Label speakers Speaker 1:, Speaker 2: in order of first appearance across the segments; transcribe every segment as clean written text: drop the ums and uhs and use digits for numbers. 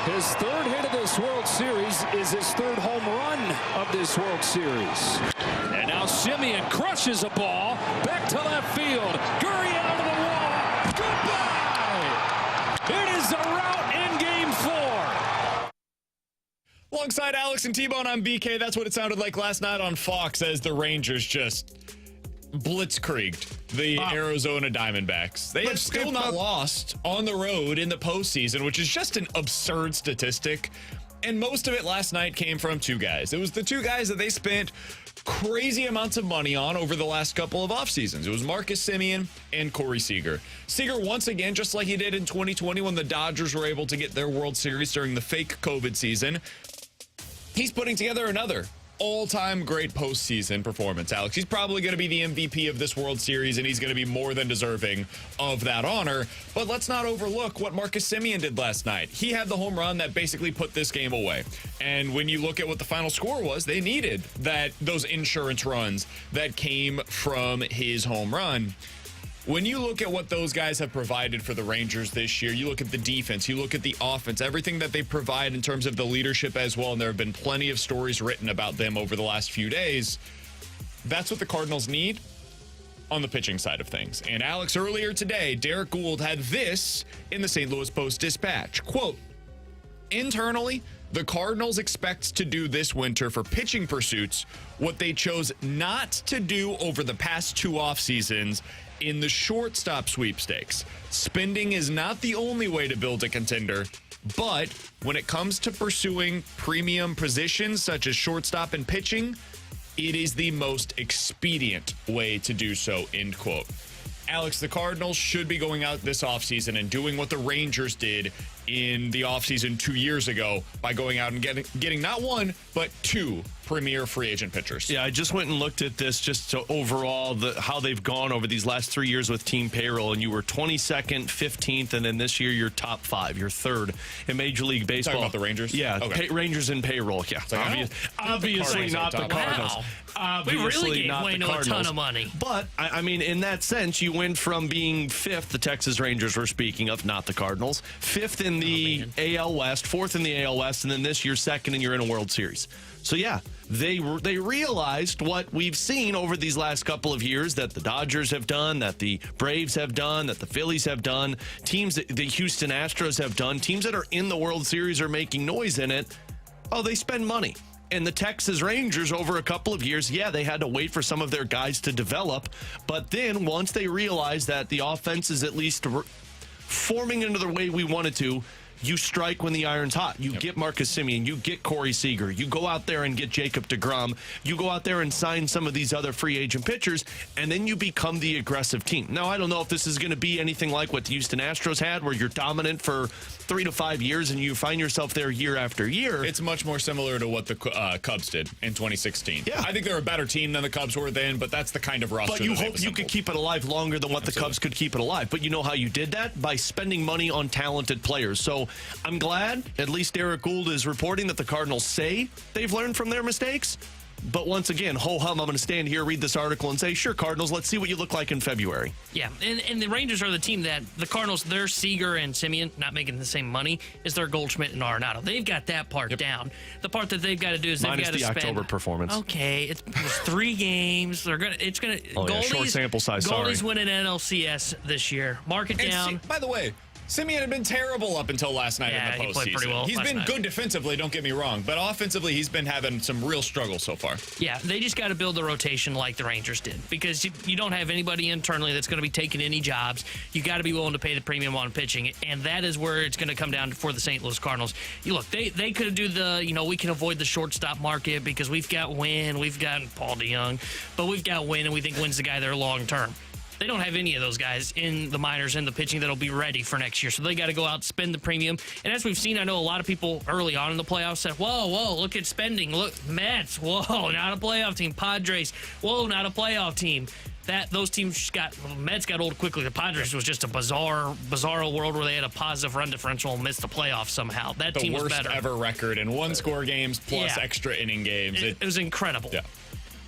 Speaker 1: His third hit of this World Series is his third home run of this World Series. And now Semien crushes a ball back to left field. Gurriel to the wall. Goodbye. It is a rout in Game 4.
Speaker 2: Alongside Alex and T-Bone, I'm BK. That's what it sounded like last night on Fox as the Rangers just blitzkrieged the Arizona Diamondbacks. They have still not lost on the road in the postseason, which is just an absurd statistic. And most of it last night came from two guys. It was the two guys that they spent crazy amounts of money on over the last couple of off seasons. It was Marcus Semien and Corey Seager. Seager, once again, just like he did in 2020 when the Dodgers were able to get their World Series during the fake COVID season, he's putting together another all-time great postseason performance, Alex. He's probably going to be the MVP of this World Series, and he's going to be more than deserving of that honor. But let's not overlook what Marcus Semien did last night. He had the home run that basically put this game away. And when you look at what the final score was, they needed those insurance runs that came from his home run. When you look at what those guys have provided for the Rangers this year, you look at the defense, you look at the offense, everything that they provide in terms of the leadership as well, and there have been plenty of stories written about them over the last few days. That's what the Cardinals need on the pitching side of things. And Alex, earlier today, Derek Gould had this in the St. Louis Post-Dispatch. Quote, internally, the Cardinals expect to do this winter for pitching pursuits what they chose not to do over the past two off seasons in the shortstop sweepstakes. Spending is not the only way to build a contender, but when it comes to pursuing premium positions such as shortstop and pitching, it is the most expedient way to do so, end quote. Alex, the Cardinals should be going out this offseason and doing what the Rangers did in the offseason 2 years ago by going out and getting not one, but two premier free agent pitchers.
Speaker 3: Yeah, I just went and looked at this just to overall how they've gone over these last 3 years with team payroll, and you were 22nd, 15th, and then this year you're top 5. You're third in Major League Baseball.
Speaker 2: Talking about the Rangers?
Speaker 3: Yeah,
Speaker 2: okay.
Speaker 3: Rangers in payroll. Yeah,
Speaker 2: like,
Speaker 3: obviously not the Cardinals.
Speaker 4: Wow.
Speaker 3: Obviously
Speaker 4: we really
Speaker 3: not
Speaker 4: gave
Speaker 3: the
Speaker 4: Wayno
Speaker 3: Cardinals.
Speaker 4: a ton of money.
Speaker 3: But, I mean, in that sense, you went from being 5th, the Texas Rangers we're speaking of, not the Cardinals, 5th in the AL West, 4th in the AL West, and then this year 2nd, and you're in a World Series. So, yeah, they realized what we've seen over these last couple of years that the Dodgers have done, that the Braves have done, that the Phillies have done, teams that the Houston Astros have done, teams that are in the World Series are making noise in it. Oh, they spend money. And the Texas Rangers over a couple of years, yeah, they had to wait for some of their guys to develop. But then once they realized that the offense is at least forming into the way we wanted to, you strike when the iron's hot. You get Marcus Semien. You get Corey Seager. You go out there and get Jacob deGrom. You go out there and sign some of these other free agent pitchers, and then you become the aggressive team. Now, I don't know if this is going to be anything like what the Houston Astros had, where you're dominant for 3 to 5 years and you find yourself there year after year.
Speaker 2: It's much more similar to what the Cubs did in 2016. Yeah. I think they're a better team than the Cubs were then, but that's the kind of roster.
Speaker 3: But you hope you could keep it alive longer than what the Cubs could keep it alive. But you know how you did that? By spending money on talented players. So I'm glad at least Derek Gould is reporting that the Cardinals say they've learned from their mistakes. But once again, ho-hum, I'm going to stand here, read this article, and say, sure, Cardinals, let's see what you look like in February.
Speaker 4: Yeah, and the Rangers are the team that the Cardinals, their Seager and Semien not making the same money as their Goldschmidt and Arenado. They've got that part down. The part that they've got to do is they've got to spend.
Speaker 3: Minus the October performance.
Speaker 4: Okay, it's 3 games. It's gonna. Goalies,
Speaker 3: short sample size.
Speaker 4: Goalies
Speaker 3: Sorry.
Speaker 4: win an NLCS this year. Mark it down.
Speaker 2: By the way, Semien had been terrible up until last night in the postseason.
Speaker 4: He played pretty well.
Speaker 2: He's been good defensively, don't get me wrong, but offensively he's been having some real struggles so far.
Speaker 4: Yeah, they just got to build the rotation like the Rangers did, because you don't have anybody internally that's going to be taking any jobs. You got to be willing to pay the premium on pitching, and that is where it's going to come down for the St. Louis Cardinals. You look, they could do we can avoid the shortstop market because we've got Wynn, we've got Paul DeJong, but we've got Wynn, and we think Wynn's the guy there long term. They don't have any of those guys in the minors and the pitching that'll be ready for next year. So they got to go out and spend the premium. And as we've seen, I know a lot of people early on in the playoffs said, whoa, look at spending. Look, Mets, whoa, not a playoff team. Padres, whoa, not a playoff team. Those teams Mets got old quickly. The Padres was just a bizarre world where they had a positive run differential and missed the playoffs somehow. That team was better.
Speaker 2: The worst ever record in one-score games plus extra inning games.
Speaker 4: It was incredible.
Speaker 2: Yeah.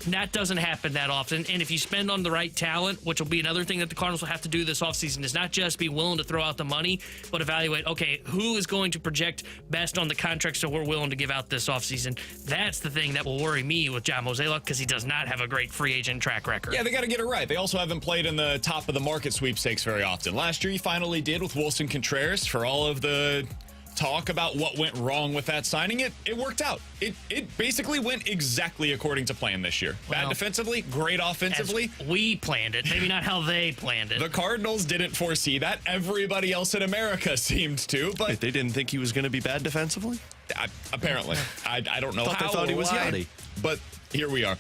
Speaker 4: That doesn't happen that often. And if you spend on the right talent, which will be another thing that the Cardinals will have to do this offseason, is not just be willing to throw out the money, but evaluate, okay, who is going to project best on the contracts that we're willing to give out this offseason. That's the thing that will worry me with John Mozeliak, because he does not have a great free agent track record.
Speaker 2: Yeah, they got to get it right. They also haven't played in the top of the market sweepstakes very often. Last year, he finally did with Wilson Contreras. For all of the talk about what went wrong with that signing, it worked out. It basically went exactly according to plan this year. Bad defensively, great offensively.
Speaker 4: As we planned it, maybe not how they planned it.
Speaker 2: The Cardinals didn't foresee that. Everybody else in America seemed to, but
Speaker 3: Wait, they didn't think he was going to be bad defensively?
Speaker 2: Apparently. I don't know how.
Speaker 3: They thought he was Yachty.
Speaker 2: But here we are.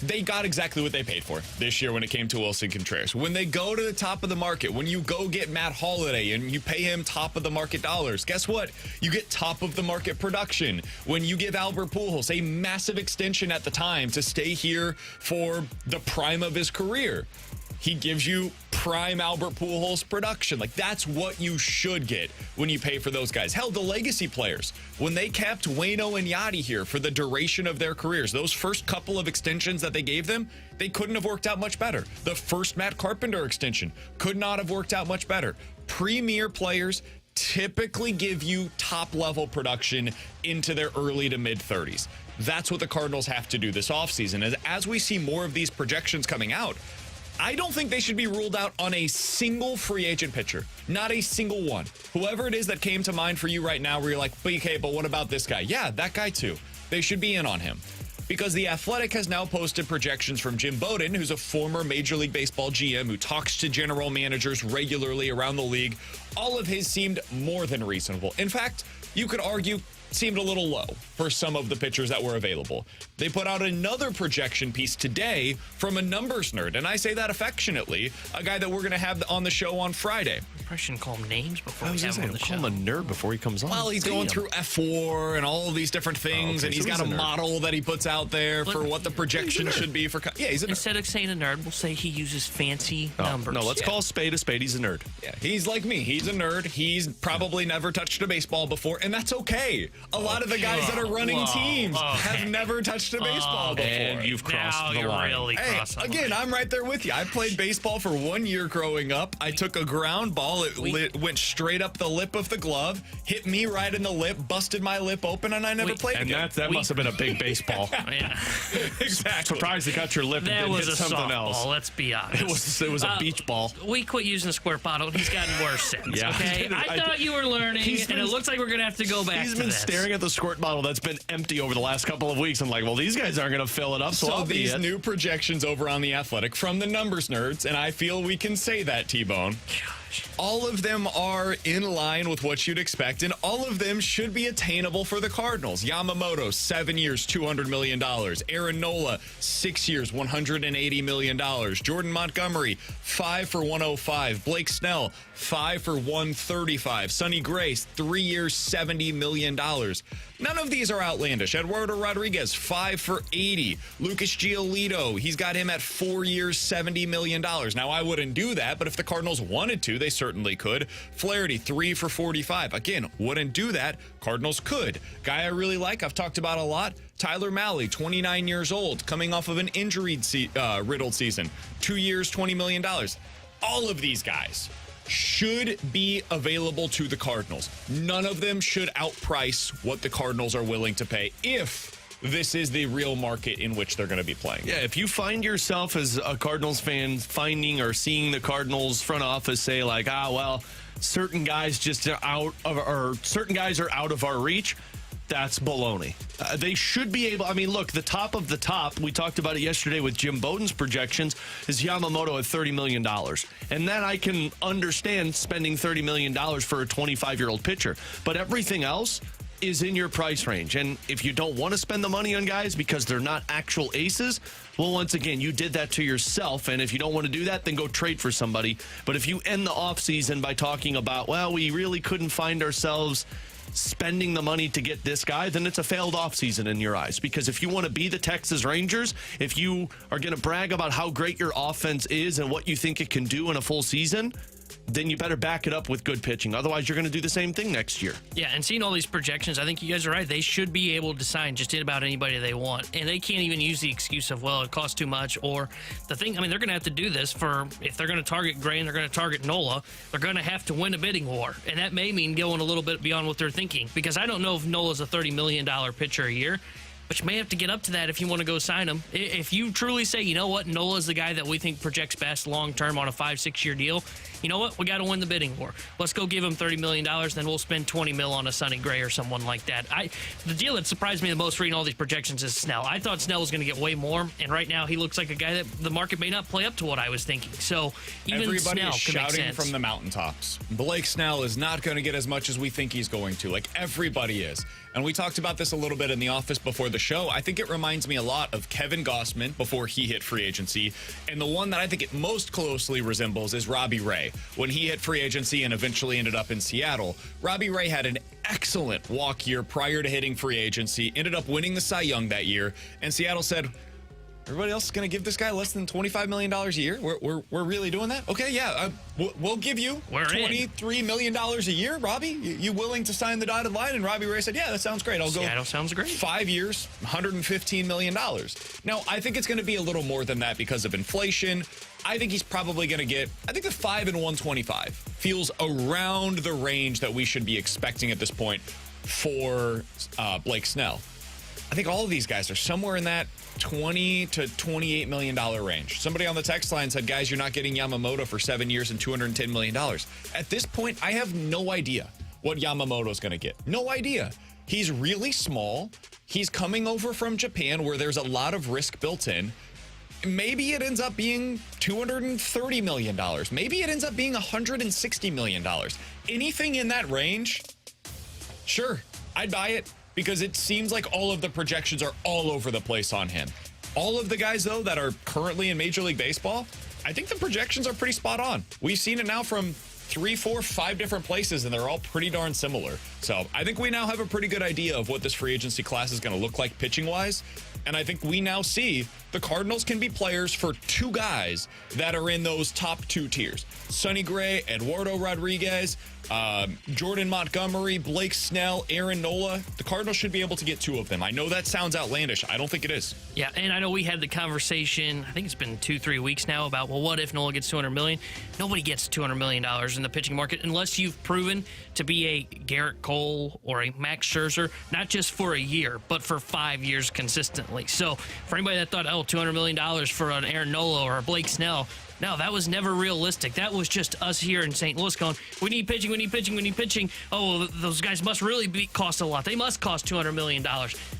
Speaker 2: They got exactly what they paid for this year when it came to Wilson Contreras. When they go to the top of the market, when you go get Matt Holliday and you pay him top of the market dollars, guess what? You get top of the market production. When you give Albert Pujols a massive extension at the time to stay here for the prime of his career, he gives you prime Albert Pujols production. Like, that's what you should get when you pay for those guys. Hell, the legacy players, when they kept Waino and Yachty here for the duration of their careers, those first couple of extensions that they gave them, they couldn't have worked out much better. The first Matt Carpenter extension could not have worked out much better. Premier players typically give you top-level production into their early to mid-30s. That's what the Cardinals have to do this offseason. As we see more of these projections coming out, I don't think they should be ruled out on a single free agent pitcher. Not a single one. Whoever it is that came to mind for you right now where you're like, okay, but what about this guy? Yeah, that guy too. They should be in on him. Because The Athletic has now posted projections from Jim Bowden, who's a former Major League Baseball GM who talks to general managers regularly around the league. All of his seemed more than reasonable. In fact, you could argue seemed a little low for some of the pitchers that were available. They put out another projection piece today from a numbers nerd, and I say that affectionately, a guy that we're going to have on the show on Friday.
Speaker 4: I shouldn't call him names before we have him on the show.
Speaker 3: Call him a nerd before he comes on.
Speaker 2: Well, he's going through F4 and all of these different things, and he's got a model that he puts out there for what the projection should be for. Yeah, he's a nerd.
Speaker 4: Instead of saying a nerd, we'll say he uses fancy numbers.
Speaker 3: No, let's call a spade a spade. He's a nerd.
Speaker 2: Yeah, he's like me. He's a nerd. He's probably never touched a baseball before, and that's okay. A lot of the guys that are running teams have never touched a baseball before.
Speaker 3: And you've crossed the line.
Speaker 4: Really
Speaker 2: again, I'm right there with you. I played baseball for 1 year growing up. I took a ground ball. It went straight up the lip of the glove, hit me right in the lip, busted my lip open, and I never played again.
Speaker 3: And that must have been a big baseball.
Speaker 4: Yeah.
Speaker 2: Exactly.
Speaker 3: Surprised it got your lip
Speaker 4: That
Speaker 3: and
Speaker 4: was
Speaker 3: hit
Speaker 4: a
Speaker 3: something
Speaker 4: softball,
Speaker 3: else.
Speaker 4: let's be honest.
Speaker 3: It was a beach ball.
Speaker 4: We quit using the squirt bottle. He's gotten worse since,
Speaker 3: Yeah.
Speaker 4: okay? I thought you were learning, and it looks like we're going to have to go back to this.
Speaker 3: He's been staring at the squirt bottle that's been empty over the last couple of weeks. I'm like, well, these guys aren't going to fill it up, so I'll
Speaker 2: these new projections over on The Athletic from the numbers nerds, and I feel we can say that, T-Bone. All of them are in line with what you'd expect, and all of them should be attainable for the Cardinals. Yamamoto, 7 years, $200 million. Aaron Nola, 6 years, $180 million. Jordan Montgomery, 5 for $105. Blake Snell, 5 for $135. Sonny Grace, 3 years, $70 million. None of these are outlandish. Eduardo Rodriguez, 5 for $80. Lucas Giolito, he's got him at 4 years, $70 million. Now, I wouldn't do that, but if the Cardinals wanted to, they certainly could. Flaherty, 3 for $45. Again, wouldn't do that. Cardinals could. Guy I really like, I've talked about a lot, Tyler Mahle, 29 years old, coming off of an injury-riddled season. 2 years, $20 million. All of these guys should be available to the Cardinals. None of them should outprice what the Cardinals are willing to pay if this is the real market in which they're going to be playing.
Speaker 3: Yeah, if you find yourself as a Cardinals fan finding or seeing the Cardinals front office say like, certain guys just are out of, or certain guys are out of our reach, that's baloney. They should be able. I mean, look, the top of the top, we talked about it yesterday with Jim Bowden's projections, is Yamamoto at $30 million. And then I can understand spending $30 million for a 25-year-old pitcher. But everything else is in your price range. And if you don't want to spend the money on guys because they're not actual aces, well, once again, you did that to yourself. And if you don't want to do that, then go trade for somebody. But if you end the offseason by talking about, well, we really couldn't find ourselves spending the money to get this guy, then it's a failed offseason in your eyes. Because if you want to be the Texas Rangers, if you are going to brag about how great your offense is and what you think it can do in a full season, then you better back it up with good pitching. Otherwise, you're going to do the same thing next year.
Speaker 4: Yeah, and seeing all these projections, I think you guys are right. They should be able to sign just about anybody they want. And they can't even use the excuse of, well, it costs too much. Or the thing, I mean, they're going to have to do this if they're going to target Gray and they're going to target Nola, they're going to have to win a bidding war. And that may mean going a little bit beyond what they're thinking. Because I don't know if Nola's a $30 million pitcher a year. But you may have to get up to that if you want to go sign him. If you truly say, you know what, Nola's the guy that we think projects best long-term on a 5-6 year deal, you know what, we got to win the bidding war. Let's go give him $30 million, then we'll spend $20 million on a Sonny Gray or someone like that. The deal that surprised me the most reading all these projections is Snell. I thought Snell was going to get way more, and right now he looks like a guy that the market may not play up to what I was thinking. So even
Speaker 2: everybody
Speaker 4: Snell
Speaker 2: is
Speaker 4: could make
Speaker 2: shouting
Speaker 4: sense.
Speaker 2: from the mountaintops. Blake Snell is not going to get as much as we think he's going to. Like, everybody is. And we talked about this a little bit in the office before the show. I think it reminds me a lot of Kevin Gossman before he hit free agency. And the one that I think it most closely resembles is Robbie Ray. When he hit free agency and eventually ended up in Seattle, Robbie Ray had an excellent walk year prior to hitting free agency, ended up winning the Cy Young that year. And Seattle said, everybody else is going to give this guy less than $25 million a year? We're really doing that? Okay, yeah. We'll give you $23 million a year, Robbie. You willing to sign the dotted line? And Robbie Ray said, yeah, that sounds great. I'll go.
Speaker 4: Seattle sounds great.
Speaker 2: 5 years, $115 million. Now, I think it's going to be a little more than that because of inflation. I think he's probably going to get, I think the 5 and 125 feels around the range that we should be expecting at this point for Blake Snell. I think all of these guys are somewhere in that $20 to $28 million range. Somebody on the text line said, guys, you're not getting Yamamoto for 7 years and $210 million. At this point, I have no idea what Yamamoto's going to get. No idea. He's really small. He's coming over from Japan where there's a lot of risk built in. Maybe it ends up being $230 million. Maybe it ends up being $160 million. Anything in that range, sure, I'd buy it. Because it seems like all of the projections are all over the place on him. All of the guys, though, that are currently in Major League Baseball, I think the projections are pretty spot on. We've seen it now from 3, 4, 5 different places, and they're all pretty darn similar. So I think we now have a pretty good idea of what this free agency class is going to look like pitching-wise. And I think we now see the Cardinals can be players for 2 guys that are in those top 2 tiers. Sonny Gray, Eduardo Rodriguez, Jordan Montgomery, Blake Snell, Aaron Nola. The Cardinals should be able to get 2 of them. I know that sounds outlandish. I don't think it is.
Speaker 4: Yeah, and I know we had the conversation, I think it's been 2-3 weeks now, about, well, what if Nola gets $200 million? Nobody gets $200 million in the pitching market unless you've proven to be a Garrett Cole or a Max Scherzer, not just for a year, but for 5 years consistently. So for anybody that thought, oh, $200 million for an Aaron Nola or a Blake Snell, no, that was never realistic. That was just us here in St. Louis going, we need pitching, we need pitching, we need pitching. Oh, well, those guys must really cost a lot. They must cost $200 million.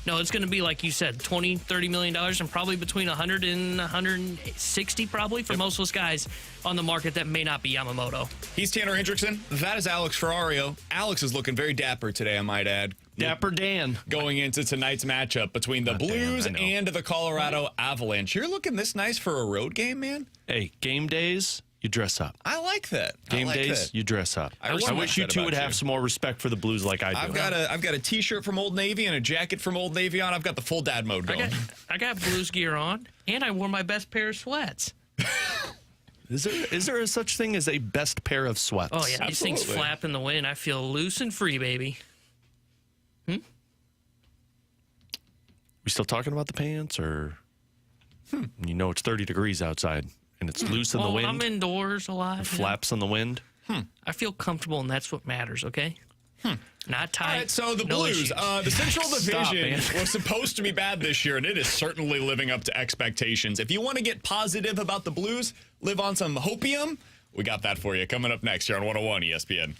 Speaker 4: No, it's going to be, like you said, $20, $30 million and probably between 100 and 160 probably for most of those guys on the market that may not be Yamamoto.
Speaker 2: He's Tanner Hendrickson. That is Alex Ferrario. Alex is looking very dapper today, I might add.
Speaker 3: Dapper Dan.
Speaker 2: Going into tonight's matchup between the Blues and the Colorado Avalanche. You're looking this nice for a road game, man?
Speaker 3: Hey, game days, you dress up.
Speaker 2: I like that.
Speaker 3: Game days, you dress up.
Speaker 2: I
Speaker 3: wish you two would have some more respect for the Blues like I do.
Speaker 2: I've got a T-shirt from Old Navy and a jacket from Old Navy on. I've got the full dad mode going.
Speaker 4: I got Blues gear on, and I wore my best pair of sweats.
Speaker 3: Is there a such thing as a best pair of sweats?
Speaker 4: Oh, yeah. These things flap in the wind. I feel loose and free, baby.
Speaker 3: We still talking about the pants, or you know it's 30 degrees outside and it's loose in the wind?
Speaker 4: I'm indoors a lot.
Speaker 3: It flaps on the wind.
Speaker 4: I feel comfortable, and that's what matters, okay? Not tight.
Speaker 2: All right, so the
Speaker 4: no
Speaker 2: Blues,
Speaker 4: issues.
Speaker 2: the Central Division
Speaker 3: Stop,
Speaker 2: was supposed to be bad this year, and it is certainly living up to expectations. If you want to get positive about the Blues, live on some hopium, we got that for you coming up next here on 101 ESPN.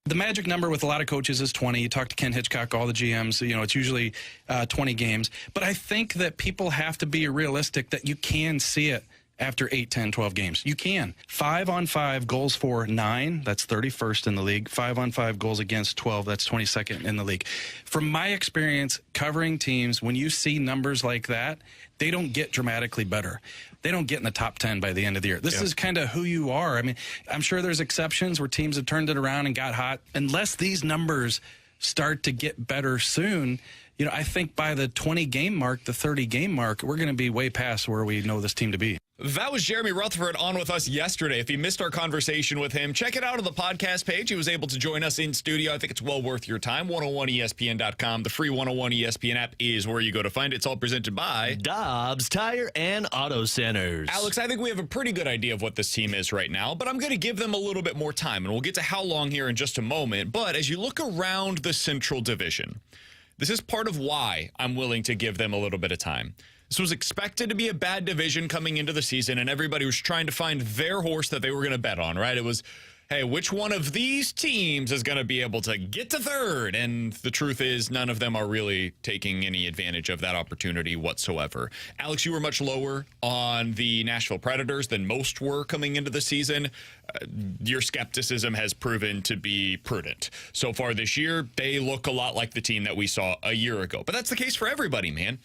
Speaker 5: The magic number with a lot of coaches is 20. You talk to Ken Hitchcock, all the GMs, it's usually 20 games. But I think that people have to be realistic that you can see it after 8, 10, 12 games. You can. 5-on-5 goals for 9, that's 31st in the league. 5-on-5 goals against 12, that's 22nd in the league. From my experience covering teams, when you see numbers like that, they don't get dramatically better. They don't get in the top 10 by the end of the year. This is kind of who you are. I mean, I'm sure there's exceptions where teams have turned it around and got hot. Unless these numbers start to get better soon, I think by the 20-game mark, the 30-game mark, we're going to be way past where we know this team to be.
Speaker 2: That was Jeremy Rutherford on with us yesterday. If you missed our conversation with him, check it out on the podcast page. He was able to join us in studio. I think it's well worth your time. 101ESPN.com. The free 101 ESPN app is where you go to find it. It's all presented by
Speaker 3: Dobbs Tire and Auto Centers.
Speaker 2: Alex, I think we have a pretty good idea of what this team is right now, but I'm going to give them a little bit more time, and we'll get to how long here in just a moment. But as you look around the Central Division, this is part of why I'm willing to give them a little bit of time. This was expected to be a bad division coming into the season, and everybody was trying to find their horse that they were going to bet on, right? It was, hey, which one of these teams is going to be able to get to third? And the truth is, none of them are really taking any advantage of that opportunity whatsoever. Alex, you were much lower on the Nashville Predators than most were coming into the season. Your skepticism has proven to be prudent. So far this year, they look a lot like the team that we saw a year ago. But that's the case for everybody, man.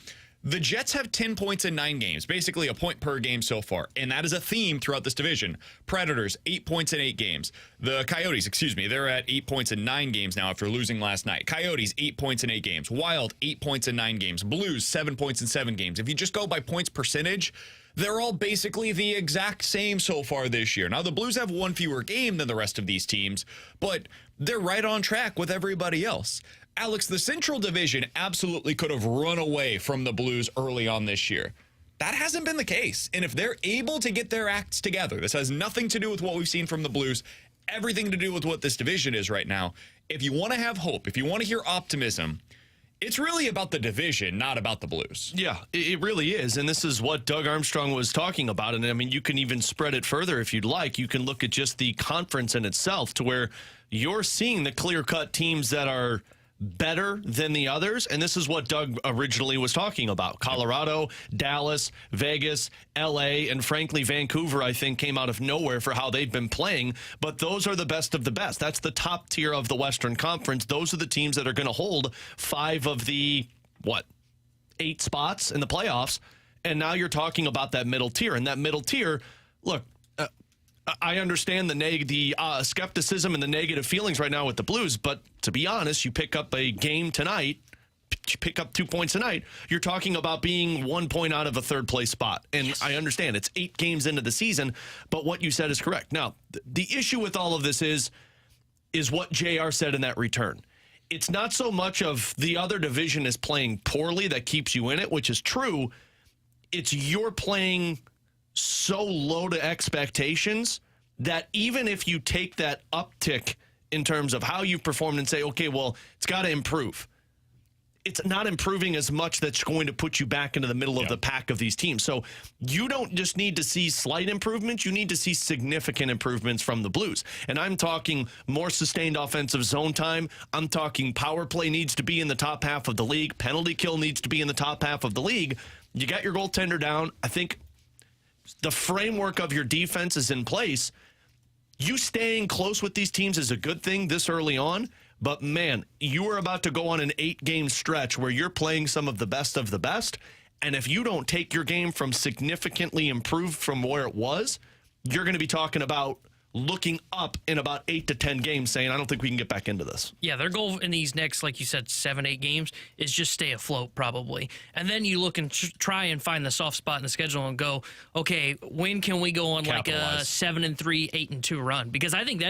Speaker 2: The Jets have 10 points in 9 games, basically a point per game so far, and that is a theme throughout this division. Predators, 8 points in 8 games. The Coyotes, they're at 8 points in 9 games now after losing last night. Coyotes, 8 points in 8 games. Wild, 8 points in 9 games. Blues, 7 points in 7 games. If you just go by points percentage, they're all basically the exact same so far this year. Now, the Blues have one fewer game than the rest of these teams, but they're right on track with everybody else. Alex, the Central Division absolutely could have run away from the Blues early on this year. That hasn't been the case. And if they're able to get their acts together, this has nothing to do with what we've seen from the Blues, everything to do with what this division is right now. If you want to have hope, if you want to hear optimism, it's really about the division, not about the Blues.
Speaker 3: Yeah, it really is. And this is what Doug Armstrong was talking about. And I mean, you can even spread it further if you'd like. You can look at just the conference in itself to where you're seeing the clear-cut teams that are better than the others, and this is what Doug originally was talking about. Colorado, Dallas, Vegas, LA, and frankly Vancouver, I think, came out of nowhere for how they've been playing, but those are the best of the best. That's the top tier of the Western Conference. Those are the teams that are going to hold 5 of the 8 spots in the playoffs, and now you're talking about that middle tier, and that middle tier, look, I understand the skepticism and the negative feelings right now with the Blues, but to be honest, you pick up a game tonight, you pick up 2 points tonight, you're talking about being 1 point out of a third-place spot. And yes, I understand it's 8 games into the season, but what you said is correct. Now, the issue with all of this is what JR said in that return. It's not so much of the other division is playing poorly that keeps you in it, which is true. It's you're playing so low to expectations that even if you take that uptick in terms of how you've performed and say, okay, well, it's got to improve, it's not improving as much that's going to put you back into the middle of the pack of these teams. So you don't just need to see slight improvements, you need to see significant improvements from the Blues. And I'm talking more sustained offensive zone time. I'm talking power play needs to be in the top half of the league. Penalty kill needs to be in the top half of the league. You got your goaltender down. I think the framework of your defense is in place. You staying close with these teams is a good thing this early on, but man, you are about to go on an 8-game stretch where you're playing some of the best, and if you don't take your game from significantly improved from where it was, you're going to be talking about looking up in about 8 to 10 games saying, I don't think we can get back into this.
Speaker 4: Yeah, their goal in these next, like you said, 7-8 games is just stay afloat probably. And then you look and try and find the soft spot in the schedule and go, okay, when can we go on like a 7-3, 8-2 run? Because I think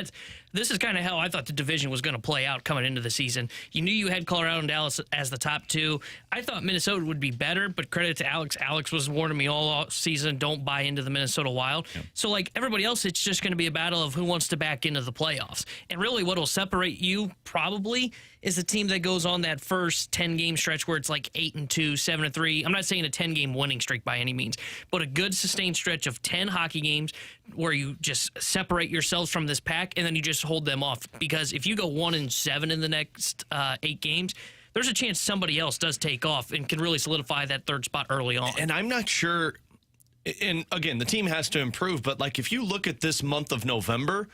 Speaker 4: this is kind of how I thought the division was going to play out coming into the season. You knew you had Colorado and Dallas as the top 2. I thought Minnesota would be better, but credit to Alex. Alex was warning me all season, don't buy into the Minnesota Wild. Yep. So like everybody else, it's just going to be a battle of who wants to back into the playoffs. And really what will separate you probably is the team that goes on that first 10-game stretch where it's like 8-2, 7-3. I'm not saying a 10-game winning streak by any means, but a good sustained stretch of 10 hockey games where you just separate yourselves from this pack, and then you just hold them off, because if you go 1-7 in the next 8 games, there's a chance somebody else does take off and can really solidify that third spot early on.
Speaker 3: And I'm not sure, and again, the team has to improve, but like if you look at this month of November,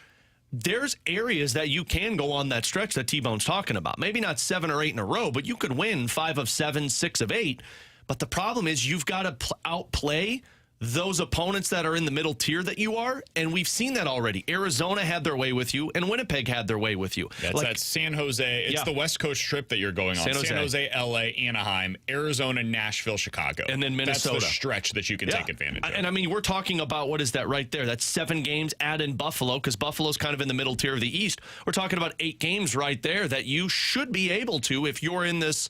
Speaker 3: there's areas that you can go on that stretch that T-Bone's talking about. Maybe not 7 or 8 in a row, but you could win 5 of 7, 6 of 8. But the problem is you've got to outplay those opponents that are in the middle tier that you are, and we've seen that already. Arizona had their way with you, and Winnipeg had their way with you.
Speaker 2: That's that San Jose. It's the West Coast trip that you're going on. San Jose, LA, Anaheim, Arizona, Nashville, Chicago.
Speaker 3: And then Minnesota.
Speaker 2: That's the stretch that you can take advantage of.
Speaker 3: And I mean, we're talking about, what is that right there? That's 7 games, add in Buffalo, because Buffalo's kind of in the middle tier of the East. We're talking about 8 games right there that you should be able to, if you're in this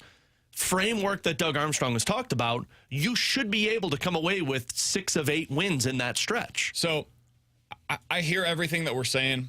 Speaker 3: framework that Doug Armstrong has talked about, you should be able to come away with 6 of 8 wins in that stretch.
Speaker 2: So I hear everything that we're saying,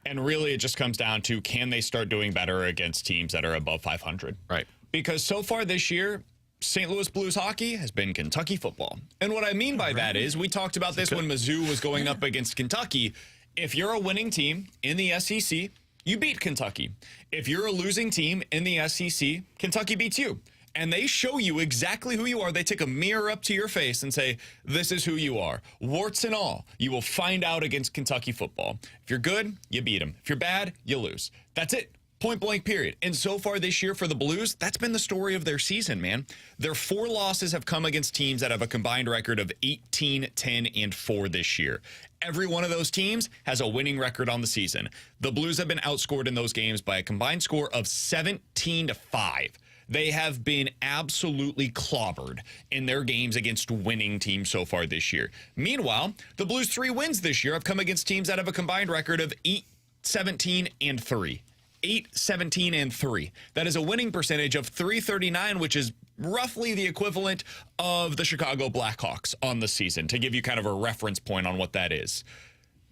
Speaker 2: and really it just comes down to, can they start doing better against teams that are above 500?
Speaker 3: Right.
Speaker 2: Because so far this year, St. Louis Blues hockey has been Kentucky football. And what I mean by that is, we talked about this when Mizzou was going up against Kentucky. If you're a winning team in the SEC, you beat Kentucky. If you're a losing team in the SEC, Kentucky beats you. And they show you exactly who you are. They take a mirror up to your face and say, this is who you are. Warts and all, you will find out against Kentucky football. If you're good, you beat them. If you're bad, you lose. That's it. Point blank, period. And so far this year for the Blues, that's been the story of their season, man. Their 4 losses have come against teams that have a combined record of 18, 10, and 4 this year. Every one of those teams has a winning record on the season. The Blues have been outscored in those games by a combined score of 17-5. They have been absolutely clobbered in their games against winning teams so far this year. Meanwhile, the Blues' 3 wins this year have come against teams that have a combined record of 8-17-3. 8-17-3. That is a winning percentage of .339, which is roughly the equivalent of the Chicago Blackhawks on the season, to give you kind of a reference point on what that is.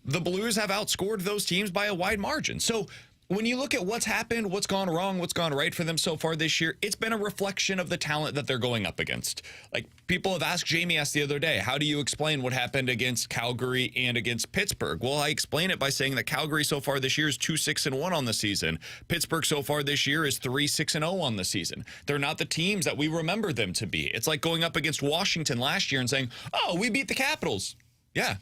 Speaker 2: The Blues have outscored those teams by a wide margin. So when you look at what's happened, what's gone wrong, what's gone right for them so far this year, it's been a reflection of the talent that they're going up against. Like, people have asked Jamie S. the other day, how do you explain what happened against Calgary and against Pittsburgh? Well, I explain it by saying that Calgary so far this year is 2-6-1 on the season. Pittsburgh so far this year is 3-6-0 on the season. They're not the teams that we remember them to be. It's like going up against Washington last year and saying, oh, we beat the Capitals. Yeah.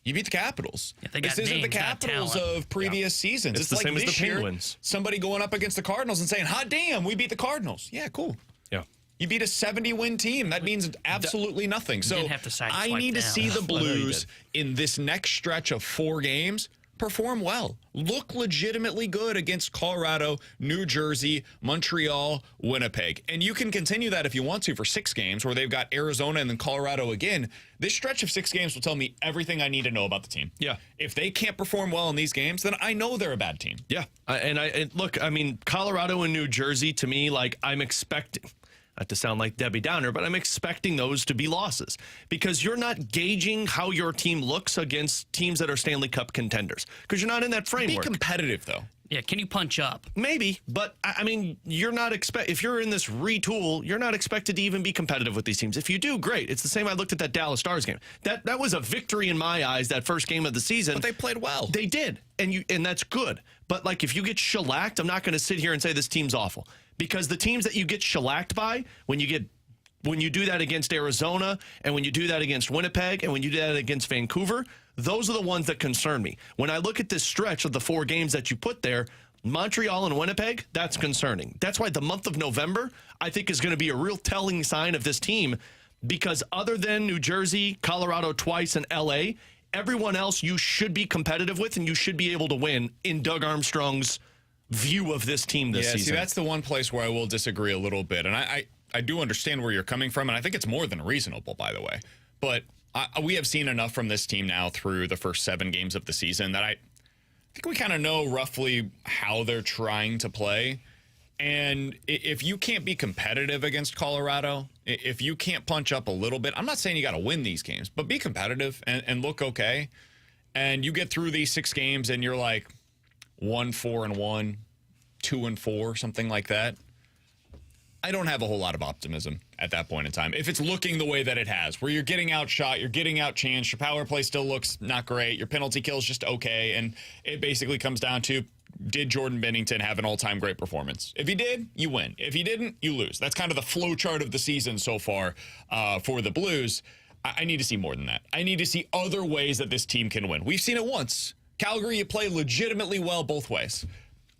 Speaker 2: You beat the Capitals.
Speaker 4: Yeah,
Speaker 2: this isn't the Capitals of previous seasons.
Speaker 3: It's the
Speaker 2: like
Speaker 3: same as the
Speaker 2: year,
Speaker 3: Penguins.
Speaker 2: somebody going up against the Cardinals and saying, hot damn, we beat the Cardinals. Yeah, cool.
Speaker 3: Yeah.
Speaker 2: You beat a 70-win team. That means absolutely nothing. So I need to see the Blues in this next stretch of 4 games perform well. Look legitimately good against Colorado, New Jersey, Montreal, Winnipeg. And you can continue that if you want to for 6 games, where they've got Arizona and then Colorado again. This stretch of 6 games will tell me everything I need to know about the team.
Speaker 3: Yeah.
Speaker 2: If they can't perform well in these games, then I know they're a bad team.
Speaker 3: Yeah. And look, I mean, Colorado and New Jersey, to me, like, I'm expecting, not to sound like Debbie Downer, but I'm expecting those to be losses, because you're not gauging how your team looks against teams that are Stanley Cup contenders, because you're not in that framework.
Speaker 2: Be competitive, though.
Speaker 4: Yeah, can you punch up?
Speaker 3: Maybe, but I mean, you're not if you're in this retool, you're not expected to even be competitive with these teams. If you do, great. It's the same. I looked at that Dallas Stars game. That was a victory in my eyes, that first game of the season.
Speaker 2: But they played well.
Speaker 3: They did, and that's good. But like, if you get shellacked, I'm not going to sit here and say this team's awful, because the teams that you get shellacked by, when you do that against Arizona, and when you do that against Winnipeg, and when you do that against Vancouver, those are the ones that concern me. When I look at this stretch of the 4 games that you put there, Montreal and Winnipeg, that's concerning. That's why the month of November, I think, is going to be a real telling sign of this team, because other than New Jersey, Colorado twice, and LA, everyone else you should be competitive with, and you should be able to win in Doug Armstrong's view of this team this season.
Speaker 2: See, that's the one place where I will disagree a little bit. And I do understand where you're coming from, and I think it's more than reasonable, by the way. But we have seen enough from this team now through the first 7 games of the season that I think we kind of know roughly how they're trying to play. And if you can't be competitive against Colorado, if you can't punch up a little bit, I'm not saying you got to win these games, but be competitive and look okay. And you get through these 6 games and you're like 1-4-1, 2-4, something like that. I don't have a whole lot of optimism at that point in time. If it's looking the way that it has, where you're getting outshot, you're getting outchanced, your power play still looks not great, your penalty kill's just okay, and it basically comes down to, did Jordan Bennington have an all-time great performance? If he did, you win. If he didn't, you lose. That's kind of the flow chart of the season so far for the Blues. I need to see more than that. I need to see other ways that this team can win. We've seen it once. Calgary, you play legitimately well both ways.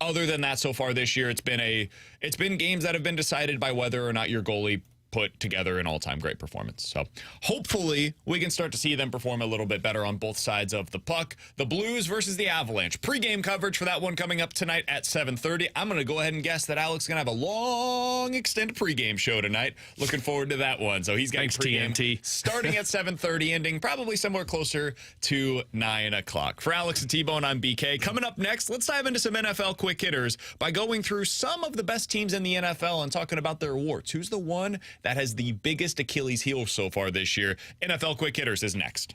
Speaker 2: Other than that, so far this year, it's been games that have been decided by whether or not your goalie put together an all-time great performance. So hopefully we can start to see them perform a little bit better on both sides of the puck. The Blues versus the Avalanche. Pre-game coverage for that one coming up tonight at 7:30. I'm going to go ahead and guess that Alex is going to have a long extended pre-game show tonight. Looking forward to that one. So he's got pre-game
Speaker 3: TNT.
Speaker 2: starting at 7:30, ending probably somewhere closer to 9 o'clock. For Alex and T-Bone, I'm BK. Coming up next, let's dive into some NFL quick hitters by going through some of the best teams in the NFL and talking about their awards. Who's the one that has the biggest Achilles heel so far this year? NFL Quick Hitters is next.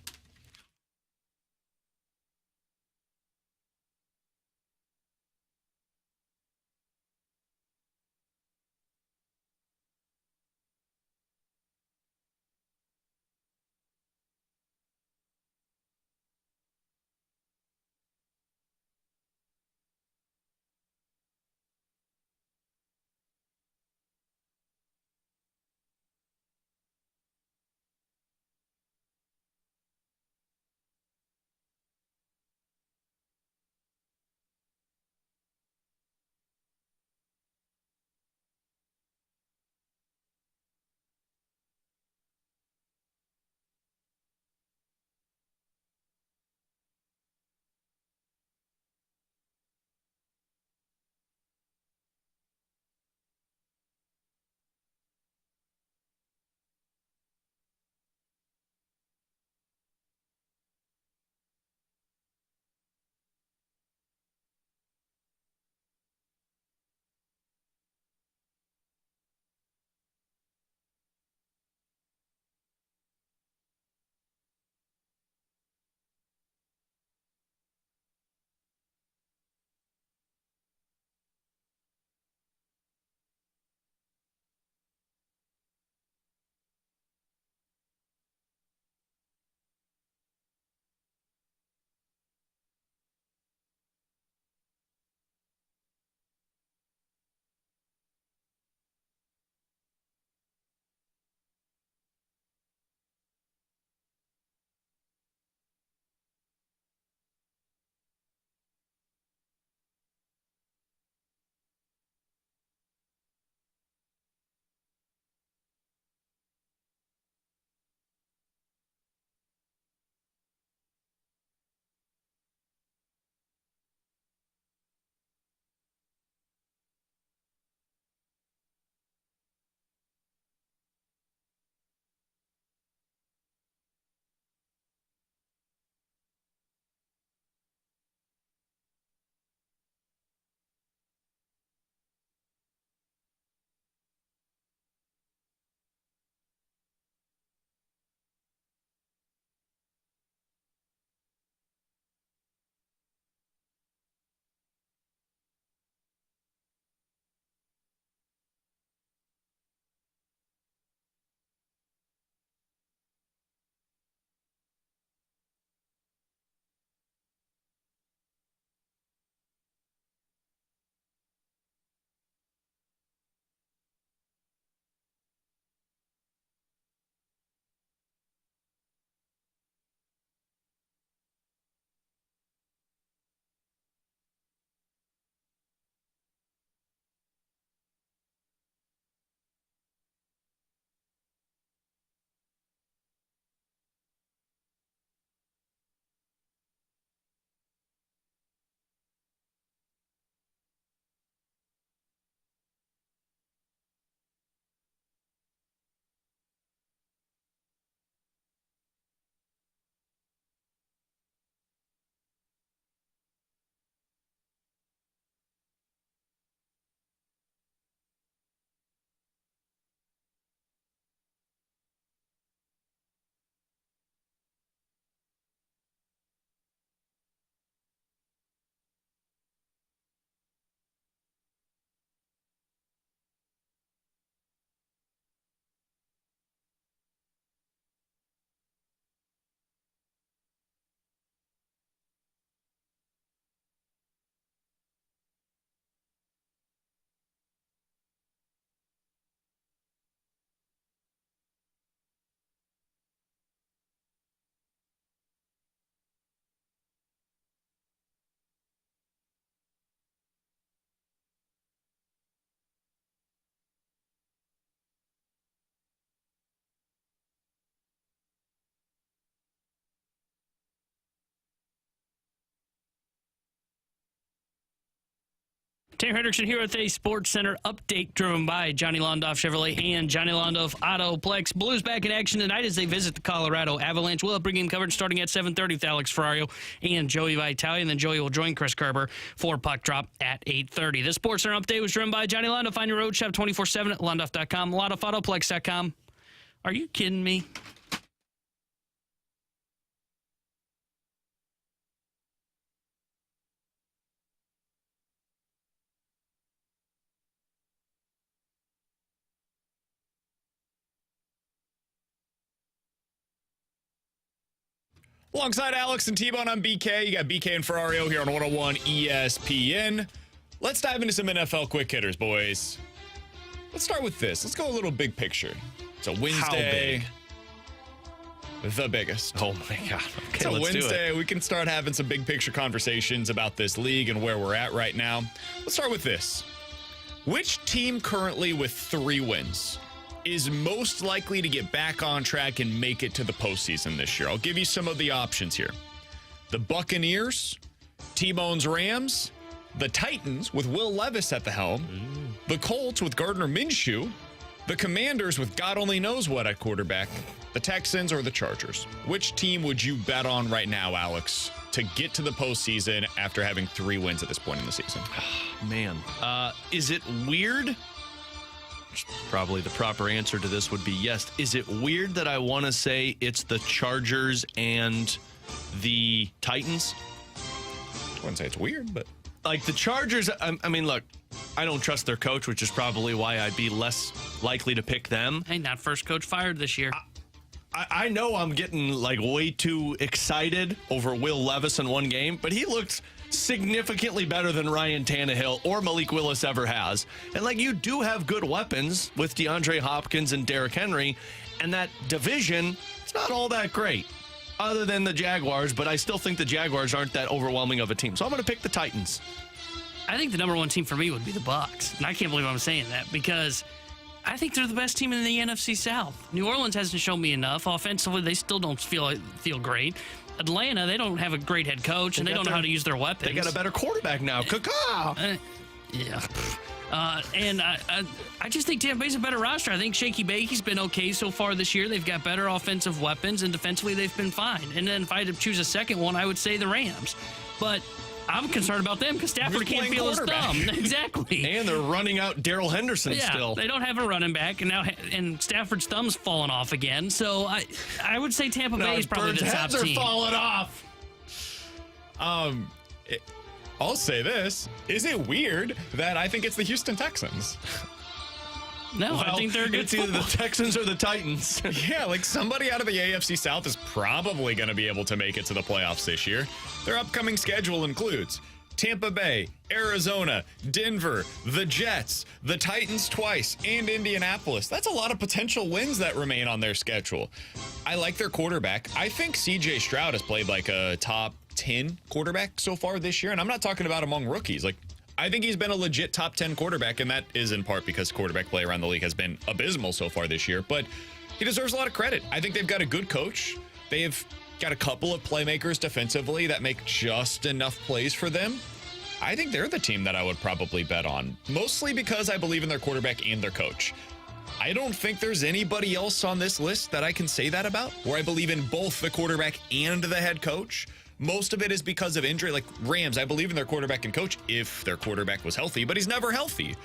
Speaker 4: Tanner Hendrickson here with a Sports Center update driven by Johnny Londoff Chevrolet and Johnny Londoff Autoplex. Blues back in action tonight as they visit the Colorado Avalanche. We'll have pregame coverage starting at 7:30 with Alex Ferrario and Joey Vitale, and then Joey will join Chris Kerber for puck drop at 8:30. This Sports Center update was driven by Johnny Londoff. Find your road shop 24/7 at londoff.com, londoffAutoplex.com. Are you kidding me?
Speaker 2: Alongside Alex and T-Bone, I'm BK. You got BK and Ferrario here on 101 ESPN. Let's dive into some NFL quick hitters, boys. Let's start with this. Let's go a little big picture. It's a Wednesday.
Speaker 3: How big?
Speaker 2: The biggest.
Speaker 3: Oh, my God. Okay,
Speaker 2: It's a
Speaker 3: let's
Speaker 2: Wednesday.
Speaker 3: do it.
Speaker 2: We can start having some big picture conversations about this league and where we're at right now. Let's start with this. Which team currently with 3 wins is most likely to get back on track and make it to the postseason this year? I'll give you some of the options here. The Buccaneers, T-Bone's Rams, the Titans with Will Levis at the helm, the Colts with Gardner Minshew, the Commanders with God only knows what at quarterback, the Texans, or the Chargers. Which team would you bet on right now, Alex, to get to the postseason after having 3 wins at this point in the season?
Speaker 3: Man, is it weird? Probably the proper answer to this would be yes. Is it weird that I want to say it's the Chargers and the Titans?
Speaker 2: I wouldn't say it's weird, but...
Speaker 3: Like the Chargers, I mean, look, I don't trust their coach, which is probably why I'd be less likely to pick them.
Speaker 4: Hey, not first coach fired this year.
Speaker 3: I know I'm getting like way too excited over Will Levis in one game, but he looked significantly better than Ryan Tannehill or Malik Willis ever has. And like you do have good weapons with DeAndre Hopkins and Derrick Henry, and that division, it's not all that great other than the Jaguars, but I still think the Jaguars aren't that overwhelming of a team. So I'm going to pick the Titans.
Speaker 4: I think the number one team for me would be the Bucs. And I can't believe I'm saying that because I think they're the best team in the NFC South. New Orleans hasn't shown me enough. Offensively, they still don't feel great. Atlanta, they don't have a great head coach, and they don't know how to use their weapons.
Speaker 3: They got a better quarterback now. Caca!
Speaker 4: Yeah. And I just think Tampa Bay's a better roster. I think Shaky Bakey's been okay so far this year. They've got better offensive weapons, and defensively they've been fine. And then if I had to choose a second one, I would say the Rams. But I'm concerned about them because Stafford can't feel his thumb. Exactly.
Speaker 3: And they're running out Darrell Henderson still.
Speaker 4: They don't have a running back, and Stafford's thumb's falling off again. So I would say Tampa Bay is probably the top
Speaker 3: team.
Speaker 4: team.
Speaker 3: Are falling off.
Speaker 2: I'll say this. Is it weird that I think it's the Houston Texans?
Speaker 4: No, I think they're good.
Speaker 3: It's either the Texans or the Titans.
Speaker 2: Yeah, like somebody out of the AFC South is probably going to be able to make it to the playoffs this year. Their upcoming schedule includes Tampa Bay, Arizona, Denver, the Jets, the Titans twice, and Indianapolis. That's a lot of potential wins that remain on their schedule. I like their quarterback. I think C.J. Stroud has played like a top 10 quarterback so far this year, and I'm not talking about among rookies. Like, I think he's been a legit top 10 quarterback, and that is in part because quarterback play around the league has been abysmal so far this year, but he deserves a lot of credit. I think they've got a good coach. They've got a couple of playmakers defensively that make just enough plays for them. I think they're the team that I would probably bet on, mostly because I believe in their quarterback and their coach. I don't think there's anybody else on this list that I can say that about, where I believe in both the quarterback and the head coach. Most of it is because of injury. Like Rams, I believe in their quarterback and coach if their quarterback was healthy, but he's never healthy.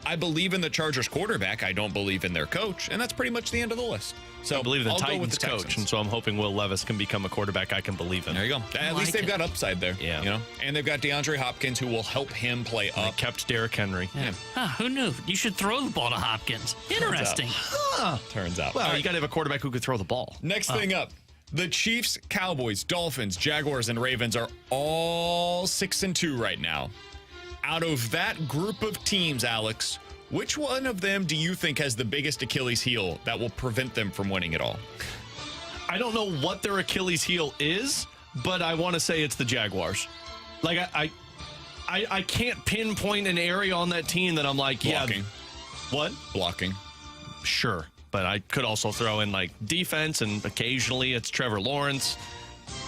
Speaker 2: I believe in the Chargers quarterback. I don't believe in their coach, and that's pretty much the end of the list. So
Speaker 3: I believe in the
Speaker 2: I'll go with
Speaker 3: Titans
Speaker 2: the
Speaker 3: coach,
Speaker 2: Texans.
Speaker 3: and so I'm hoping Will Levis can become a quarterback I can believe in.
Speaker 2: There you go. At least they've got upside there.
Speaker 3: Yeah.
Speaker 2: You know, and they've got DeAndre Hopkins who will help him play
Speaker 3: They
Speaker 2: up.
Speaker 3: kept Derrick Henry.
Speaker 4: Yeah. Who knew? You should throw the ball to Hopkins. Interesting.
Speaker 2: Turns out.
Speaker 3: Well,
Speaker 2: All right.
Speaker 3: you got to have a quarterback who could throw the ball.
Speaker 2: Next thing up. The Chiefs, Cowboys, Dolphins, Jaguars, and Ravens are all 6-2 right now. Out of that group of teams, Alex, which one of them do you think has the biggest Achilles heel that will prevent them from winning it all?
Speaker 3: I don't know what their Achilles heel is, but I want to say it's the Jaguars. Like I can't pinpoint an area on that team that I'm like,
Speaker 2: Blocking.
Speaker 3: yeah. What?
Speaker 2: Blocking.
Speaker 3: Sure. But I could also throw in like defense, and occasionally it's Trevor Lawrence.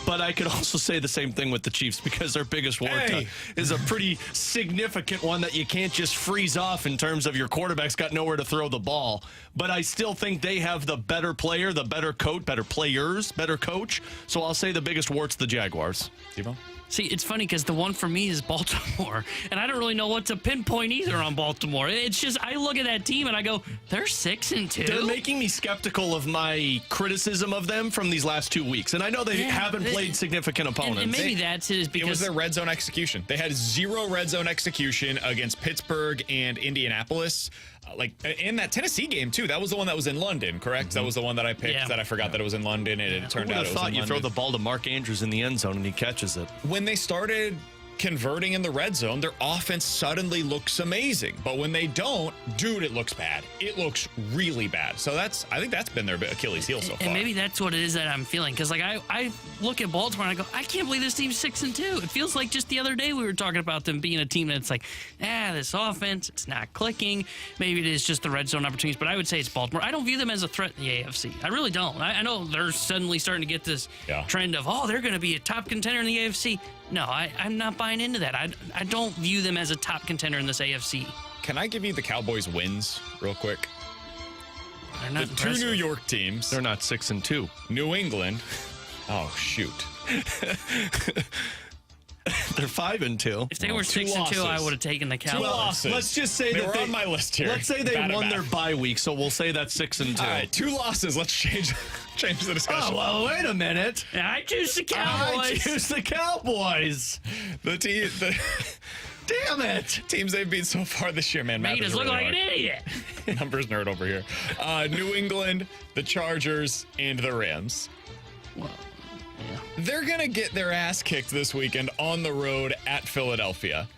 Speaker 3: But I could also say the same thing with the Chiefs because their biggest warrant is a pretty significant one that you can't just freeze off in terms of your quarterback's got nowhere to throw the ball. But I still think they have the better player, the better coach, better players, better coach. So I'll say the biggest wart's the Jaguars.
Speaker 2: T-Bone?
Speaker 4: See, it's funny because the one for me is Baltimore, and I don't really know what to pinpoint either on Baltimore. It's just I look at that team and I go, they're 6-2.
Speaker 3: They're making me skeptical of my criticism of them from these last 2 weeks, and I know they haven't played significant opponents.
Speaker 4: And maybe that's it, because
Speaker 2: it was their red zone execution. They had 0 red zone execution against Pittsburgh and Indianapolis. Like in that Tennessee game too, that was the one that was in London, correct? That was the one that I picked that I forgot that it was in London, and it turned out it was in London.
Speaker 3: You throw the ball to Mark Andrews in the end zone and he catches it.
Speaker 2: When they started converting in the red zone, their offense suddenly looks amazing. But when they don't, dude, it looks bad. It looks really bad. So I think that's been their Achilles heel so far.
Speaker 4: And maybe that's what it is that I'm feeling. Because like I look at Baltimore and I go, I can't believe this team's 6-2. It feels like just the other day we were talking about them being a team that's like, this offense, it's not clicking. Maybe it is just the red zone opportunities. But I would say it's Baltimore. I don't view them as a threat in the AFC. I really don't. I know they're suddenly starting to get this trend of, they're going to be a top contender in the AFC. No, I'm not buying into that. I don't view them as a top contender in this AFC.
Speaker 2: Can I give you the Cowboys' wins real quick?
Speaker 4: They're not
Speaker 2: the
Speaker 4: impressive.
Speaker 2: 2 New York teams.
Speaker 3: They're not 6-2.
Speaker 2: New England. Oh, shoot.
Speaker 3: They're 5-2.
Speaker 4: If they were 6-2, I would have taken the Cowboys.
Speaker 2: 2 losses.
Speaker 3: Let's just say
Speaker 2: they
Speaker 3: that
Speaker 2: were on my list here.
Speaker 3: Let's say they won their bye week, so we'll say that's 6-2.
Speaker 2: All right, 2 losses. Let's change the discussion.
Speaker 3: Oh, well, wait a minute.
Speaker 4: I choose the Cowboys.
Speaker 3: I choose the Cowboys. Damn it.
Speaker 2: Teams they've beat so far this year, man.
Speaker 4: Made us look like an idiot.
Speaker 2: Numbers nerd over here. New England, the Chargers, and the Rams.
Speaker 4: Well,
Speaker 2: they're going to get their ass kicked this weekend on the road at Philadelphia.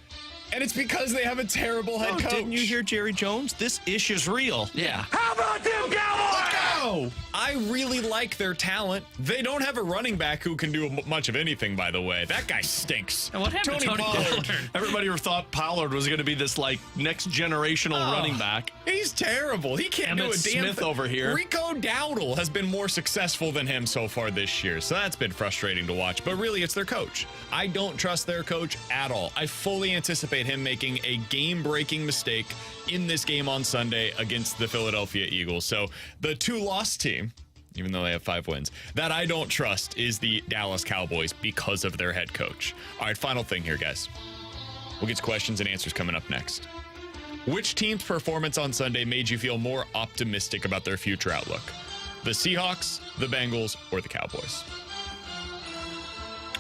Speaker 2: And it's because they have a terrible head coach.
Speaker 3: Didn't you hear Jerry Jones? This issue's real.
Speaker 4: Yeah.
Speaker 2: How about them Cowboys? Let's go! I really like their talent. They don't have a running back who can do much of anything, by the way. That guy stinks.
Speaker 4: And what happened to Tony Pollard?
Speaker 3: Everybody thought Pollard was going to be this, next generational running back.
Speaker 2: He's terrible. He can't do a damn
Speaker 3: Smith
Speaker 2: thing.
Speaker 3: over here.
Speaker 2: Rico Dowdle has been more successful than him so far this year, so that's been frustrating to watch. But really, it's their coach. I don't trust their coach at all. I fully anticipate him making a game-breaking mistake in this game on Sunday against the Philadelphia Eagles. So the 2-loss team, even though they have 5 wins, that I don't trust is the Dallas Cowboys because of their head coach. All right, final thing here, guys. We'll get to questions and answers coming up next. Which team's performance on Sunday made you feel more optimistic about their future outlook? The Seahawks, the Bengals, or the Cowboys?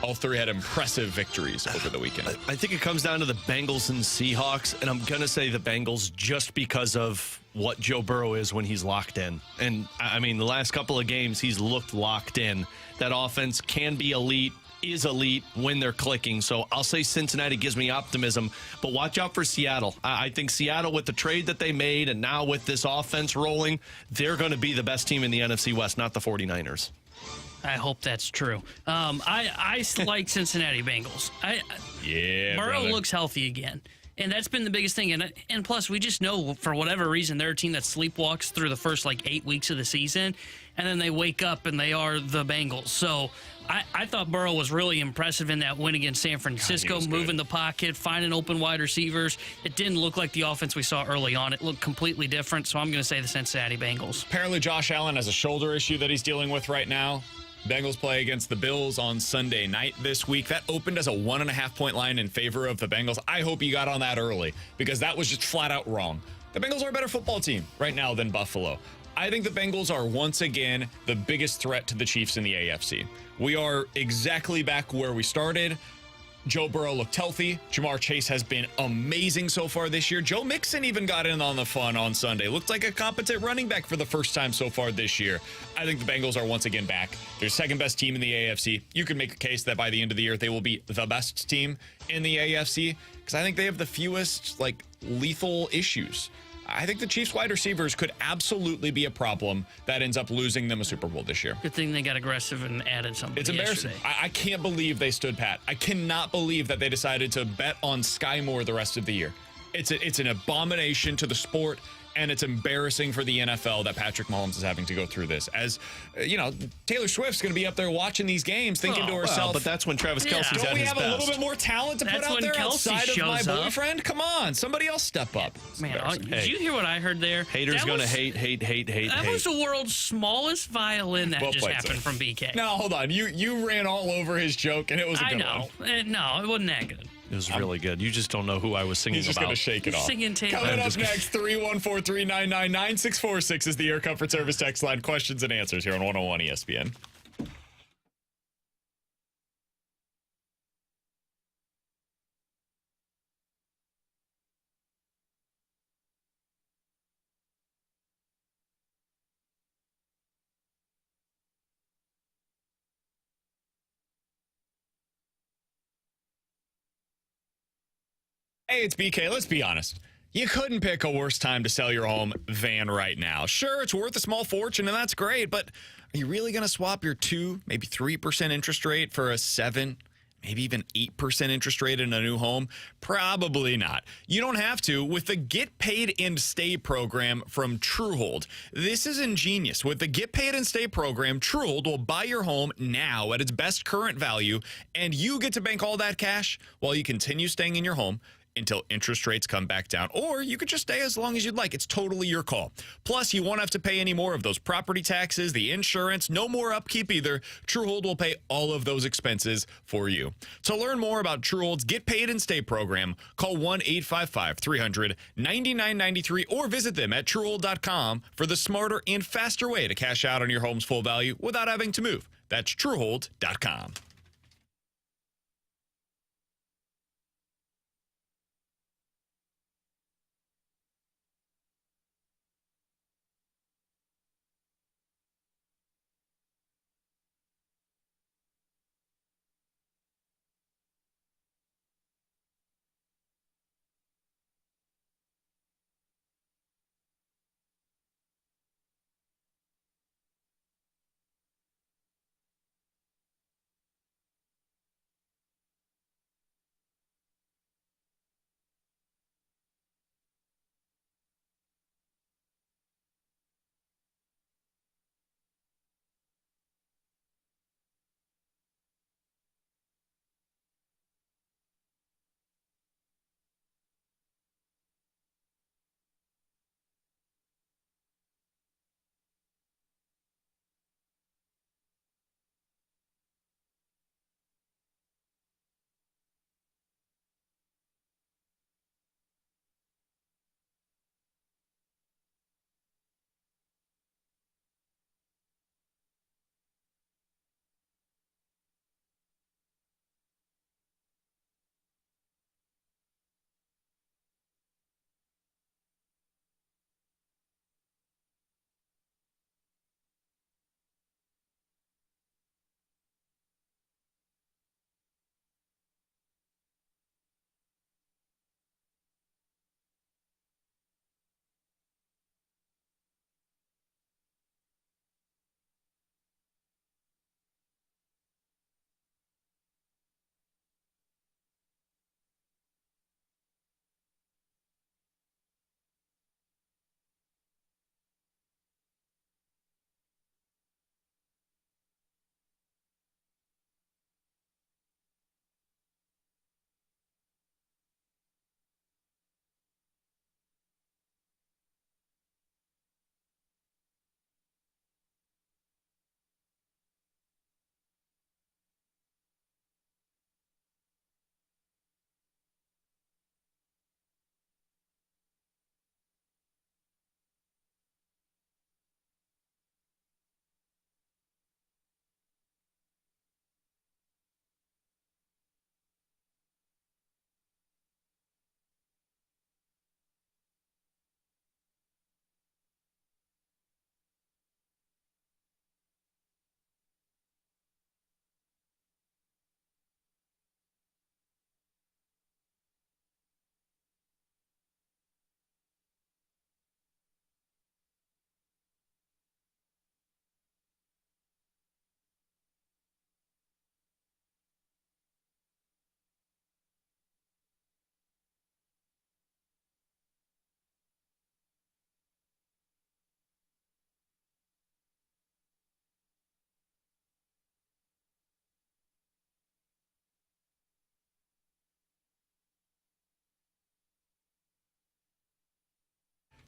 Speaker 2: All 3 had impressive victories over the weekend.
Speaker 3: I think it comes down to the Bengals and Seahawks, and I'm going to say the Bengals just because of what Joe Burrow is when he's locked in. And, I mean, the last couple of games, he's looked locked in. That offense can be elite, is elite when they're clicking. So I'll say Cincinnati gives me optimism, but watch out for Seattle. I think Seattle, with the trade that they made and now with this offense rolling, they're going to be the best team in the NFC West, not the 49ers.
Speaker 4: I hope that's true. I like Cincinnati Bengals. Burrow looks healthy again. And that's been the biggest thing. And plus, we just know, for whatever reason, they're a team that sleepwalks through the first, 8 weeks of the season. And then they wake up and they are the Bengals. So I thought Burrow was really impressive in that win against San Francisco, moving the pocket, finding open wide receivers. It didn't look like the offense we saw early on. It looked completely different. So I'm going to say the Cincinnati Bengals.
Speaker 2: Apparently, Josh Allen has a shoulder issue that he's dealing with right now. Bengals play against the Bills on Sunday night this week. That opened as a 1.5-point line in favor of the Bengals. I hope you got on that early because that was just flat out wrong. The Bengals are a better football team right now than Buffalo. I think the Bengals are once again the biggest threat to the Chiefs in the AFC. We are exactly back where we started. Joe Burrow looked healthy. Jamar Chase has been amazing so far this year. Joe Mixon even got in on the fun on Sunday. Looked like a competent running back for the first time so far this year. I think the Bengals are once again back. They're second best team in the AFC. You can make a case that by the end of the year, they will be the best team in the AFC because I think they have the fewest lethal issues. I think the Chiefs wide receivers could absolutely be a problem that ends up losing them a Super Bowl this year.
Speaker 4: Good thing they got aggressive and added something.
Speaker 2: It's embarrassing. I can't believe they stood pat. I cannot believe that they decided to bet on Sky Moore the rest of the year. It's an abomination to the sport. And it's embarrassing for the NFL that Patrick Mahomes is having to go through this. As, Taylor Swift's going to be up there watching these games thinking to herself,
Speaker 3: but that's when Travis Kelce's
Speaker 2: don't
Speaker 3: at
Speaker 2: we
Speaker 3: his
Speaker 2: have
Speaker 3: best.
Speaker 2: a little bit more talent to put
Speaker 4: That's
Speaker 2: out
Speaker 4: when
Speaker 2: there
Speaker 4: Kelce
Speaker 2: outside of my
Speaker 4: shows up.
Speaker 2: boyfriend? Come on, somebody else step up.
Speaker 4: Man, did you hear what I heard there?
Speaker 3: Haters going to hate.
Speaker 4: That was the world's smallest violin that
Speaker 2: Well
Speaker 4: just
Speaker 2: played,
Speaker 4: happened
Speaker 2: sir.
Speaker 4: from BK.
Speaker 2: No, hold on. You ran all over his joke, and it was a
Speaker 4: I
Speaker 2: good
Speaker 4: know.
Speaker 2: one.
Speaker 4: No, it wasn't that good.
Speaker 3: It was really good. You just don't know who I was singing
Speaker 2: He's just
Speaker 3: about.
Speaker 2: going to shake it off.
Speaker 4: Singing Taylor.
Speaker 2: Coming up next, 314-399-9646 is the Air Comfort Service text line. Questions and answers here on 101 ESPN. Hey, it's BK. Let's be honest. You couldn't pick a worse time to sell your home than right now. Sure, it's worth a small fortune, and that's great, but are you really going to swap your 2, maybe 3% interest rate for a 7, maybe even 8% interest rate in a new home? Probably not. You don't have to with the Get Paid and Stay program from Truehold. This is ingenious. With the Get Paid and Stay program, Truehold will buy your home now at its best current value, and you get to bank all that cash while you continue staying in your home until interest rates come back down. Or you could just stay as long as you'd like. It's totally your call. Plus, you won't have to pay any more of those property taxes, the insurance, no more upkeep either. Truehold will pay all of those expenses for you. To learn more about Truehold's Get Paid and Stay program, call 1-855-300-9993 or visit them at Truehold.com for the smarter and faster way to cash out on your home's full value without having to move. That's Truehold.com.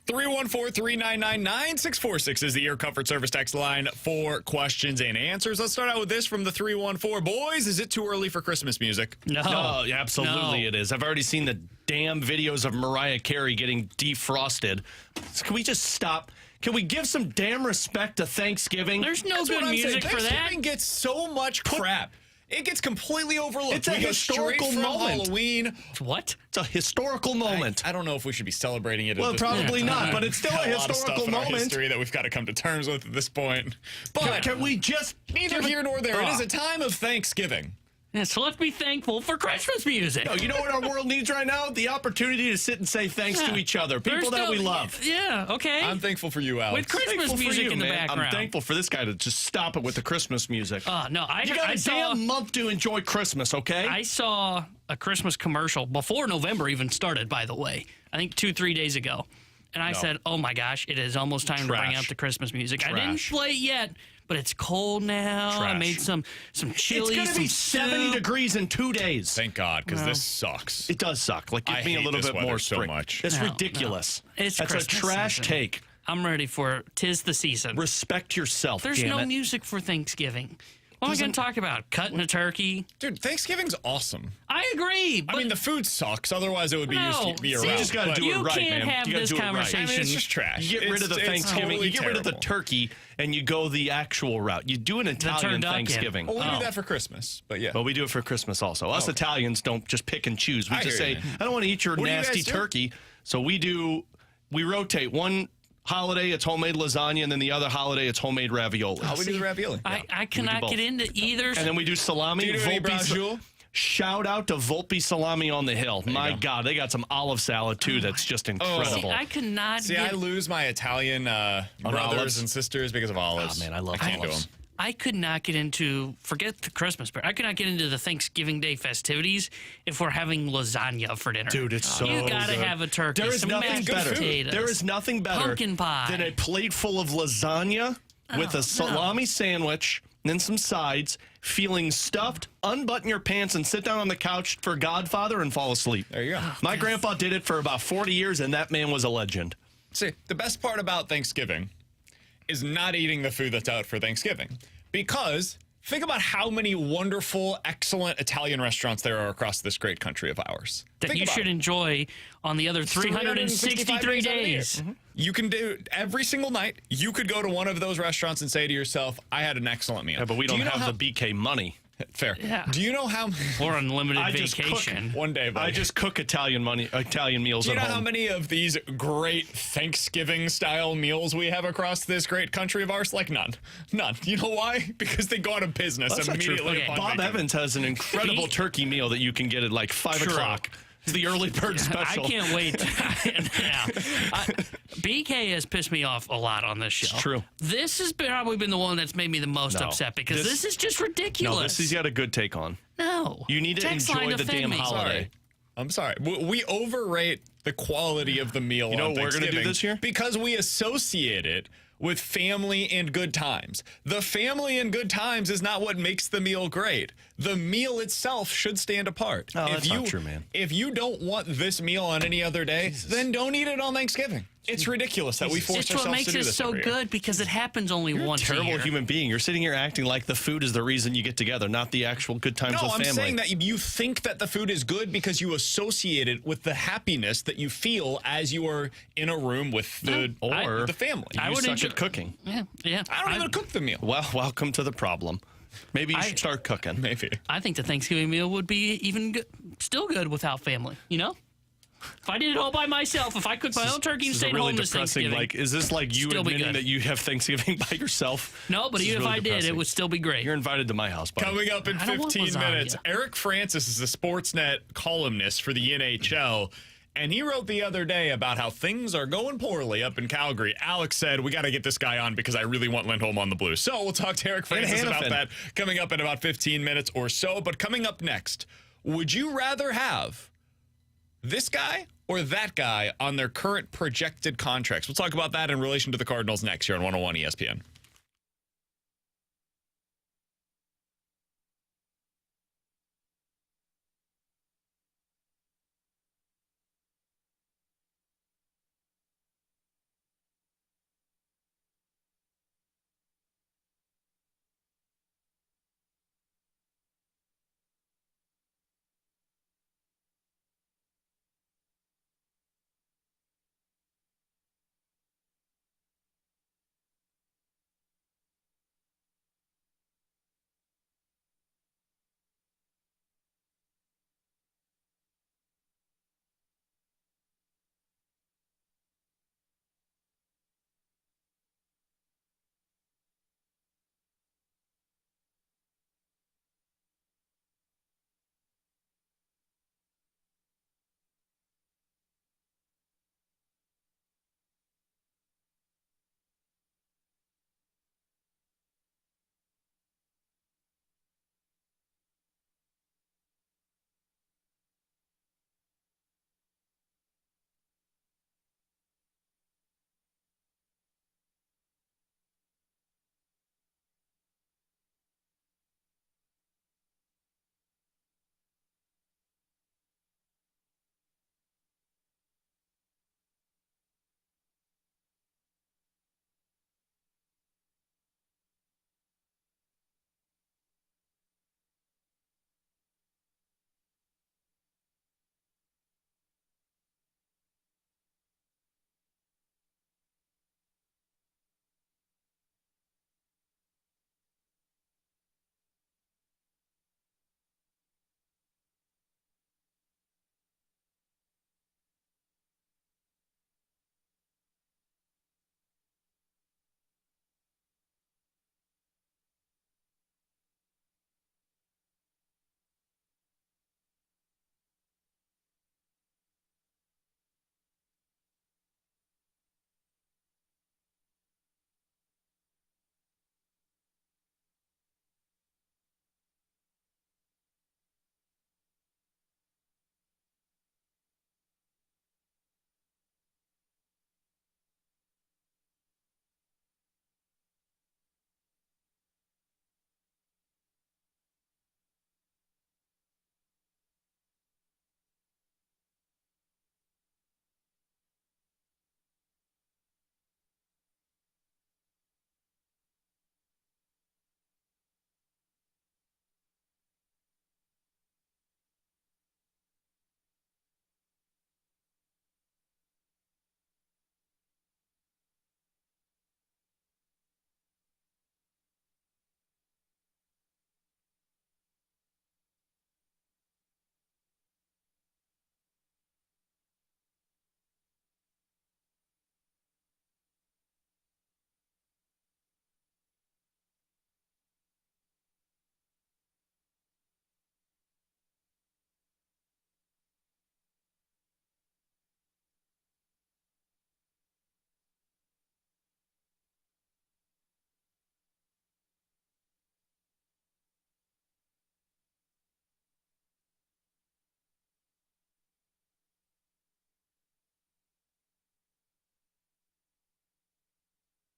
Speaker 2: 314-399-9646 is the Ear Comfort Service text line for questions and answers. Let's start out with this from the 314. Boys, is it too early for Christmas music?
Speaker 3: No, absolutely it is. I've already seen the damn videos of Mariah Carey getting defrosted. Can we just stop? Can we give some damn respect to Thanksgiving?
Speaker 4: There's no good music for that.
Speaker 2: Thanksgiving gets so much crap. It gets completely overlooked.
Speaker 3: It's a historical moment.
Speaker 2: Halloween.
Speaker 4: What?
Speaker 3: It's a historical moment.
Speaker 2: I don't know if we should be celebrating it.
Speaker 3: Well,
Speaker 2: at this
Speaker 3: probably
Speaker 2: point.
Speaker 3: not, but it's still a historical
Speaker 2: in our
Speaker 3: moment.
Speaker 2: history that we've got to come to terms with at this point. But
Speaker 3: Can we just
Speaker 2: neither here nor there? It is a time of Thanksgiving.
Speaker 4: Yeah, so let's be thankful for Christmas music.
Speaker 3: No, you know what our world needs right now? The opportunity to sit and say thanks to each other, people that we love.
Speaker 4: Yeah, okay.
Speaker 2: I'm thankful for you, Alex.
Speaker 4: With Christmas
Speaker 3: Thankful for
Speaker 4: music
Speaker 3: you,
Speaker 4: in the
Speaker 3: man.
Speaker 4: background.
Speaker 3: I'm thankful for this guy to just stop it with the Christmas music.
Speaker 4: No,
Speaker 3: You got a damn month to enjoy Christmas, okay?
Speaker 4: I saw a Christmas commercial before November even started, by the way. I think 2-3 days ago. And I said, oh my gosh, it is almost time to bring out the Christmas music. I didn't play it yet, but it's cold now. I made some chili.
Speaker 3: It's going to be 70 degrees in 2 days.
Speaker 2: Thank God, because this sucks.
Speaker 3: It does suck. Like, give
Speaker 2: I
Speaker 3: me a
Speaker 2: hate
Speaker 3: little
Speaker 2: this
Speaker 3: bit
Speaker 2: weather
Speaker 3: more
Speaker 2: so
Speaker 3: spring.
Speaker 2: much.
Speaker 3: It's
Speaker 4: No,
Speaker 3: ridiculous.
Speaker 4: no. It's
Speaker 3: That's a
Speaker 4: Christmas
Speaker 3: trash
Speaker 4: season.
Speaker 3: take.
Speaker 4: I'm ready for 'tis the season.
Speaker 3: Respect yourself,
Speaker 4: There's
Speaker 3: damn
Speaker 4: no
Speaker 3: it.
Speaker 4: music for Thanksgiving. What am I going to talk about? Cutting a turkey?
Speaker 2: Dude, Thanksgiving's awesome.
Speaker 4: I agree. But
Speaker 2: I mean, the food sucks. Otherwise, it would be
Speaker 4: No.
Speaker 2: used year
Speaker 4: See,
Speaker 2: round.
Speaker 3: You just got to
Speaker 2: but-
Speaker 3: do it
Speaker 4: You
Speaker 3: right,
Speaker 4: can't
Speaker 3: man.
Speaker 4: have
Speaker 3: You gotta
Speaker 4: this
Speaker 3: do it right.
Speaker 4: conversation.
Speaker 2: I mean, it's just trash.
Speaker 3: You get rid of the
Speaker 2: It's
Speaker 3: Thanksgiving.
Speaker 2: totally
Speaker 3: You get rid of the
Speaker 2: terrible.
Speaker 3: turkey, and you go the actual route. You do an Italian
Speaker 4: turducken.
Speaker 3: Thanksgiving.
Speaker 2: Well, we do that for Christmas, but yeah.
Speaker 3: But we do it for Christmas also. Us Italians don't just pick and choose. We
Speaker 2: I
Speaker 3: just
Speaker 2: hear
Speaker 3: say,
Speaker 2: you.
Speaker 3: I don't want to eat your
Speaker 2: What do you
Speaker 3: nasty
Speaker 2: guys do?
Speaker 3: turkey. So we rotate. One holiday, it's homemade lasagna, and then the other holiday, it's homemade ravioli.
Speaker 2: How we do the ravioli?
Speaker 4: I cannot
Speaker 3: both.
Speaker 4: get into either.
Speaker 3: And then we do salami.
Speaker 2: Do you do any
Speaker 3: Volpe
Speaker 2: braciole?
Speaker 3: Shout out to Volpe Salami on the Hill. My
Speaker 2: go.
Speaker 3: God, they got some olive salad too. That's just incredible.
Speaker 4: I could not
Speaker 2: See,
Speaker 4: get.
Speaker 2: I lose my Italian brothers
Speaker 3: olives?
Speaker 2: and sisters because of olives.
Speaker 3: Oh, man, I love
Speaker 2: can't do
Speaker 3: olives.
Speaker 2: them.
Speaker 4: I could not get into, forget the Christmas part. I could not get into the Thanksgiving Day festivities if we're having lasagna for dinner.
Speaker 3: Dude, it's so
Speaker 4: You gotta
Speaker 3: good.
Speaker 4: have a turkey.
Speaker 3: There is
Speaker 4: some
Speaker 3: nothing
Speaker 4: mashed
Speaker 3: better.
Speaker 4: potatoes,
Speaker 3: There is nothing better
Speaker 4: pumpkin pie.
Speaker 3: than a plate full of lasagna with a salami sandwich, and then some sides, feeling stuffed, unbutton your pants, and sit down on the couch for Godfather and fall asleep.
Speaker 2: There you go.
Speaker 3: My grandpa did it for about 40 years, and that man was a legend.
Speaker 2: See, the best part about Thanksgiving is not eating the food that's out for Thanksgiving. Because think about how many wonderful, excellent Italian restaurants there are across this great country of ours.
Speaker 4: that
Speaker 2: Think
Speaker 4: you
Speaker 2: about
Speaker 4: should
Speaker 2: it.
Speaker 4: enjoy on the other 363
Speaker 2: out of the year.
Speaker 4: days.
Speaker 2: You can do every single night. You could go to one of those restaurants and say to yourself, I had an excellent meal.
Speaker 3: Yeah, but we
Speaker 2: Do
Speaker 3: don't
Speaker 2: you know
Speaker 3: have
Speaker 2: how-
Speaker 3: the BK money.
Speaker 2: Fair.
Speaker 4: Yeah.
Speaker 2: Do you know how
Speaker 4: Or unlimited
Speaker 3: I just cook
Speaker 4: vacation.
Speaker 2: one day, buddy.
Speaker 3: I just cook Italian meals
Speaker 2: Do you
Speaker 3: at
Speaker 2: know
Speaker 3: home.
Speaker 2: how many of these great Thanksgiving style meals we have across this great country of ours? Like none. None. You know why? Because they go out of business
Speaker 3: That's not true.
Speaker 2: immediately
Speaker 4: Okay.
Speaker 2: upon
Speaker 3: Bob
Speaker 2: making
Speaker 3: Evans has an incredible turkey meal that you can get at like 5
Speaker 4: True.
Speaker 3: o'clock. It's the early bird
Speaker 4: I
Speaker 3: special.
Speaker 4: can't wait. Yeah. BK has pissed me off a lot on this show.
Speaker 3: It's true.
Speaker 4: This has probably been the one that's made me the most
Speaker 3: No.
Speaker 4: upset because
Speaker 3: This-
Speaker 4: this is just
Speaker 3: No,
Speaker 4: ridiculous.
Speaker 3: this he's got a good take on.
Speaker 4: No.
Speaker 3: You need to
Speaker 4: Text
Speaker 3: enjoy
Speaker 4: line
Speaker 3: the
Speaker 4: offend
Speaker 3: damn
Speaker 4: me.
Speaker 3: holiday.
Speaker 2: I'm sorry. We overrate the quality of the meal.
Speaker 3: You know
Speaker 2: on
Speaker 3: what we're gonna do
Speaker 2: Thanksgiving
Speaker 3: this year?
Speaker 2: Because we associate it with family and good times. The family and good times is not what makes the meal great. The meal itself should stand apart.
Speaker 3: Oh, that's not true, man.
Speaker 2: If you don't want this meal on any other day, then don't eat it on Thanksgiving. It's ridiculous that we force
Speaker 4: It's
Speaker 2: ourselves
Speaker 4: what makes
Speaker 2: to do
Speaker 4: it
Speaker 2: this
Speaker 4: so
Speaker 2: every year.
Speaker 4: good because it happens only once a
Speaker 3: Terrible
Speaker 4: year.
Speaker 3: human being. You're sitting here acting like the food is the reason you get together, not the actual good times
Speaker 2: No,
Speaker 3: with
Speaker 2: I'm
Speaker 3: family.
Speaker 2: saying that you think that the food is good because you associate it with the happiness that you feel as you are in a room with the
Speaker 3: or
Speaker 2: the family.
Speaker 4: I
Speaker 3: you
Speaker 4: would
Speaker 3: suck
Speaker 4: enjoy-
Speaker 3: at cooking.
Speaker 4: Yeah, yeah.
Speaker 2: I don't even cook the meal.
Speaker 3: Well, welcome to the problem. Maybe you should start cooking.
Speaker 2: Maybe.
Speaker 4: I think the Thanksgiving meal would be even good, still good without family. You know, if I did it all by myself, if I cooked my own turkey and
Speaker 3: This is a
Speaker 4: stayed
Speaker 3: really
Speaker 4: home this
Speaker 3: depressing.
Speaker 4: Thanksgiving,
Speaker 3: Like, is this like you
Speaker 4: Still be
Speaker 3: admitting
Speaker 4: good.
Speaker 3: that you have Thanksgiving by yourself?
Speaker 4: no, but
Speaker 3: This is
Speaker 4: even if
Speaker 3: really
Speaker 4: I did, it
Speaker 3: depressing.
Speaker 4: would still be great.
Speaker 3: You're invited to my house, buddy.
Speaker 2: Coming up in
Speaker 4: I don't want
Speaker 2: 15
Speaker 4: lasagna.
Speaker 2: minutes, Eric Francis is a Sportsnet columnist for the NHL. And he wrote the other day about how things are going poorly up in Calgary. Alex said, we got to get this guy on because I really want Lindholm on the Blues. So we'll talk to Eric Francis about
Speaker 3: Hannafin.
Speaker 2: that coming up in about 15 minutes or so. But coming up next, would you rather have this guy or that guy on their current projected contracts? We'll talk about that in relation to the Cardinals next here on 101 ESPN.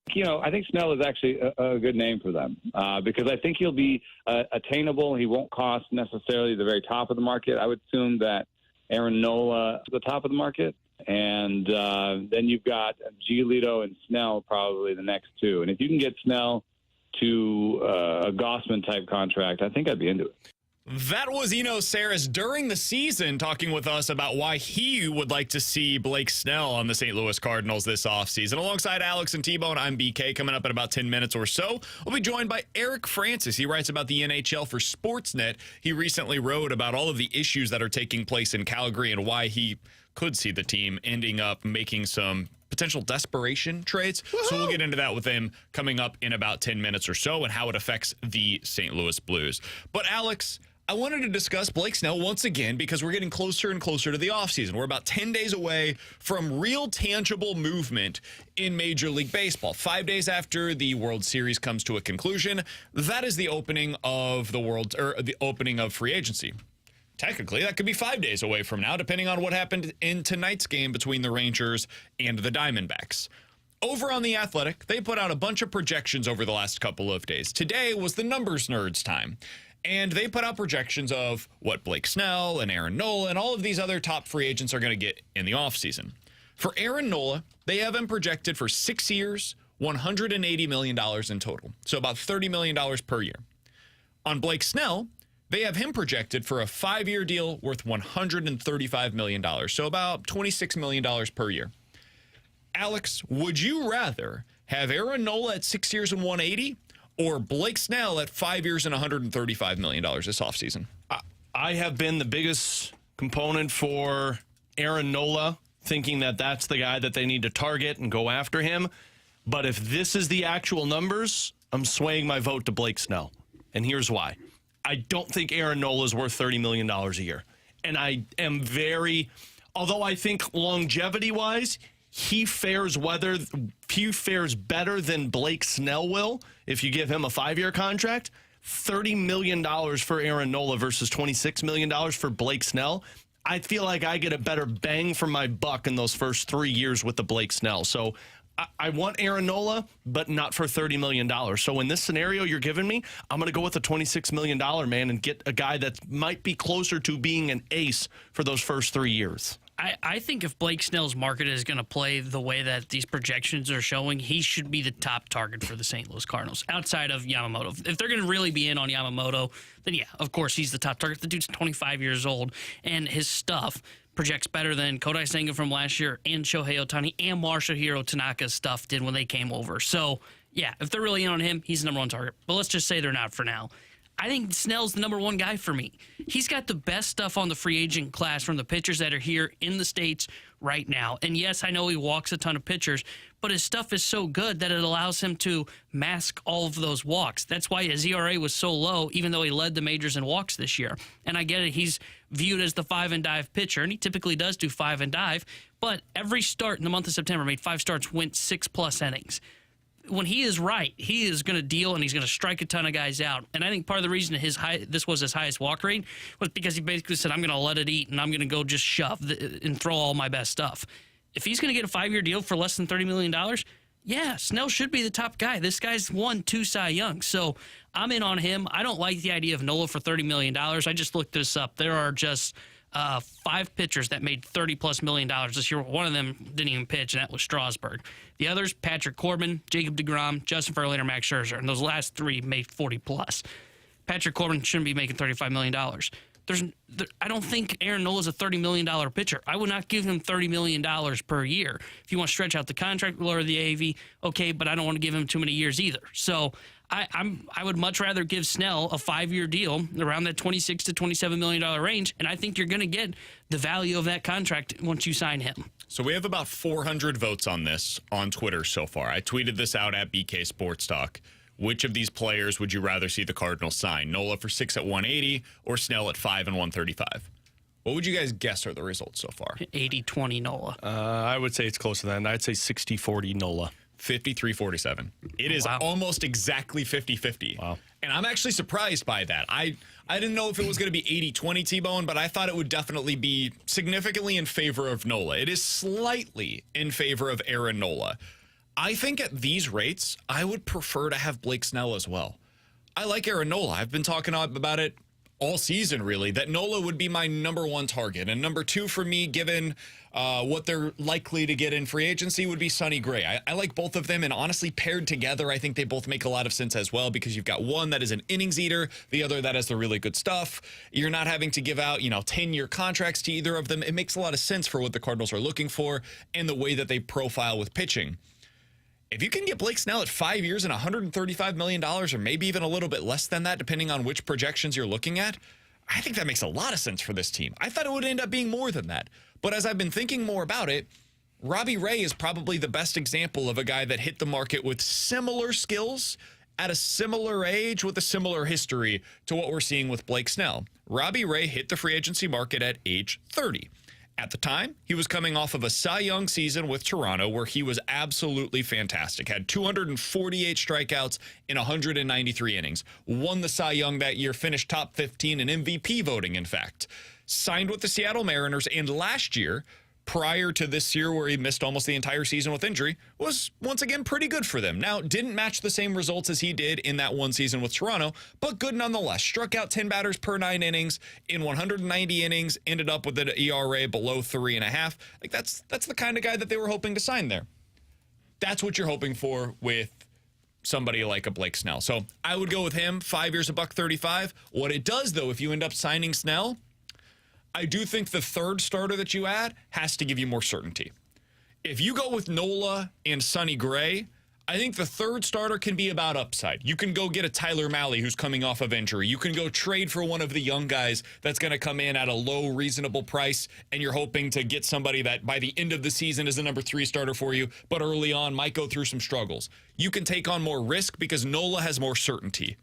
Speaker 6: I think Snell is actually a good name for them because I think he'll be attainable. He won't cost necessarily the very top of the market. I would assume that Aaron Nola is the top of the market. And then you've got Giolito and Snell probably the next two. And if you can get Snell to a Gossman-type contract, I think I'd be into it.
Speaker 2: That was Eno Saris during the season talking with us about why he would like to see Blake Snell on the St. Louis Cardinals this offseason. Alongside Alex and T-Bone, I'm BK. Coming up in about 10 minutes or so, we'll be joined by Eric Francis. He writes about the NHL for Sportsnet. He recently wrote about all of the issues that are taking place in Calgary and why he could see the team ending up making some potential desperation trades. Woo-hoo! So we'll get into that with him coming up in about 10 minutes or so and how it affects the St. Louis Blues. But Alex, I wanted to discuss Blake Snell once again because we're getting closer and closer to the offseason. We're about 10 days away from real tangible movement in Major League Baseball. 5 days after the World Series comes to a conclusion, that is the opening of the opening of free agency. Technically, that could be 5 days away from now, depending on what happened in tonight's game between the Rangers and the Diamondbacks. Over on The Athletic, they put out a bunch of projections over the last couple of days. Today was the numbers nerds time. And they put out projections of what Blake Snell and Aaron Nola and all of these other top free agents are going to get in the offseason. For Aaron Nola, they have him projected for 6 years, $180 million in total. So about $30 million per year. On Blake Snell, they have him projected for a 5-year deal worth $135 million. So about $26 million per year. Alex, would you rather have Aaron Nola at 6 years and 180 or Blake Snell at 5 years and $135 million this offseason?
Speaker 3: I have been the biggest component for Aaron Nola, thinking that that's the guy that they need to target and go after him. But if this is the actual numbers, I'm swaying my vote to Blake Snell. And here's why. I don't think Aaron Nola is worth $30 million a year. And I am although I think longevity-wise, he fares better than Blake Snell will if you give him a 5-year contract. $30 million for Aaron Nola versus $26 million for Blake Snell. I feel like I get a better bang for my buck in those first 3 years with the Blake Snell. So I want Aaron Nola, but not for $30 million. So in this scenario you're giving me, I'm going to go with a $26 million man and get a guy that might be closer to being an ace for those first 3 years.
Speaker 4: I think if Blake Snell's market is going to play the way that these projections are showing, he should be the top target for the St. Louis Cardinals outside of Yamamoto. If they're going to really be in on Yamamoto, then yeah, of course he's the top target. The dude's 25 years old, and his stuff projects better than Kodai Senga from last year and Shohei Ohtani and Masahiro Tanaka's stuff did when they came over. So, yeah, if they're really in on him, he's the number one target. But let's just say they're not for now. I think Snell's the number one guy for me. He's got the best stuff on the free agent class from the pitchers that are here in the States right now. And yes, I know he walks a ton of pitchers, but his stuff is so good that it allows him to mask all of those walks. That's why his ERA was so low, even though he led the majors in walks this year. And I get it, he's viewed as the 5-and-dive pitcher, and he typically does do 5-and-dive, but every start in the month of September, made 5 starts, went 6+ innings. When he is right, he is going to deal and he's going to strike a ton of guys out. And I think part of the reason this was his highest walk rate was because he basically said, I'm going to let it eat and I'm going to go just shove and throw all my best stuff. If he's going to get a 5-year deal for less than $30 million, yeah, Snell should be the top guy. This guy's won 2 Cy Youngs, so I'm in on him. I don't like the idea of Nola for $30 million. I just looked this up. There are just 5 pitchers that made $30+ million this year. One of them didn't even pitch, and that was Strasburg. The others, Patrick Corbin, Jacob deGrom, Justin Verlander, Max Scherzer, and those last 3 made 40+. Patrick Corbin shouldn't be making $35 million. I don't think Aaron Nola is a $30 million pitcher. I would not give him $30 million per year. If you want to stretch out the contract, lower the AAV, okay, but I don't want to give him too many years either. So I would much rather give Snell a 5-year deal around that $26 to $27 million range, and I think you're going to get the value of that contract once you sign him.
Speaker 2: So we have about 400 votes on this on Twitter so far. I tweeted this out at BK Sports Talk. Which of these players would you rather see the Cardinals sign? Nola for 6 at 180 or Snell at 5 and 135? What would you guys guess are the results so far?
Speaker 4: 80-20 Nola.
Speaker 3: I would say it's closer than that. I'd say 60-40 Nola.
Speaker 2: 53-47. It is almost exactly 50-50.
Speaker 3: Wow.
Speaker 2: And I'm actually surprised by that. I didn't know if it was going to be 80-20 T-Bone, but I thought it would definitely be significantly in favor of Nola. It is slightly in favor of Aaron Nola. I think at these rates, I would prefer to have Blake Snell as well. I like Aaron Nola. I've been talking about it all season, really, that Nola would be my number one target. And number two for me, given what they're likely to get in free agency, would be Sonny Gray. I like both of them, and honestly, paired together, I think they both make a lot of sense as well, because you've got one that is an innings eater, the other that has the really good stuff. You're not having to give out, 10-year contracts to either of them. It makes a lot of sense for what the Cardinals are looking for and the way that they profile with pitching. If you can get Blake Snell at 5 years and $135 million, or maybe even a little bit less than that, depending on which projections you're looking at, I think that makes a lot of sense for this team. I thought it would end up being more than that. But as I've been thinking more about it, Robbie Ray is probably the best example of a guy that hit the market with similar skills at a similar age with a similar history to what we're seeing with Blake Snell. Robbie Ray hit the free agency market at age 30. At the time, he was coming off of a Cy Young season with Toronto where he was absolutely fantastic. Had 248 strikeouts in 193 innings. Won the Cy Young that year, finished top 15 in MVP voting, in fact. Signed with the Seattle Mariners, and last year, prior to this year where he missed almost the entire season with injury, was once again pretty good for them. Now, didn't match the same results as he did in that one season with Toronto, but good nonetheless. Struck out 10 batters per 9 innings in 190 innings, ended up with an ERA below 3.5. Like that's the kind of guy that they were hoping to sign there. That's what you're hoping for with somebody like a Blake Snell. So I would go with him, 5 years, $135. What it does, though, if you end up signing Snell, I do think the third starter that you add has to give you more certainty. If you go with Nola and Sonny Gray, I think the third starter can be about upside. You can go get a Tyler Mahle who's coming off of injury. You can go trade for one of the young guys that's going to come in at a low, reasonable price, and you're hoping to get somebody that by the end of the season is a number 3 starter for you, but early on might go through some struggles. You can take on more risk because Nola has more certainty.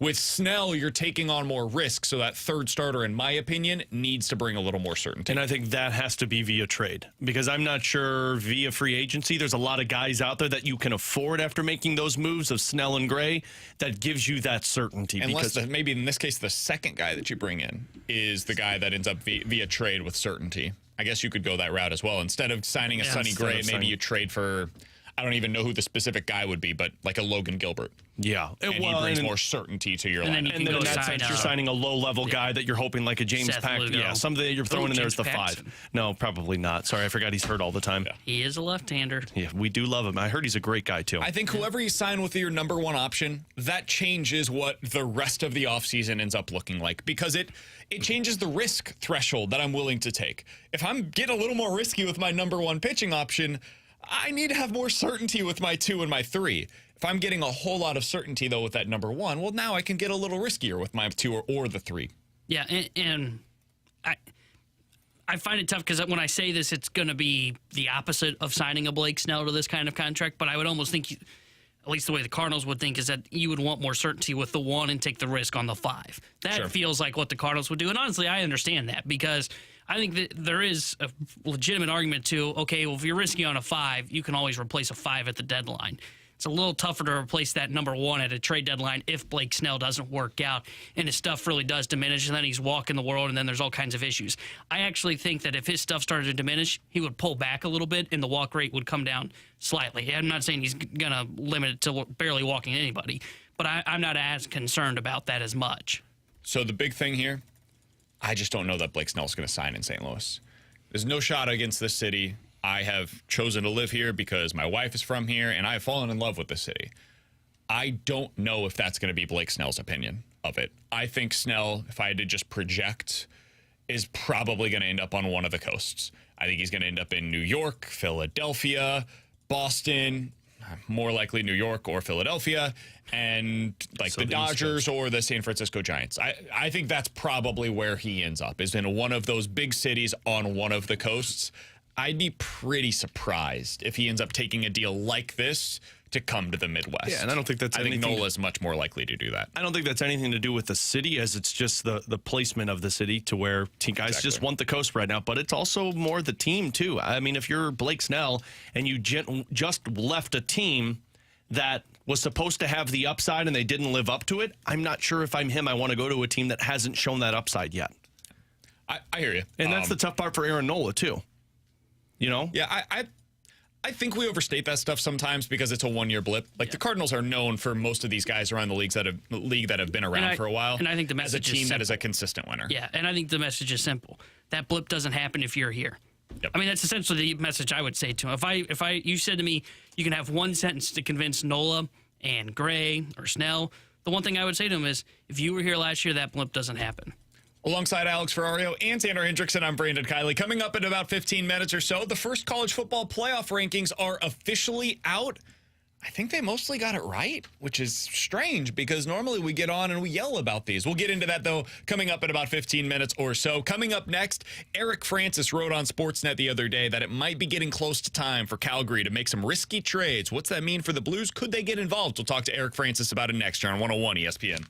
Speaker 2: With Snell, you're taking on more risk, so that third starter, in my opinion, needs to bring a little more certainty.
Speaker 3: And I think that has to be via trade, because I'm not sure via free agency. There's a lot of guys out there that you can afford after making those moves of Snell and Gray that gives you that certainty.
Speaker 2: Unless maybe in this case, the second guy that you bring in is the guy that ends up via trade with certainty. I guess you could go that route as well. Instead of signing a Sonny Gray, maybe you trade for, I don't even know who the specific guy would be, but like a Logan Gilbert.
Speaker 3: Yeah.
Speaker 2: And he brings more certainty to your lineup.
Speaker 3: And then in that sense, you're signing a low-level guy that you're hoping like a James Paxton. Yeah, something that you're throwing in there as the
Speaker 4: Paxton.
Speaker 3: 5. No, probably not. Sorry, I forgot he's hurt all the time. Yeah.
Speaker 4: He is a left-hander.
Speaker 3: Yeah, we do love him. I heard he's a great guy, too.
Speaker 2: I think whoever you sign with your number one option, that changes what the rest of the offseason ends up looking like, because it changes the risk threshold that I'm willing to take. If I'm getting a little more risky with my number one pitching option, I need to have more certainty with my 2 and my 3. If I'm getting a whole lot of certainty, though, with that number 1, well, now I can get a little riskier with my 2 or the 3.
Speaker 4: Yeah, and I find it tough because when I say this, it's going to be the opposite of signing a Blake Snell to this kind of contract, but I would almost think, at least the way the Cardinals would think, is that you would want more certainty with the 1 and take the risk on the 5. That feels like what the Cardinals would do, and honestly, I understand that, because I think that there is a legitimate argument to, okay, well, if you're risky on a 5, you can always replace a 5 at the deadline. It's a little tougher to replace that number 1 at a trade deadline if Blake Snell doesn't work out and his stuff really does diminish, and then he's walking the world, and then there's all kinds of issues. I actually think that if his stuff started to diminish, he would pull back a little bit and the walk rate would come down slightly. I'm not saying he's going to limit it to barely walking anybody, but I'm not as concerned about that as much.
Speaker 2: So the big thing here, I just don't know that Blake Snell's going to sign in St. Louis. There's no shot against this city. I have chosen to live here because my wife is from here, and I have fallen in love with the city. I don't know if that's going to be Blake Snell's opinion of it. I think Snell, if I had to just project, is probably going to end up on one of the coasts. I think he's going to end up in New York, Philadelphia, Boston, more likely New York or Philadelphia, and like the Dodgers or the San Francisco Giants. I think that's probably where he ends up, is in one of those big cities on one of the coasts. I'd be pretty surprised if he ends up taking a deal like this to come to the Midwest.
Speaker 3: Yeah, and I don't think that's
Speaker 2: I think Nola's much more likely to do that.
Speaker 3: I don't think that's anything to do with the city, as it's just the placement of the city to where guys just want the coast right now. But it's also more the team, too. I mean, if you're Blake Snell and you just left a team that was supposed to have the upside and they didn't live up to it, I'm not sure if I'm him. I want to go to a team that hasn't shown that upside yet.
Speaker 2: I hear you.
Speaker 3: And that's the tough part for Aaron Nola, too. You know?
Speaker 2: Yeah, I think we overstate that stuff sometimes because it's a one-year blip. Like the Cardinals are known for most of these guys around the league that have been around for a while.
Speaker 4: And I think the
Speaker 2: as a
Speaker 4: message
Speaker 2: team
Speaker 4: is
Speaker 2: that is a
Speaker 4: simple.
Speaker 2: consistent winner.
Speaker 4: Yeah, and I think the message is simple. That blip doesn't happen if you're here.
Speaker 2: Yep.
Speaker 4: I mean, that's essentially the message I would say to him. If you said to me, you can have one sentence to convince Nola and Gray or Snell, the one thing I would say to him is, if you were here last year, that blip doesn't happen.
Speaker 2: Alongside Alex Ferrario and Tanner Hendrickson, I'm Brandon Kiley. Coming up in about 15 minutes or so, the first college football playoff rankings are officially out. I think they mostly got it right, which is strange because normally we get on and we yell about these. We'll get into that, though, coming up in about 15 minutes or so. Coming up next, Eric Francis wrote on Sportsnet the other day that it might be getting close to time for Calgary to make some risky trades. What's that mean for the Blues? Could they get involved? We'll talk to Eric Francis about it next year on 101 ESPN.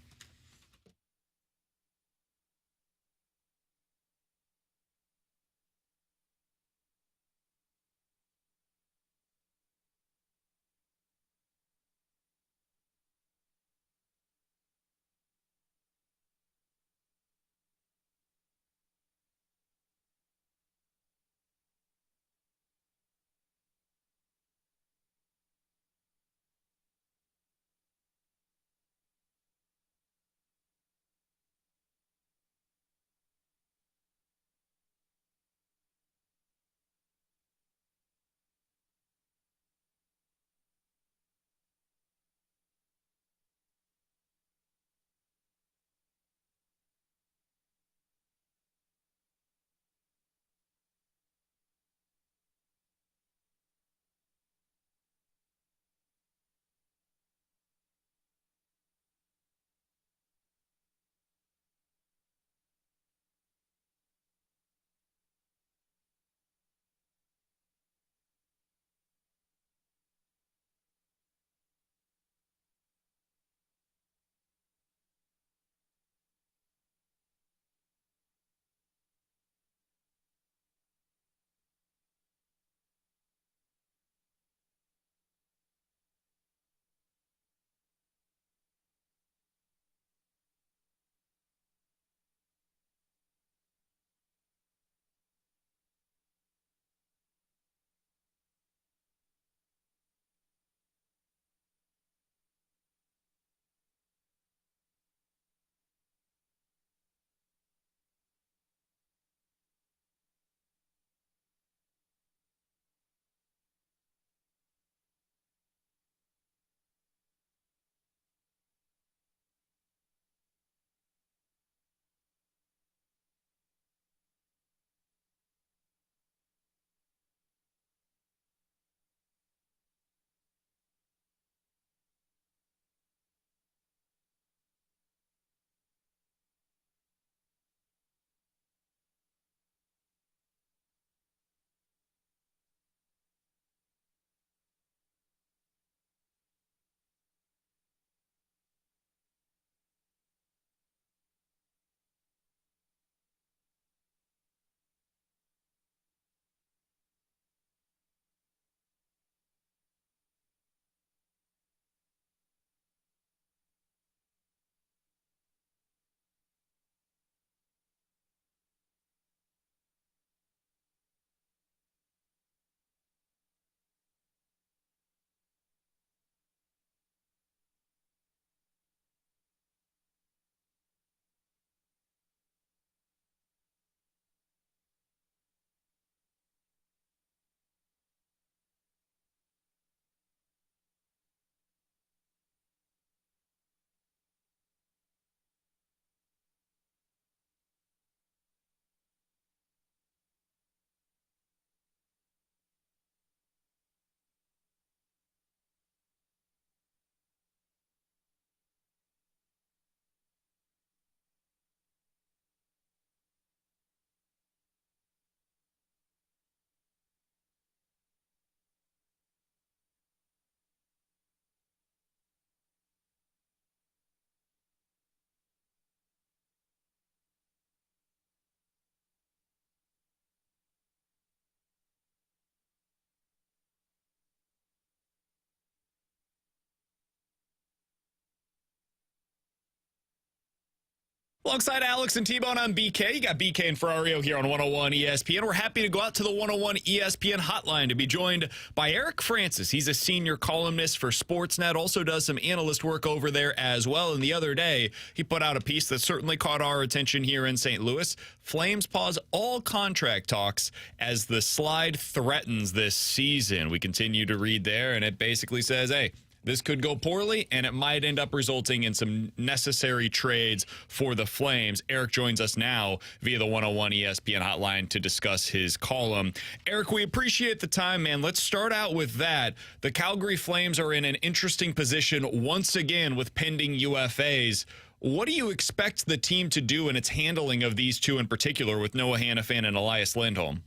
Speaker 2: Alongside Alex and T-Bone, I'm BK. You got BK and Ferrario here on 101 ESPN. We're happy to go out to the 101 ESPN hotline to be joined by Eric Francis. He's a senior columnist for Sportsnet, also does some analyst work over there as well. And the other day, he put out a piece that certainly caught our attention here in St. Louis. Flames pause all contract talks as the slide threatens this season. We continue to read there, and it basically says, hey, this could go poorly, and it might end up resulting in some necessary trades for the Flames. Eric joins us now via the 101 ESPN hotline to discuss his column. Eric, we appreciate the time, man. Let's start out with that. The Calgary Flames are in an interesting position once again with pending UFAs. What do you expect the team to do in its handling of these two in particular with Noah Hanifin and Elias Lindholm?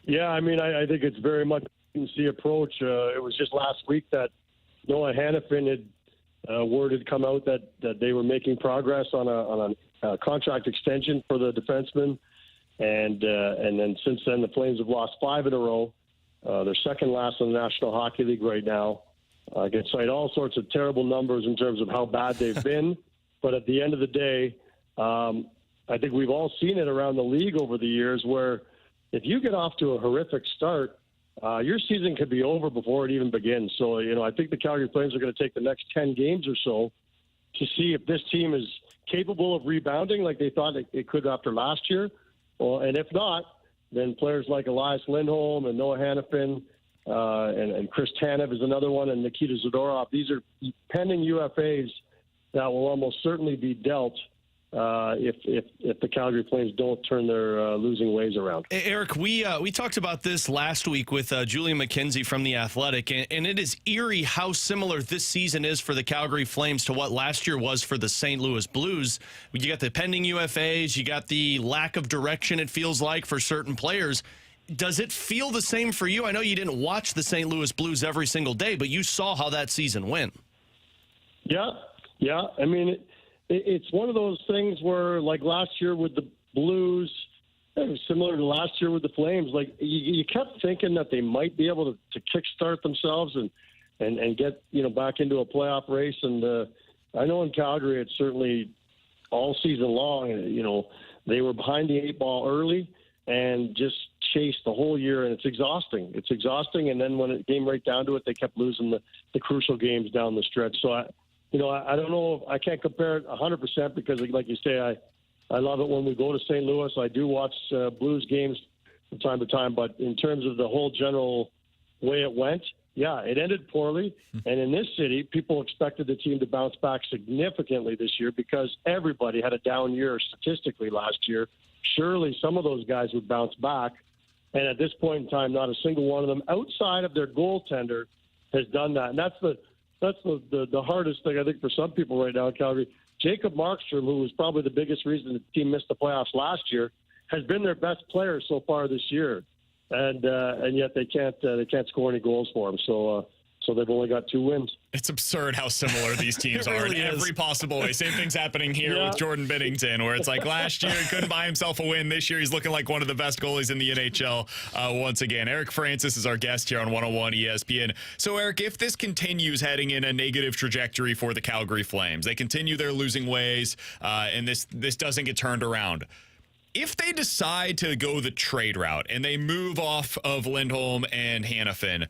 Speaker 7: Yeah, I mean, I think it's very much a wait-and-see approach. It was just last week that Noah Hanifin had word had come out that they were making progress on a contract extension for the defenseman, and then since then the Flames have lost 5 in a row. They're second last in the National Hockey League right now. I can cite all sorts of terrible numbers in terms of how bad they've been, but at the end of the day, I think we've all seen it around the league over the years where if you get off to a horrific start, your season could be over before it even begins. So, I think the Calgary Flames are going to take the next 10 games or so to see if this team is capable of rebounding like they thought it could after last year. And if not, then players like Elias Lindholm and Noah Hanifin and Chris Tanev is another one, and Nikita Zadorov. These are pending UFAs that will almost certainly be dealt if the Calgary Flames don't turn their losing ways around.
Speaker 3: Eric, we talked about this last week with Julian McKenzie from The Athletic, and it is eerie how similar this season is for the Calgary Flames to what last year was for the St. Louis Blues. You got the pending UFAs, you got the lack of direction, it feels like, for certain players. Does it feel the same for you? I know you didn't watch the St. Louis Blues every single day, but you saw how that season went. Yeah.
Speaker 7: I mean, it's one of those things where, like last year with the Blues, it was similar to last year with the Flames. Like you kept thinking that they might be able to kickstart themselves and get back into a playoff race. And I know in Calgary, it's certainly all season long. They were behind the 8 ball early and just chased the whole year, and it's exhausting. And then when it came right down to it, they kept losing the crucial games down the stretch. So I don't know. I can't compare it 100% because, like you say, I love it when we go to St. Louis. I do watch Blues games from time to time. But in terms of the whole general way it went, yeah, it ended poorly. And in this city, people expected the team to bounce back significantly this year because everybody had a down year statistically last year. Surely some of those guys would bounce back. And at this point in time, not a single one of them outside of their goaltender has done that. And that's the hardest thing, I think, for some people right now in Calgary. Jacob Markstrom, who was probably the biggest reason the team missed the playoffs last year, has been their best player so far this year, and yet they can't score any goals for him. So they've only got 2 wins.
Speaker 2: It's absurd how similar these teams are in every possible way. Same thing's happening here with Jordan Binnington, where it's like last year he couldn't buy himself a win. This year he's looking like one of the best goalies in the NHL once again. Eric Francis is our guest here on 101 ESPN. So, Eric, if this continues heading in a negative trajectory for the Calgary Flames, they continue their losing ways, and this doesn't get turned around, if they decide to go the trade route and they move off of Lindholm and Hanifin,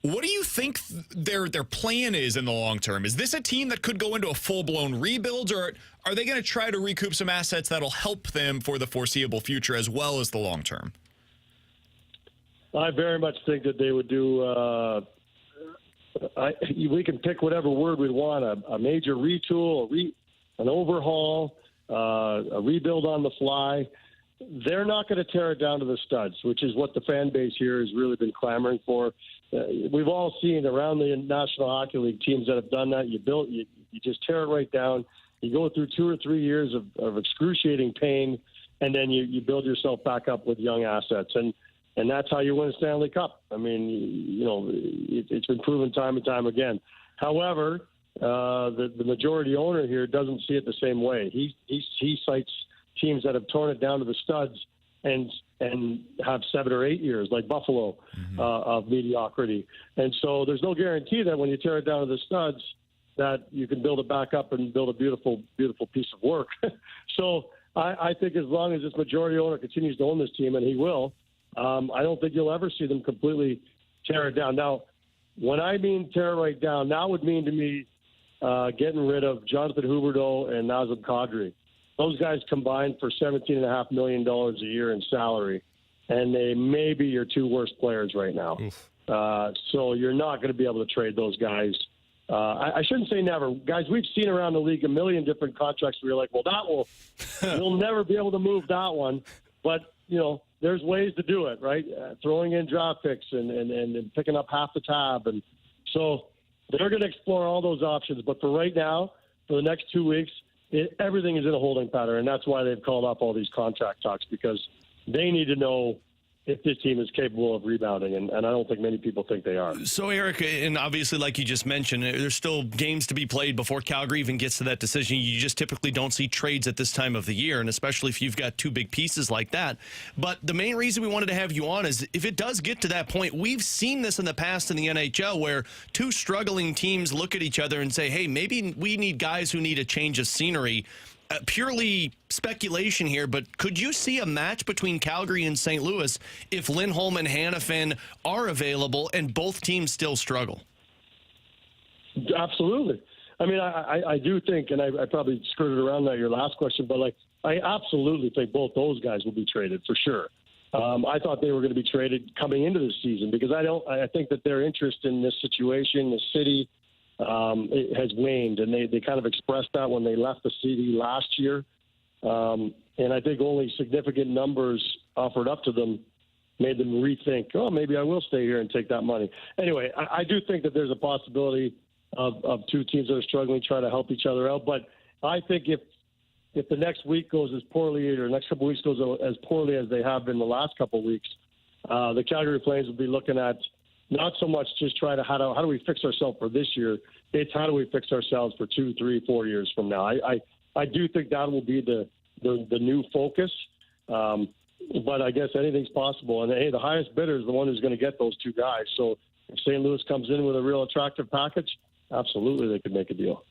Speaker 2: what do you think their plan is in the long term? Is this a team that could go into a full-blown rebuild, or are they going to try to recoup some assets that'll help them for the foreseeable future as well as the long term?
Speaker 7: I very much think that they would do we can pick whatever word we want, a major retool, an overhaul, a rebuild on the fly. They're not going to tear it down to the studs, which is what the fan base here has really been clamoring for. We've all seen around the National Hockey League teams that have done that. You just tear it right down. You go through 2 or 3 years of excruciating pain, and then you build yourself back up with young assets. And that's how you win a Stanley Cup. I mean, it's been proven time and time again. However, the majority owner here doesn't see it the same way. He cites teams that have torn it down to the studs and have 7 or 8 years, like Buffalo, of mediocrity. And so there's no guarantee that when you tear it down to the studs, that you can build it back up and build a beautiful, beautiful piece of work. So I think as long as this majority owner continues to own this team, and he will, I don't think you'll ever see them completely tear it down. Now, when I mean tear it right down, that would mean to me getting rid of Jonathan Huberdeau and Nazem Kadri. Those guys combined for $17.5 million a year in salary, and they may be your two worst players right now. So you're not going to be able to trade those guys. I shouldn't say never. Guys, we've seen around the league a million different contracts where you're like, well, you'll never be able to move that one. But, there's ways to do it, right? Throwing in draft picks and picking up half the tab. And so they're going to explore all those options. But for right now, for the next 2 weeks, everything is in a holding pattern. And that's why they've called up all these contract talks, because they need to know if this team is capable of rebounding, and I don't think many people think they are.
Speaker 3: So, Eric, and obviously, like you just mentioned, there's still games to be played before Calgary even gets to that decision. You just typically don't see trades at this time of the year, and especially if you've got two big pieces like that. But the main reason we wanted to have you on is if it does get to that point, we've seen this in the past in the NHL where two struggling teams look at each other and say, hey, maybe we need guys who need a change of scenery. Purely speculation here, but could you see a match between Calgary and St. Louis if Lindholm and Hanifin are available and both teams still struggle?
Speaker 7: Absolutely. I mean, I do think, and I probably skirted around that your last question, but I absolutely think both those guys will be traded for sure. I thought they were going to be traded coming into the season because I think that their interest in this situation, the city, it has waned, and they kind of expressed that when they left the city last year. And I think only significant numbers offered up to them made them rethink, maybe I will stay here and take that money. Anyway, I do think that there's a possibility of two teams that are struggling try to help each other out. But I think if the next week goes as poorly, or next couple of weeks goes as poorly as they have been the last couple of weeks, the Calgary Flames will be looking at not so much just try to how do we fix ourselves for this year. It's how do we fix ourselves for 2, 3, 4 years from now. I do think that will be the new focus. But I guess anything's possible. And hey, the highest bidder is the one who's going to get those two guys. So if St. Louis comes in with a real attractive package, absolutely they could make a deal.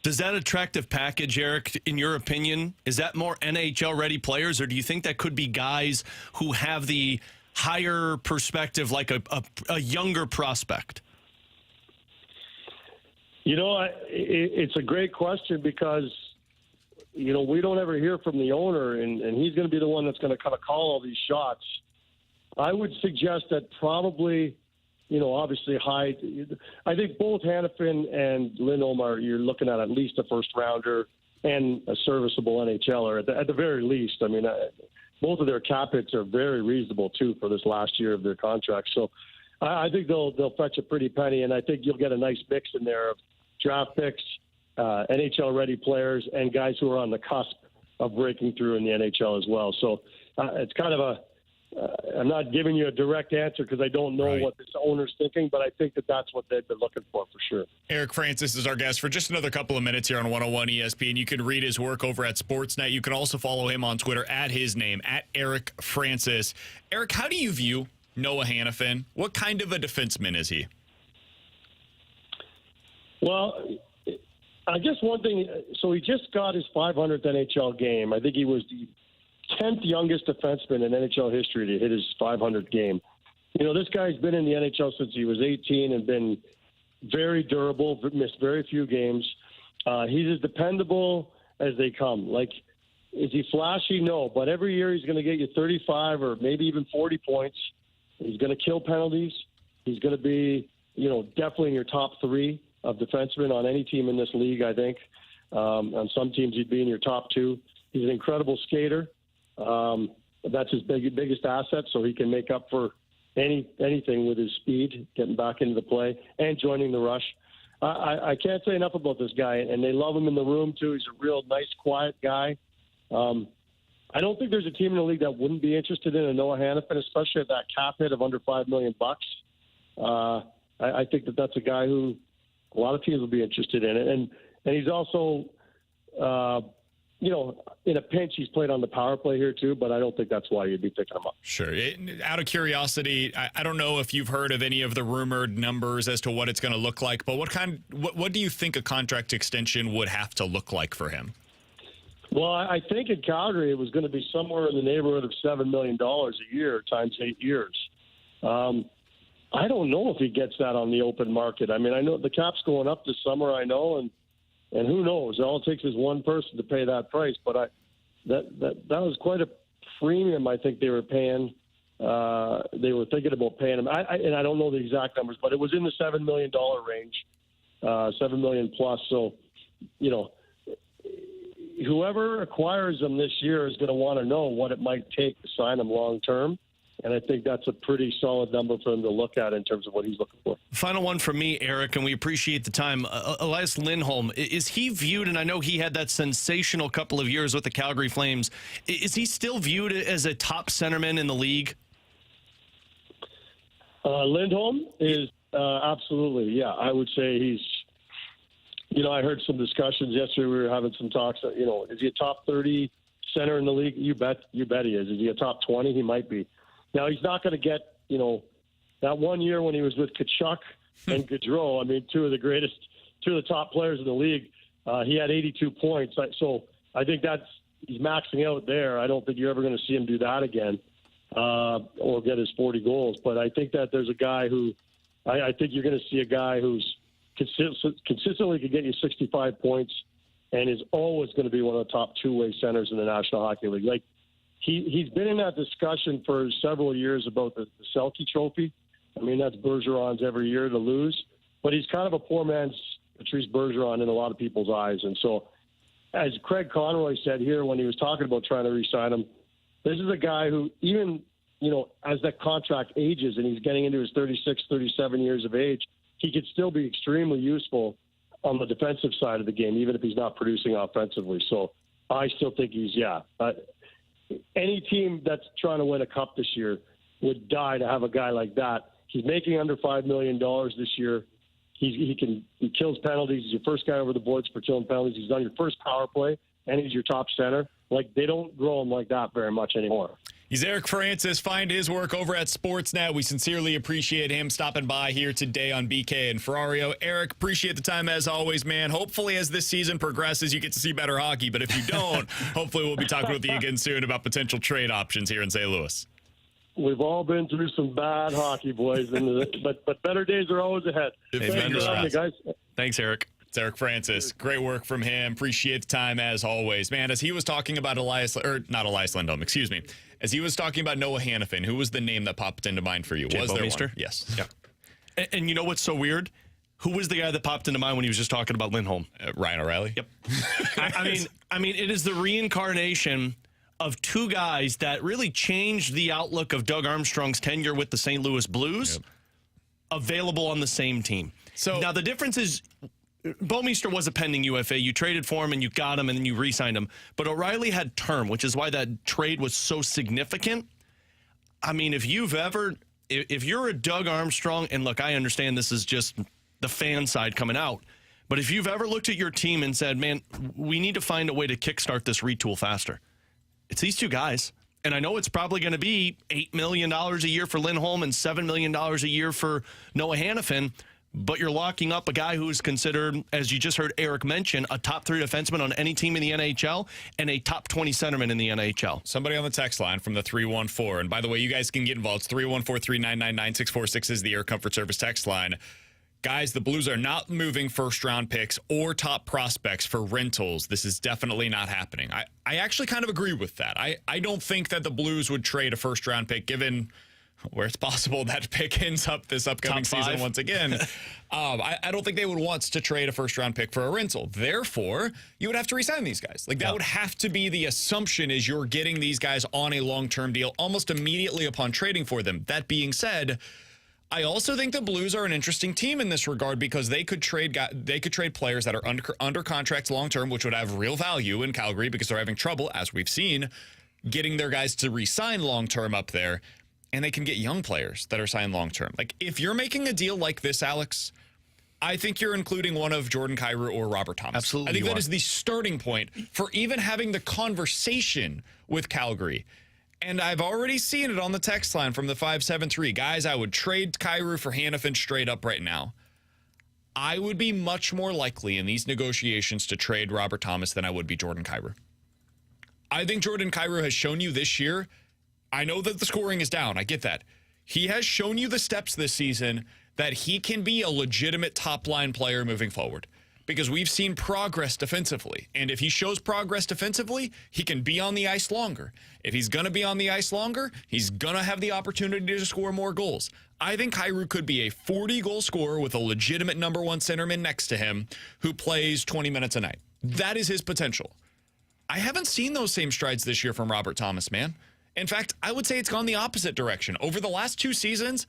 Speaker 3: Does that attractive package, Eric, in your opinion, is that more NHL-ready players, or do you think that could be guys who have the higher perspective, like a younger prospect?
Speaker 7: It's a great question because, we don't ever hear from the owner, and he's going to be the one that's going to kind of call all these shots. I would suggest that probably, obviously high. I think both Hanifin and Lindholm you're looking at least a first-rounder and a serviceable NHLer at the very least. I mean, both of their cap hits are very reasonable, too, for this last year of their contract. So I think they'll fetch a pretty penny, and I think you'll get a nice mix in there of draft picks, NHL-ready players, and guys who are on the cusp of breaking through in the NHL as well. So it's kind of I'm not giving you a direct answer because I don't know what this owner's thinking, but I think that's what they've been looking for sure.
Speaker 2: Eric Francis is our guest for just another couple of minutes here on 101 ESPN. You can read his work over at Sportsnet. You can also follow him on Twitter at his name, at Eric Francis. Eric, how do you view Noah Hanifin? What kind of a defenseman is he?
Speaker 7: Well, I guess one thing, so he just got his 500th NHL game. I think he was the 10th youngest defenseman in NHL history to hit his 500th game. This guy's been in the NHL since he was 18 and been very durable, missed very few games. He's as dependable as they come. Is he flashy? No, but every year he's going to get you 35 or maybe even 40 points. He's going to kill penalties. He's going to be, definitely in your top three of defensemen on any team in this league, I think. On some teams, he'd be in your top two. He's an incredible skater. That's his biggest asset, so he can make up for anything with his speed, getting back into the play, and joining the rush. I can't say enough about this guy, and they love him in the room, too. He's a real nice, quiet guy. I don't think there's a team in the league that wouldn't be interested in a Noah Hanifin, especially at that cap hit of under $5 million. I think that's a guy who a lot of teams will be interested in it. And he's also in a pinch, he's played on the power play here too, but I don't think that's why you'd be picking him up.
Speaker 2: Sure. Out of curiosity, I don't know if you've heard of any of the rumored numbers as to what it's going to look like, but what do you think a contract extension would have to look like for him?
Speaker 7: Well, I think in Calgary it was going to be somewhere in the neighborhood of $7 million a year times 8 years. I don't know if he gets that on the open market. I mean, I know the cap's going up this summer, I know, and who knows? All it takes is one person to pay that price. But that was quite a premium I think they were paying. They were thinking about paying him. And I don't know the exact numbers, but it was in the $7 million range, $7 million plus. So, whoever acquires him this year is going to want to know what it might take to sign him long term. And I think that's a pretty solid number for him to look at in terms of what he's looking for.
Speaker 3: Final one from me, Eric, and we appreciate the time. Elias Lindholm, is he viewed, and I know he had that sensational couple of years with the Calgary Flames, is he still viewed as a top centerman in the league?
Speaker 7: Lindholm is absolutely, yeah. I would say he's, I heard some discussions yesterday. We were having some talks. Is he a top 30 center in the league? You bet he is. Is he a top 20? He might be. Now, he's not going to get, that 1 year when he was with Tkachuk and Gaudreau, I mean, two of the top players in the league, he had 82 points. So I think he's maxing out there. I don't think you're ever going to see him do that again or get his 40 goals. But I think that there's a guy who, I think you're going to see a guy who's consistently can get you 65 points and is always going to be one of the top two-way centers in the National Hockey League. Like, He's been in that discussion for several years about the Selke Trophy. I mean, that's Bergeron's every year to lose. But he's kind of a poor man's Patrice Bergeron in a lot of people's eyes. And so, as Craig Conroy said here when he was talking about trying to re-sign him, this is a guy who even, as that contract ages and he's getting into his 36, 37 years of age, he could still be extremely useful on the defensive side of the game, even if he's not producing offensively. So I still think he's, any team that's trying to win a cup this year would die to have a guy like that. He's making under $5 million this year. He kills penalties. He's your first guy over the boards for killing penalties. He's on your first power play, and he's your top center. Like, they don't grow him like that very much anymore.
Speaker 2: He's Eric Francis. Find his work over at Sportsnet. We sincerely appreciate him stopping by here today on BK and Ferrario. Eric, appreciate the time as always, man. Hopefully as this season progresses, you get to see better hockey. But if you don't, hopefully we'll be talking with you again soon about potential trade options here in St. Louis.
Speaker 7: We've all been through some bad hockey, boys, but better days are always ahead.
Speaker 3: Thanks,
Speaker 7: guys.
Speaker 3: Thanks, Eric.
Speaker 2: It's Eric Francis. Great work from him. Appreciate the time as always. Man, as he was talking about not Elias Lindholm, excuse me. As he was talking about Noah Hannafin, who was the name that popped into mind for you?
Speaker 3: Jay
Speaker 2: Was there
Speaker 3: Bouwmeester?
Speaker 2: one? Yes.
Speaker 3: Yeah. And you know what's so weird? Who was the guy that popped into mind when he was just talking about Lindholm?
Speaker 2: Ryan O'Reilly?
Speaker 3: Yep. I mean, it is the reincarnation of two guys that really changed the outlook of Doug Armstrong's tenure with the St. Louis Blues, available on the same team. So now the difference is Bouwmeester was a pending UFA. You traded for him and you got him and then you re-signed him. But O'Reilly had term, which is why that trade was so significant. I mean, if you're a Doug Armstrong, and look, I understand this is just the fan side coming out, but if you've ever looked at your team and said, man, we need to find a way to kickstart this retool faster, it's these two guys. And I know it's probably going to be $8 million a year for Lindholm and $7 million a year for Noah Hannafin, but you're locking up a guy who is considered, as you just heard Eric mention, a top 3 defenseman on any team in the NHL and a top 20 centerman in the NHL.
Speaker 2: Somebody on the text line from the 314. And by the way, you guys can get involved. It's 314-399-9646 is the Air Comfort Service text line. Guys, the Blues are not moving first-round picks or top prospects for rentals. This is definitely not happening. I actually kind of agree with that. I don't think that the Blues would trade a first-round pick, given where it's possible that pick ends up this upcoming season once again. I don't think they would want to trade a first-round pick for a rental. Therefore, you would have to re-sign these guys. Like, that would have to be the assumption, is you're getting these guys on a long-term deal almost immediately upon trading for them. That being said, I also think the Blues are an interesting team in this regard because they could trade players that are under contracts long-term, which would have real value in Calgary because they're having trouble, as we've seen, getting their guys to re-sign long-term up there. And they can get young players that are signed long-term. Like, if you're making a deal like this, Alex, I think you're including one of Jordan Kyrou or Robert Thomas.
Speaker 3: Absolutely.
Speaker 2: I think that is the starting point for even having the conversation with Calgary. And I've already seen it on the text line from the 573. Guys, I would trade Kyrou for Hanifin straight up right now. I would be much more likely in these negotiations to trade Robert Thomas than I would be Jordan Kyrou. I think Jordan Kyrou has shown you this year. I know that the scoring is down. I get that. He has shown you the steps this season that he can be a legitimate top-line player moving forward because we've seen progress defensively. And if he shows progress defensively, he can be on the ice longer. If he's going to be on the ice longer, he's going to have the opportunity to score more goals. I think Kyrou could be a 40-goal scorer with a legitimate number one centerman next to him who plays 20 minutes a night. That is his potential. I haven't seen those same strides this year from Robert Thomas, man. In fact, I would say it's gone the opposite direction. Over the last 2 seasons,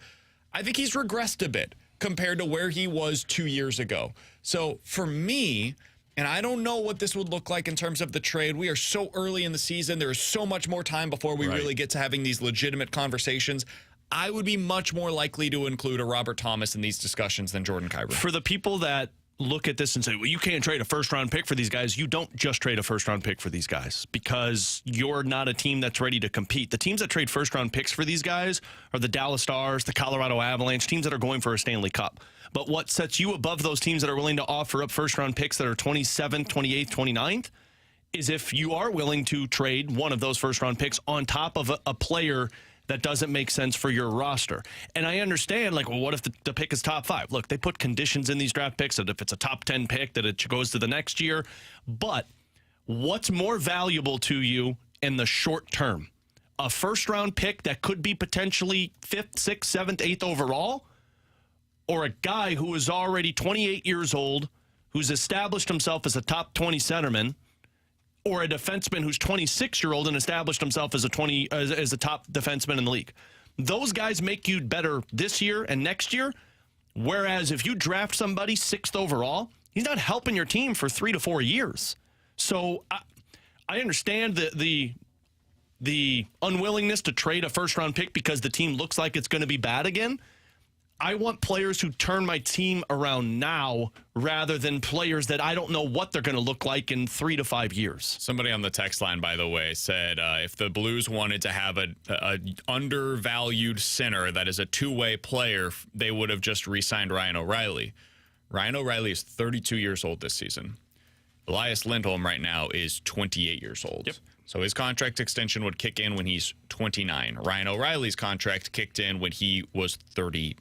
Speaker 2: I think he's regressed a bit compared to where he was 2 years ago. So for me, and I don't know what this would look like in terms of the trade. We are so early in the season. There is so much more time before we really get to having these legitimate conversations. I would be much more likely to include a Robert Thomas in these discussions than Jordan Kyrou.
Speaker 3: For the people that look at this and say, well, you can't trade a first-round pick for these guys, you don't just trade a first-round pick for these guys because you're not a team that's ready to compete. The teams that trade first-round picks for these guys are the Dallas Stars, the Colorado Avalanche, teams that are going for a Stanley Cup. But what sets you above those teams that are willing to offer up first-round picks that are 27th, 28th, 29th is if you are willing to trade one of those first-round picks on top of a player that doesn't make sense for your roster. And I understand, like, well, what if the pick is top 5? Look, they put conditions in these draft picks that if it's a top 10 pick, that it goes to the next year. But what's more valuable to you in the short term? A first-round pick that could be potentially 5th, 6th, 7th, 8th overall? Or a guy who is already 28 years old, who's established himself as a top 20 centerman, or a defenseman who's 26-year-old and established himself as a top defenseman in the league. Those guys make you better this year and next year, whereas if you draft somebody 6th overall, he's not helping your team for 3 to 4 years. So I understand the unwillingness to trade a first-round pick because the team looks like it's going to be bad again. I want players who turn my team around now rather than players that I don't know what they're going to look like in 3 to 5 years.
Speaker 2: Somebody on the text line, by the way, said if the Blues wanted to have a undervalued center that is a two-way player, they would have just re-signed Ryan O'Reilly. Ryan O'Reilly is 32 years old this season. Elias Lindholm right now is 28 years old. Yep. So his contract extension would kick in when he's 29. Ryan O'Reilly's contract kicked in when he was 32.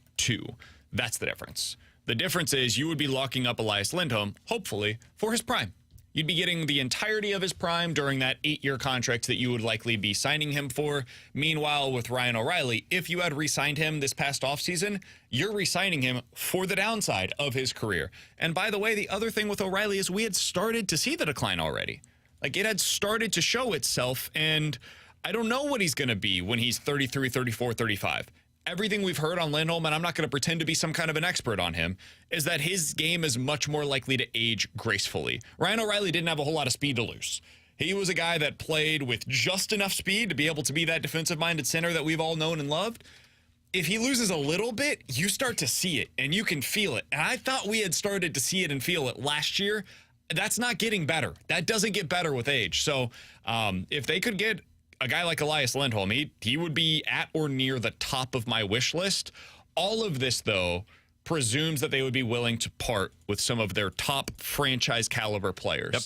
Speaker 2: That's the difference. The difference is you would be locking up Elias Lindholm, hopefully, for his prime. You'd be getting the entirety of his prime during that 8-year contract that you would likely be signing him for. Meanwhile, with Ryan O'Reilly, if you had re-signed him this past offseason, you're re-signing him for the downside of his career. And by the way, the other thing with O'Reilly is we had started to see the decline already. Like, it had started to show itself, and I don't know what he's going to be when he's 33, 34, 35. Everything we've heard on Lindholm, and I'm not going to pretend to be some kind of an expert on him, is that his game is much more likely to age gracefully. Ryan O'Reilly didn't have a whole lot of speed to lose. He was a guy that played with just enough speed to be able to be that defensive-minded center that we've all known and loved. If he loses a little bit, you start to see it, and you can feel it. And I thought we had started to see it and feel it last year. That's not getting better. That doesn't get better with age. So if they could get a guy like Elias Lindholm, he would be at or near the top of my wish list. All of this, though, presumes that they would be willing to part with some of their top franchise caliber players. Yep.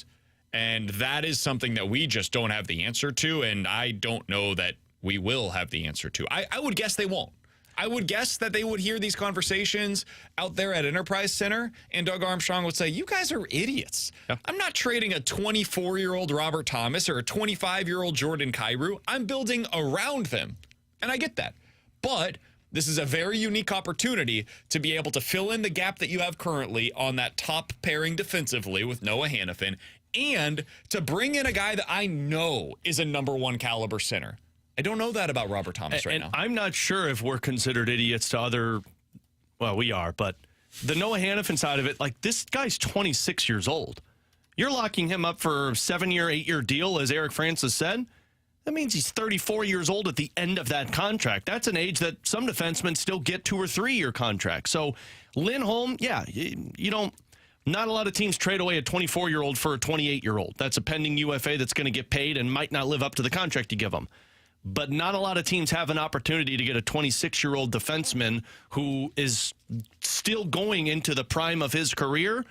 Speaker 2: And that is something that we just don't have the answer to, and I don't know that we will have the answer to. I would guess they won't. I would guess that they would hear these conversations out there at Enterprise Center, and Doug Armstrong would say, you guys are idiots. Yeah. I'm not trading a 24-year-old Robert Thomas or a 25-year-old Jordan Kyrou. I'm building around them. And I get that. But this is a very unique opportunity to be able to fill in the gap that you have currently on that top pairing defensively with Noah Hanifin, and to bring in a guy that I know is a number one caliber center. I don't know that about Robert Thomas right now.
Speaker 3: I'm not sure if we're considered idiots to other, well, we are, but the Noah Hanifin side of it, like, this guy's 26 years old. You're locking him up for a 7-year, 8-year deal, as Eric Francis said. That means he's 34 years old at the end of that contract. That's an age that some defensemen still get 2 or 3 year contracts. So Lindholm, yeah, you don't. Not a lot of teams trade away a 24-year-old for a 28-year-old. That's a pending UFA that's going to get paid and might not live up to the contract you give them. But not a lot of teams have an opportunity to get a 26-year-old defenseman who is still going into the prime of his career,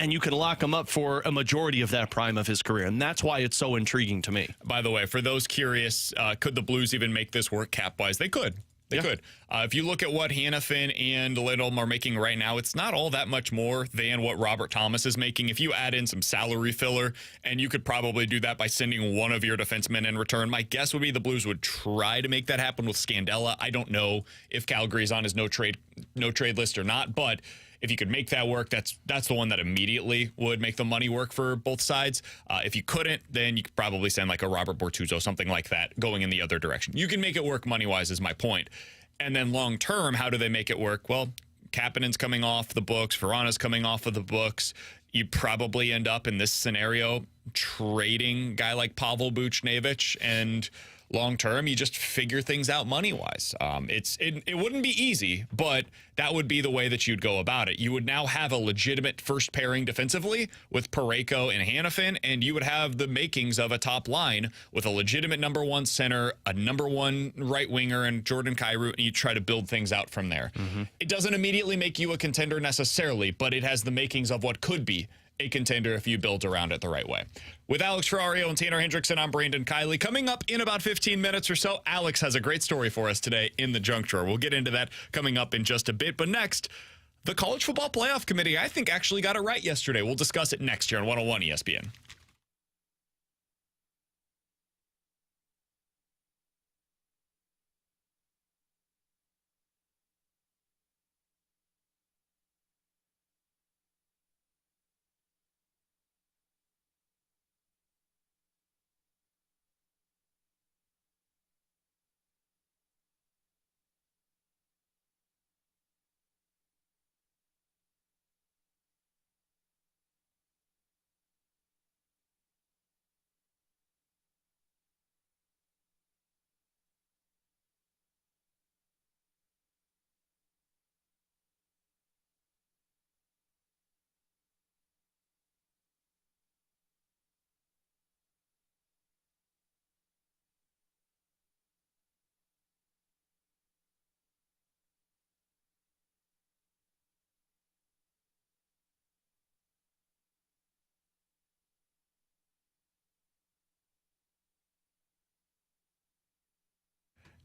Speaker 3: and you can lock him up for a majority of that prime of his career. And that's why it's so intriguing to me.
Speaker 2: By the way, for those curious, could the Blues even make this work cap-wise? They could. They could. If you look at what Hanifin and Lindholm are making right now, it's not all that much more than what Robert Thomas is making. If you add in some salary filler, and you could probably do that by sending one of your defensemen in return, my guess would be the Blues would try to make that happen with Scandella. I don't know if Calgary's on his no trade list or not, but if you could make that work, that's the one that immediately would make the money work for both sides. If you couldn't, then you could probably send like a Robert Bortuzzo, something like that, going in the other direction. You can make it work money-wise is my point. And then long-term, how do they make it work? Well, Kapanen's coming off the books. Verana's coming off of the books. You probably end up in this scenario trading a guy like Pavel Buchnevich, and long-term, you just figure things out money-wise. It wouldn't be easy, but that would be the way that you'd go about it. You would now have a legitimate first pairing defensively with Parayko and Hanifin, and you would have the makings of a top line with a legitimate number one center, a number one right winger, and Jordan Kyrou, and you try to build things out from there. It doesn't immediately make you a contender necessarily, but it has the makings of what could be a contender if you build around it the right way. With Alex Ferrario and Tanner Hendrickson, I'm Brandon Kiley. Coming up in about 15 minutes or so, Alex has a great story for us today in the junk drawer. We'll get into that coming up in just a bit. But next, the College Football Playoff Committee, I think, actually got it right yesterday. We'll discuss it next year on 101 ESPN.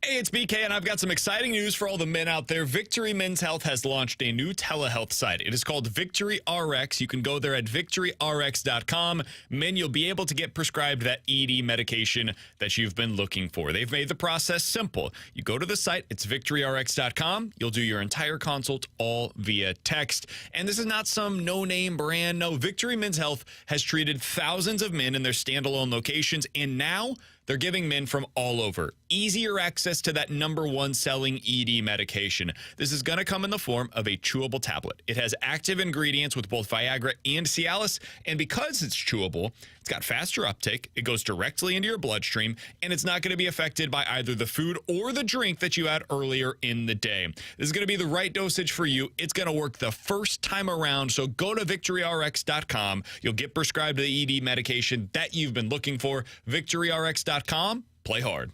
Speaker 2: Hey, it's BK, and I've got some exciting news for all the men out there. Victory Men's Health has launched a new telehealth site. It is called Victory RX. You can go there at victoryrx.com. Men, you'll be able to get prescribed that ED medication that you've been looking for. They've made the process simple. You go to the site, it's victoryrx.com. You'll do your entire consult all via text. And this is not some no-name brand. No, Victory Men's Health has treated thousands of men in their standalone locations, and now they're giving men from all over easier access to that number one selling ED medication. This is going to come in the form of a chewable tablet. It has active ingredients with both Viagra and Cialis, and because it's chewable, it's got faster uptake, it goes directly into your bloodstream, and it's not going to be affected by either the food or the drink that you had earlier in the day. This is going to be the right dosage for you. It's going to work the first time around, so go to victoryrx.com. You'll get prescribed the ED medication that you've been looking for. victoryrx.com. Play hard.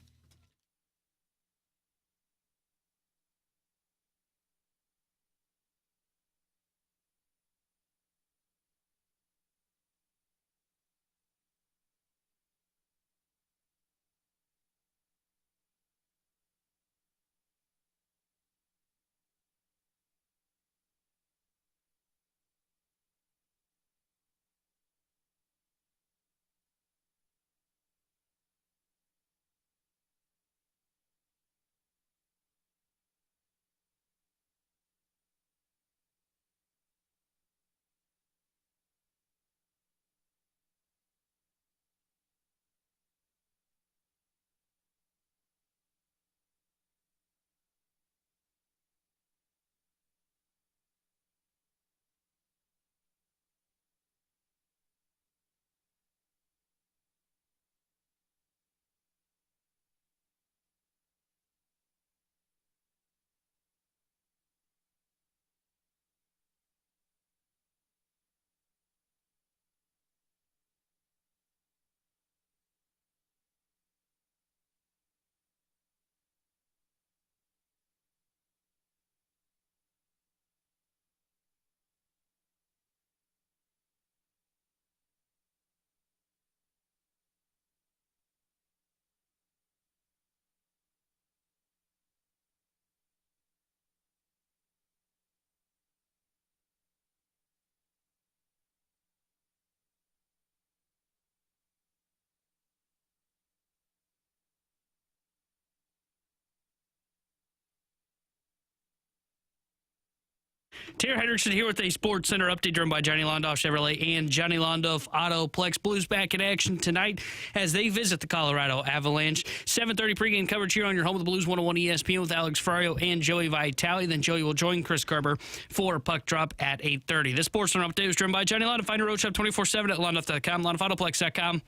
Speaker 4: Taylor Hendrickson here with a Sports Center update driven by Johnny Londoff Chevrolet and Johnny Londoff Autoplex. Blues back in action tonight as they visit the Colorado Avalanche. 7:30 pregame coverage here on your home of the Blues 101 ESPN with Alex Ferrario and Joey Vitale. Then Joey will join Chris Kerber for Puck Drop at 8:30. This Sports Center update was driven by Johnny Londoff. Find your road shop 24/7 at londoff.com, londoffAutoplex.com.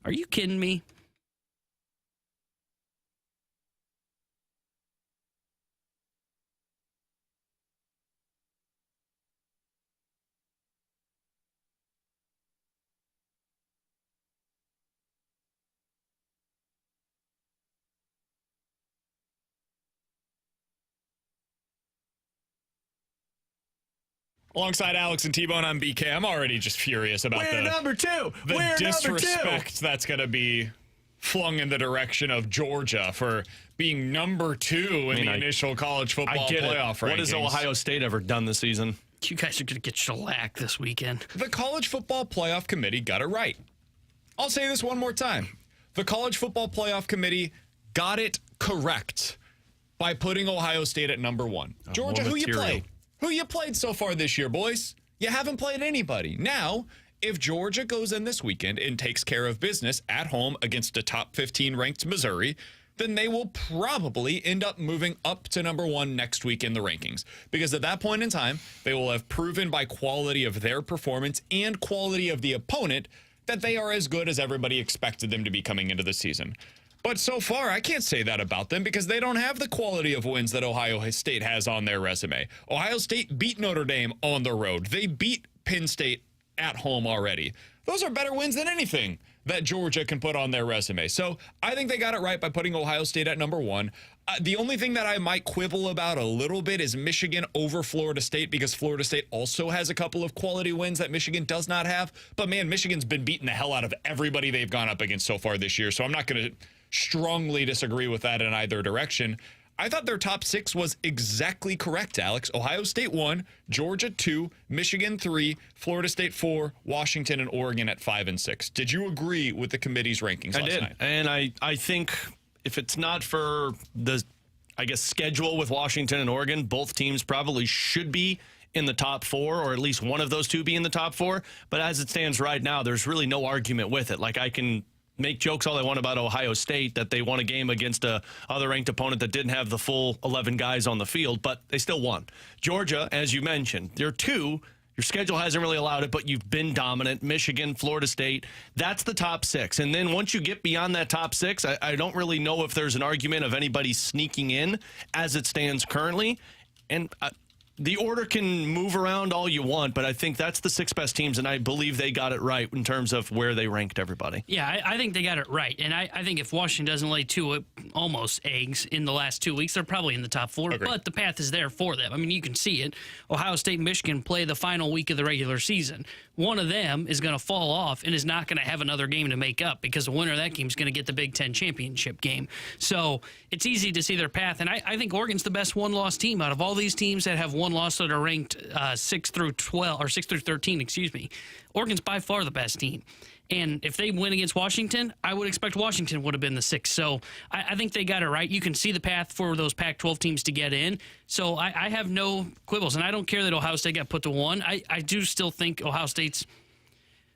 Speaker 4: Are you kidding me?
Speaker 2: Alongside Alex and T-Bone, I'm BK. I'm already just furious about
Speaker 3: We're number two.
Speaker 2: the
Speaker 3: We're
Speaker 2: disrespect
Speaker 3: number two.
Speaker 2: that's going to be flung in the direction of Georgia for being number 2 in the initial college football playoff rankings.
Speaker 3: What has Ohio State ever done this season?
Speaker 4: You guys are going to get shellacked this weekend.
Speaker 2: The College Football Playoff Committee got it right. I'll say this one more time. The College Football Playoff Committee got it correct by putting Ohio State at number 1. Georgia, who you played? Who you played so far this year, boys? You haven't played anybody. Now, if Georgia goes in this weekend and takes care of business at home against a top 15 ranked Missouri, then they will probably end up moving up to number 1 next week in the rankings. Because at that point in time, they will have proven by quality of their performance and quality of the opponent that they are as good as everybody expected them to be coming into the season. But so far, I can't say that about them because they don't have the quality of wins that Ohio State has on their resume. Ohio State beat Notre Dame on the road. They beat Penn State at home already. Those are better wins than anything that Georgia can put on their resume. So I think they got it right by putting Ohio State at number 1. The only thing that I might quibble about a little bit is Michigan over Florida State because Florida State also has a couple of quality wins that Michigan does not have. But man, Michigan's been beating the hell out of everybody they've gone up against so far this year. So I'm not going to strongly disagree with that in either direction. I thought their top 6 was exactly correct, Alex. Ohio State 1, Georgia 2, Michigan 3, Florida State 4, Washington and Oregon at 5 and 6. Did you agree with the committee's rankings last night?
Speaker 3: And I think if it's not for the, schedule with Washington and Oregon, both teams probably should be in the top 4, or at least one of those two be in the top 4. But as it stands right now, there's really no argument with it. Like, I can make jokes all I want about Ohio State that they won a game against a other ranked opponent that didn't have the full 11 guys on the field, but they still won. Georgia, as you mentioned, they're 2. Your schedule hasn't really allowed it, but you've been dominant. Michigan, Florida State, that's the top 6. And then once you get beyond that top 6, I don't really know if there's an argument of anybody sneaking in as it stands currently. And the order can move around all you want, but I think that's the 6 best teams, and I believe they got it right in terms of where they ranked everybody.
Speaker 4: Yeah, I think they got it right. And I think if Washington doesn't lay 2 almost eggs in the last 2 weeks, they're probably in the top 4, but the path is there for them. I mean, you can see it. Ohio State and Michigan play the final week of the regular season. One of them is going to fall off and is not going to have another game to make up because the winner of that game is going to get the Big Ten championship game. So it's easy to see their path. And I think Oregon's the best one-loss team out of all these teams that have one loss that are ranked 6 through 12 or 6 through 13. Excuse me. Oregon's by far the best team. And if they win against Washington, I would expect Washington would have been the 6th. So I think they got it right. You can see the path for those Pac-12 teams to get in. So I have no quibbles. And I don't care that Ohio State got put to 1. I do still think Ohio State's,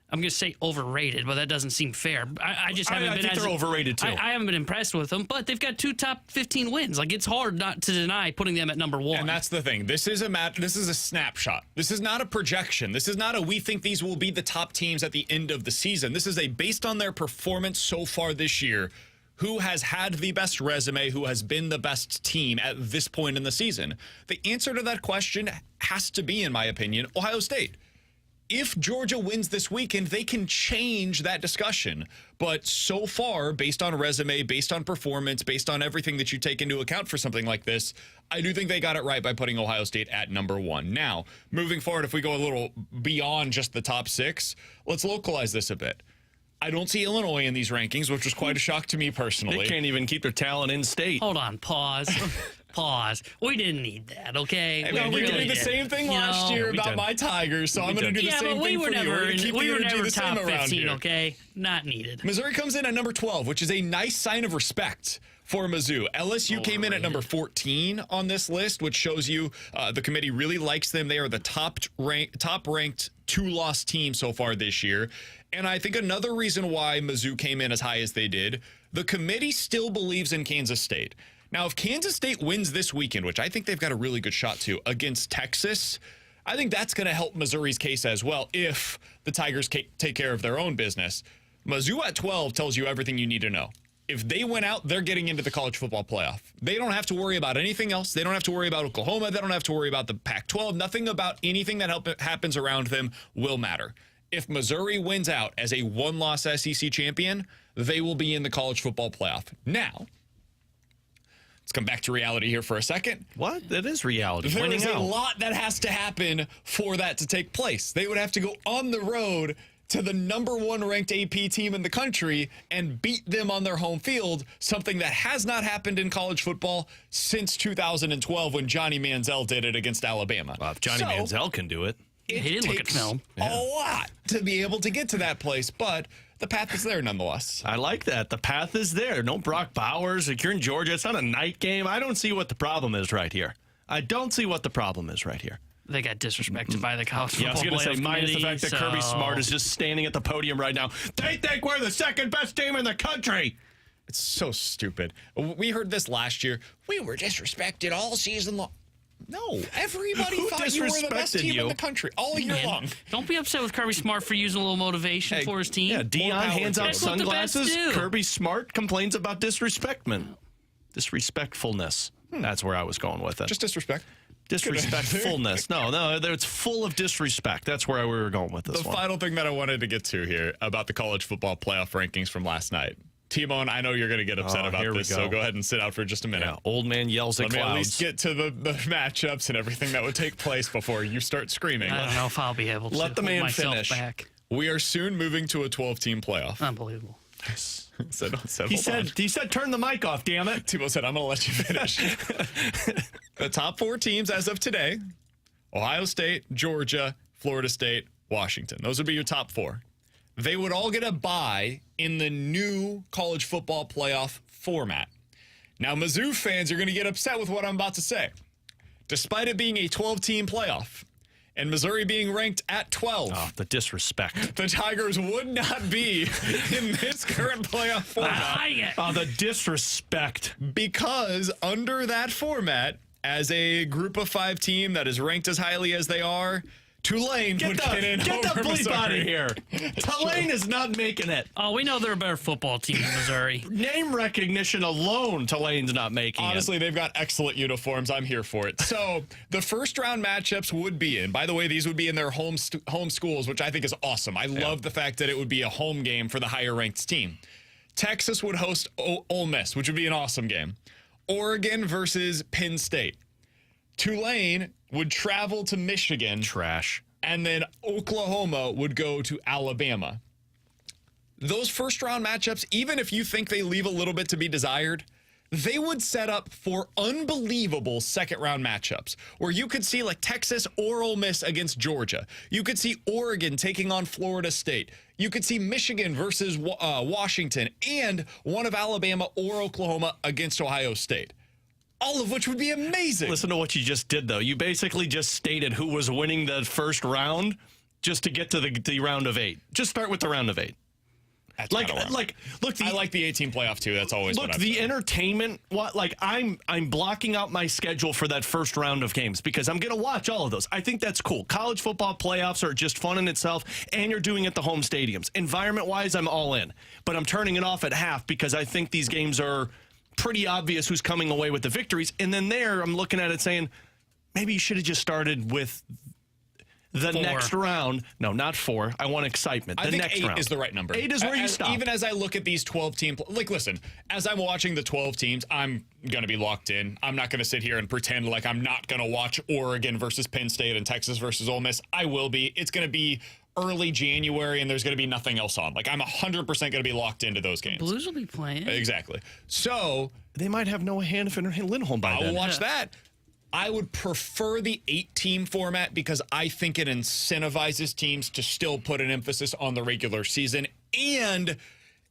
Speaker 4: I'm going to say overrated, but that doesn't seem fair. I just haven't been.
Speaker 3: I think they're overrated too.
Speaker 4: I haven't been impressed with them, but they've got 2 top 15 wins. Like, it's hard not to deny putting them at number 1.
Speaker 2: And that's the thing. This is a snapshot. This is not a projection. This is not a we think these will be the top teams at the end of the season. This is a based on their performance so far this year. Who has had the best resume, who has been the best team at this point in the season? The answer to that question has to be, in my opinion, Ohio State. If Georgia wins this weekend, they can change that discussion. But so far, based on resume, based on performance, based on everything that you take into account for something like this, I do think they got it right by putting Ohio State at number 1. Now, moving forward, if we go a little beyond just the top 6, let's localize this a bit. I don't see Illinois in these rankings, which was quite a shock to me personally.
Speaker 3: They can't even keep their talent in state.
Speaker 4: Hold on, pause. Pause. We didn't need that, okay?
Speaker 2: Hey, we did the same thing last year about my Tigers, so I'm going to do the same thing for you. We're going to keep the energy the same around here.
Speaker 4: Okay? Not needed.
Speaker 2: Missouri comes in at number 12, which is a nice sign of respect. for Mizzou. LSU came in at number 14 on this list, which shows you the committee really likes them. They are the top-ranked two-loss team so far this year. And I think another reason why Mizzou came in as high as they did, the committee still believes in Kansas State. Now, if Kansas State wins this weekend, which I think they've got a really good shot to, against Texas, I think that's going to help Missouri's case as well if the Tigers take care of their own business. Mizzou at 12 tells you everything you need to know. If they win out, they're getting into the college football playoff. They don't have to worry about anything else. They don't have to worry about Oklahoma. They don't have to worry about the Pac-12. Nothing about anything that happens around them will matter. If Missouri wins out as a one-loss SEC champion, they will be in the college football playoff. Now, let's come back to reality here for a second.
Speaker 3: What? That is reality.
Speaker 2: There
Speaker 3: Winning
Speaker 2: is a
Speaker 3: out.
Speaker 2: lot that has to happen for that to take place. They would have to go on the road to the number one ranked AP team in the country and beat them on their home field, something that has not happened in college football since 2012 when Johnny Manziel did it against Alabama.
Speaker 3: Well, if Johnny Manziel can do it.
Speaker 2: It
Speaker 4: He didn't look at
Speaker 2: takes
Speaker 4: film.
Speaker 2: a lot to be able to get to that place, but the path is there nonetheless.
Speaker 3: I like that. The path is there. No Brock Bowers. Like, you're in Georgia. It's not a night game. I don't see what the problem is right here. I don't see what the problem is right here.
Speaker 4: They got disrespected by the college
Speaker 3: Yeah, I was
Speaker 4: football
Speaker 3: going to say,
Speaker 4: playoff
Speaker 3: minus the
Speaker 4: committee,
Speaker 3: fact that
Speaker 4: so-
Speaker 3: Kirby Smart is just standing at the podium right now. They think we're the second best team in the country.
Speaker 2: It's so stupid. We heard this last year. We were disrespected all season long. No, everybody
Speaker 3: Who
Speaker 2: thought you were the best
Speaker 3: disrespected
Speaker 2: team in
Speaker 3: you?
Speaker 2: the country all year
Speaker 4: Man,
Speaker 2: long.
Speaker 4: don't be upset with Kirby Smart for using a little motivation for his team.
Speaker 3: Yeah, Dion hands out
Speaker 4: That's what the best
Speaker 3: sunglasses.
Speaker 4: do.
Speaker 3: Kirby Smart complains about disrespectfulness. That's where I was going with it.
Speaker 2: Just disrespect.
Speaker 3: Disrespectfulness. No, it's full of disrespect. That's where we were going with this
Speaker 2: The
Speaker 3: one.
Speaker 2: final thing that I wanted to get to here about the college football playoff rankings from last night. T-Bone, I know you're going to get upset about
Speaker 3: here we
Speaker 2: this,
Speaker 3: go.
Speaker 2: so go ahead and sit out for just a minute.
Speaker 3: Yeah, old man yells at
Speaker 2: Let me at least
Speaker 3: clouds.
Speaker 2: get to the matchups and everything that would take place before you start screaming.
Speaker 4: I don't know if I'll be able to
Speaker 3: Let the
Speaker 4: hold
Speaker 3: man
Speaker 4: myself
Speaker 3: finish.
Speaker 4: back.
Speaker 2: We are soon moving to a 12-team playoff.
Speaker 4: Unbelievable.
Speaker 3: He said, turn the mic off, damn it.
Speaker 2: Tebow said, I'm going to let you finish. The top four teams as of today, Ohio State, Georgia, Florida State, Washington. Those would be your top four. They would all get a bye in the new college football playoff format. Now, Mizzou fans are going to get upset with what I'm about to say. Despite it being a 12-team playoff and Missouri being ranked at 12,
Speaker 3: Oh, the disrespect.
Speaker 2: the Tigers would not be in this current playoff format.
Speaker 4: I like it.
Speaker 3: Oh, the disrespect.
Speaker 2: Because under that format, as a group of five team that is ranked as highly as they are, Tulane would get in
Speaker 3: the
Speaker 2: over
Speaker 3: bleep
Speaker 2: Missouri.
Speaker 3: out of here. Tulane is not making it.
Speaker 4: Oh, we know they're a better football team than Missouri.
Speaker 3: Name recognition alone, Tulane's not making
Speaker 2: Honestly, they've got excellent uniforms. I'm here for it. So the first round matchups would be in. By the way, these would be in their home schools, which I think is awesome. I love the fact that it would be a home game for the higher ranked team. Texas would host Ole Miss, which would be an awesome game. Oregon versus Penn State. Tulane would travel to Michigan.
Speaker 3: it. Trash.
Speaker 2: And then Oklahoma would go to Alabama. Those first round matchups, even if you think they leave a little bit to be desired, they would set up for unbelievable second round matchups where you could see like Texas or Ole Miss against Georgia. You could see Oregon taking on Florida State. You could see Michigan versus Washington and one of Alabama or Oklahoma against Ohio State. All of which would be amazing.
Speaker 3: Listen to what you just did, though. You basically just stated who was winning the first round just to get to the round of 8. Just start with the round of 8.
Speaker 2: That's
Speaker 3: Look,
Speaker 2: kinda wrong.
Speaker 3: look.
Speaker 2: I like the 18 playoff too. That's always
Speaker 3: Look,
Speaker 2: what I've
Speaker 3: the
Speaker 2: said.
Speaker 3: entertainment. I'm blocking out my schedule for that first round of games because I'm going to watch all of those. I think that's cool. College football playoffs are just fun in itself, and you're doing it at the home stadiums. Environment-wise, I'm all in, but I'm turning it off at half because I think these games are pretty obvious who's coming away with the victories. And then there, I'm looking at it saying, maybe you should have just started with the
Speaker 4: 4.
Speaker 3: next round. No, not 4. I want excitement.
Speaker 2: I
Speaker 3: The
Speaker 2: think
Speaker 3: next
Speaker 2: 8
Speaker 3: round
Speaker 2: is the right number.
Speaker 3: 8 is where you stop.
Speaker 2: Even as I look at these 12 team, listen, as I'm watching the 12 teams, I'm going to be locked in. I'm not going to sit here and pretend like I'm not going to watch Oregon versus Penn State and Texas versus Ole Miss. I will be. It's going to be early January and there's going to be nothing else on. Like I'm 100% going to be locked into those games.
Speaker 4: Blues will be playing.
Speaker 2: Exactly. So
Speaker 3: They might have Noah Hannafin or Lindholm by
Speaker 2: I'll
Speaker 3: then.
Speaker 2: watch that. I would prefer the 8-team format because I think it incentivizes teams to still put an emphasis on the regular season, and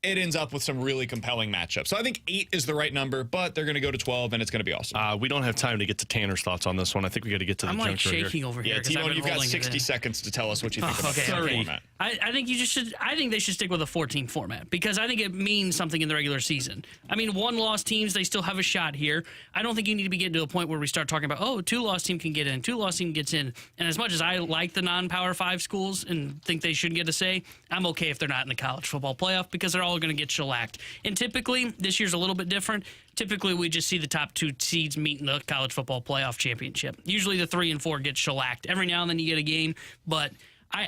Speaker 2: it ends up with some really compelling matchups. So I think 8 is the right number, but they're going to go to 12, and it's going to be awesome.
Speaker 3: We don't have time to get to Tanner's thoughts on this one. I think we got to get to the
Speaker 4: I'm like
Speaker 3: juncture here.
Speaker 4: shaking over here.
Speaker 2: Yeah,
Speaker 4: 'cause I've
Speaker 2: T-Bone,
Speaker 4: been
Speaker 2: you've got
Speaker 4: holding it
Speaker 2: 60
Speaker 4: in.
Speaker 2: seconds to tell us what you think about
Speaker 4: Okay,
Speaker 2: the
Speaker 4: okay.
Speaker 2: format.
Speaker 4: I think you just should. I think they should stick with a 14 format because I think it means something in the regular season. I mean, 1-loss teams, they still have a shot here. I don't think you need to be getting to a point where we start talking about, 2-loss team can get in, 2-loss team gets in. And as much as I like the non-Power 5 schools and think they should get a say, I'm okay if they're not in the college football playoff because they're all going to get shellacked. And typically, this year's a little bit different. Typically, we just see the top 2 seeds meet in the college football playoff championship. Usually the 3 and 4 get shellacked. Every now and then you get a game, but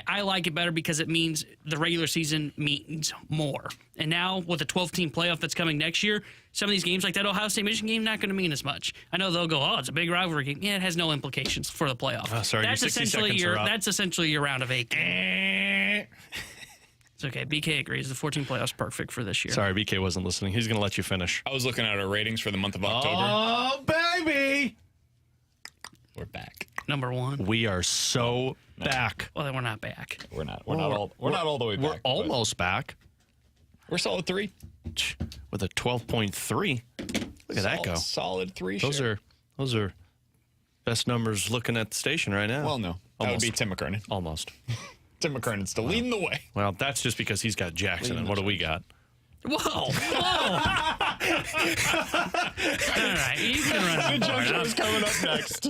Speaker 4: I like it better because it means the regular season means more. And now with the 12-team playoff that's coming next year, some of these games like that Ohio State-Michigan game not going to mean as much. I know they'll go, it's a big rivalry game. Yeah, it has no implications for the playoff.
Speaker 3: Sorry,
Speaker 4: that's
Speaker 3: your 60
Speaker 4: essentially
Speaker 3: seconds
Speaker 4: your
Speaker 3: are up.
Speaker 4: that's essentially your round of 8. It's okay. BK agrees. The 14 playoffs perfect for this year.
Speaker 3: Sorry, BK wasn't listening. He's going to let you finish.
Speaker 2: I was looking at our ratings for the month of October.
Speaker 3: Oh, baby!
Speaker 2: We're back.
Speaker 4: Number 1.
Speaker 3: We are so back.
Speaker 4: Well, then we're not back.
Speaker 2: We're not all the way back.
Speaker 3: We're almost back
Speaker 2: We're solid 3.
Speaker 3: with a 12.3. Look at that go.
Speaker 2: Solid 3.
Speaker 3: Those are best numbers looking at the station right now.
Speaker 2: Well, no. That would be Tim McKernan.
Speaker 3: Almost.
Speaker 2: Tim McKernan's still leading the way.
Speaker 3: Well, that's just because he's got Jackson. And what do we got?
Speaker 4: Whoa! All right, you can run.
Speaker 2: The juncture is coming up next.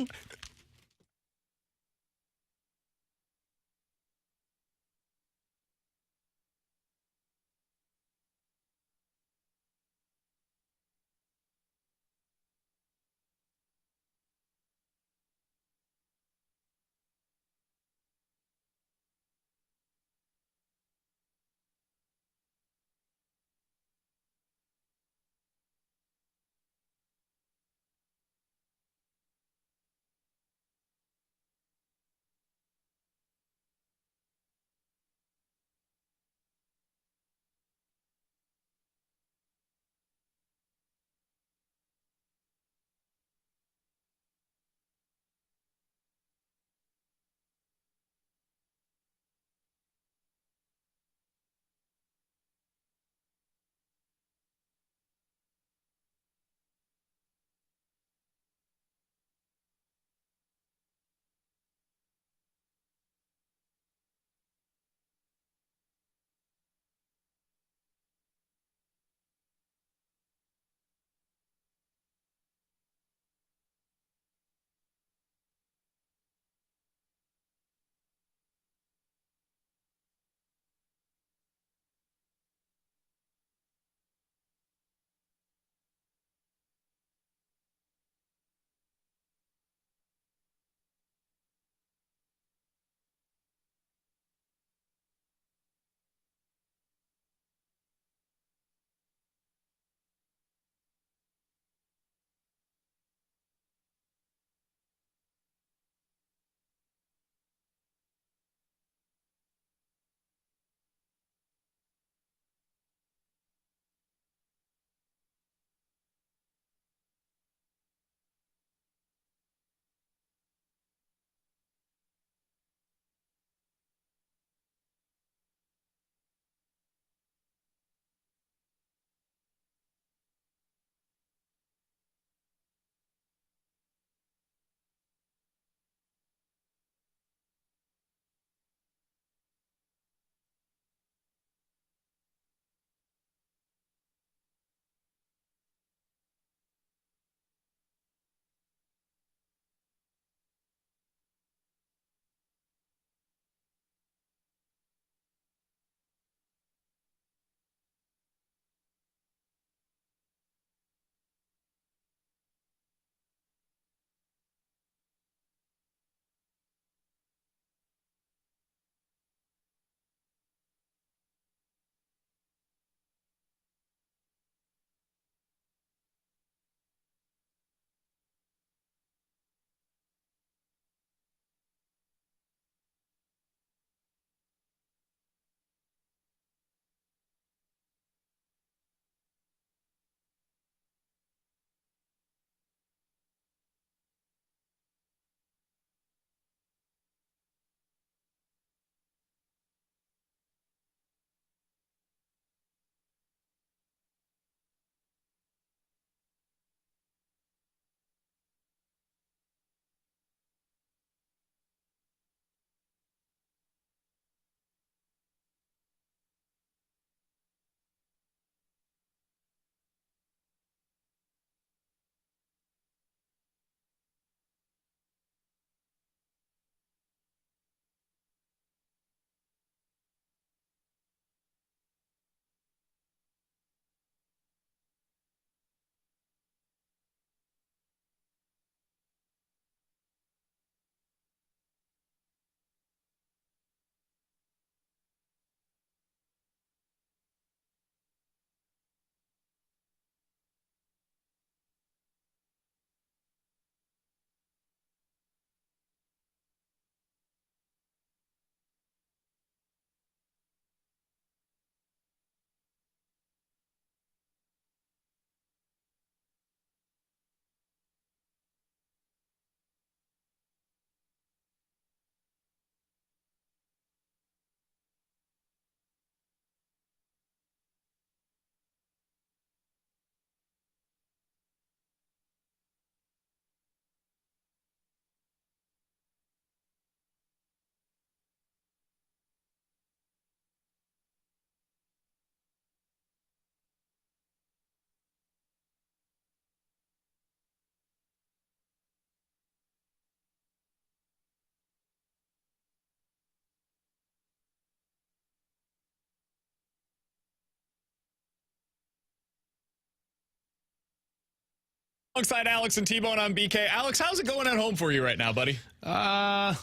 Speaker 2: Alongside Alex and T-Bone on BK. Alex, how's it going at home for you right now, buddy?
Speaker 3: I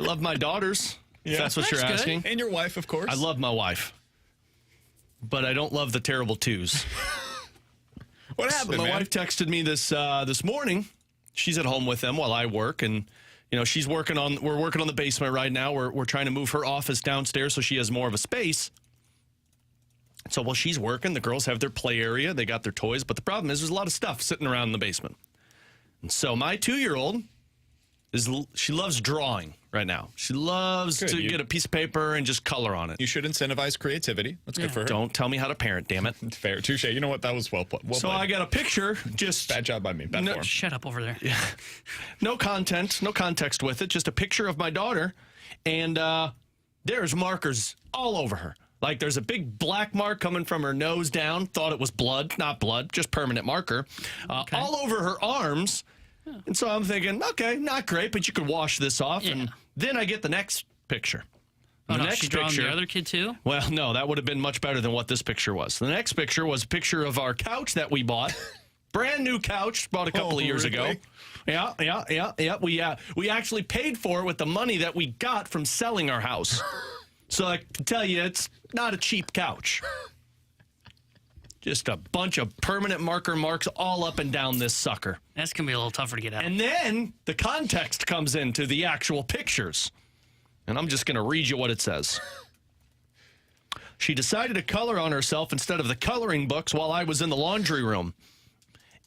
Speaker 3: love my daughters, if that's what you're asking.
Speaker 2: And your wife, of course.
Speaker 3: I love my wife, but I don't love the terrible twos.
Speaker 2: What happened,
Speaker 3: My
Speaker 2: man?
Speaker 3: wife texted me this morning. She's at home with them while I work, and she's we're working on the basement right now. We're trying to move her office downstairs so she has more of a space. So while she's working, the girls have their play area. They got their toys, but the problem is there's a lot of stuff sitting around in the basement. And so my 2-year-old she loves drawing right now. She loves to get a piece of paper and just color on it.
Speaker 2: You should incentivize creativity. That's good for her.
Speaker 3: Don't tell me how to parent, damn it.
Speaker 2: Fair. Touche. You know what? That was well
Speaker 3: So
Speaker 2: played.
Speaker 3: I got a picture. Just
Speaker 2: Bad job by me. Bad form.
Speaker 4: Shut up over there.
Speaker 3: no context with it. Just a picture of my daughter, and there's markers all over her. Like there's a big black mark coming from her nose down. Thought it was blood. Not blood, just permanent marker. All over her arms. And so I'm thinking, okay, not great, but you could wash this off.
Speaker 4: Yeah.
Speaker 3: And then I get the next picture.
Speaker 4: Oh,
Speaker 3: The
Speaker 4: no,
Speaker 3: next
Speaker 4: she drawn
Speaker 3: picture-
Speaker 4: the other kid too?
Speaker 3: Well, no, that would have been much better than what this picture was. The next picture was a picture of our couch that we bought. Brand new couch, bought a couple of years ago. Yeah. We actually paid for it with the money that we got from selling our house. So I can tell you, it's not a cheap couch. Just a bunch of permanent marks all up and down this sucker.
Speaker 4: That's going to be a little tougher to get out.
Speaker 3: And then the context comes into the actual pictures. And I'm just going to read you what it says. She decided to color on herself instead of the coloring books while I was in the laundry room.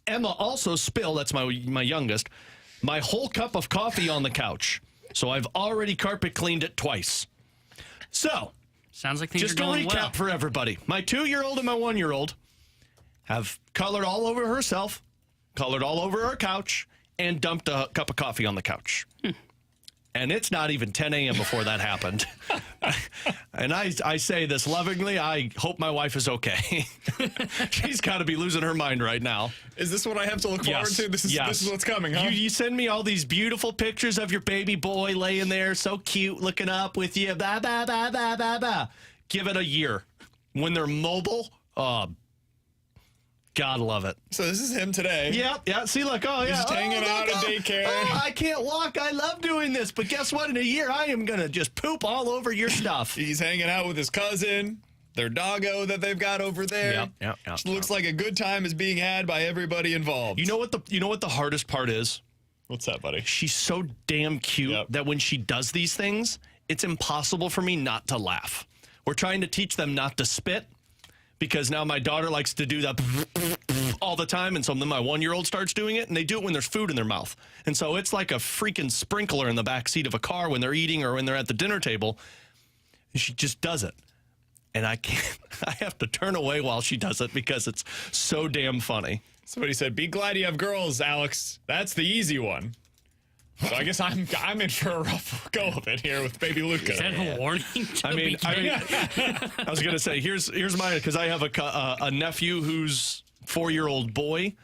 Speaker 3: Emma also spilled, that's my youngest, my whole cup of coffee on the couch. So I've already carpet cleaned it twice. So,
Speaker 4: Sounds like things
Speaker 3: just
Speaker 4: are
Speaker 3: to
Speaker 4: going
Speaker 3: recap
Speaker 4: well.
Speaker 3: for everybody. My 2-year-old and my 1-year-old have colored all over herself, colored all over her couch, and dumped a cup of coffee on the couch. And it's not even 10 a.m. before that happened. And I say this lovingly. I hope my wife is okay. She's got to be losing her mind right now.
Speaker 2: Is this what I have to look forward to? This is what's coming, huh?
Speaker 3: You send me all these beautiful pictures of your baby boy laying there, so cute, looking up with you. Blah, blah, blah, blah, blah, blah. Give it a year. When they're mobile, God love it.
Speaker 2: So this is him today.
Speaker 3: Yeah. See, look,
Speaker 2: He's just hanging out at daycare.
Speaker 3: Oh, I can't walk. I love doing this. But guess what? In a year, I am going to just poop all over your stuff.
Speaker 2: He's hanging out with his cousin, their doggo that they've got over there.
Speaker 3: Yep.
Speaker 2: Just looks like a good time is being had by everybody involved.
Speaker 3: You know what the hardest part is?
Speaker 2: What's that, buddy?
Speaker 3: She's so damn cute that when she does these things, it's impossible for me not to laugh. We're trying to teach them not to spit because now my daughter likes to do that all the time, and so then my 1-year-old starts doing it, and they do it when there's food in their mouth. And so it's like a freaking sprinkler in the back seat of a car when they're eating or when they're at the dinner table. And she just does it. And I can't, I have to turn away while she does it because it's so damn funny.
Speaker 2: Somebody said, be glad you have girls, Alex. That's the easy one. So I guess I'm in for a rough go of it here with baby Luca.
Speaker 4: Is that a warning?
Speaker 3: I was gonna say here's mine because I have a nephew who's 4-year-old boy.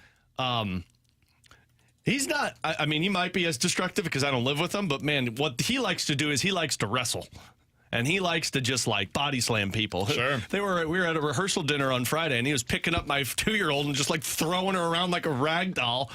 Speaker 3: He's not. I mean, he might be as destructive because I don't live with him. But man, what he likes to do is he likes to wrestle, and he likes to just like body slam people.
Speaker 2: Sure.
Speaker 3: We were at a rehearsal dinner on Friday, and he was picking up my 2-year-old and just like throwing her around like a rag doll.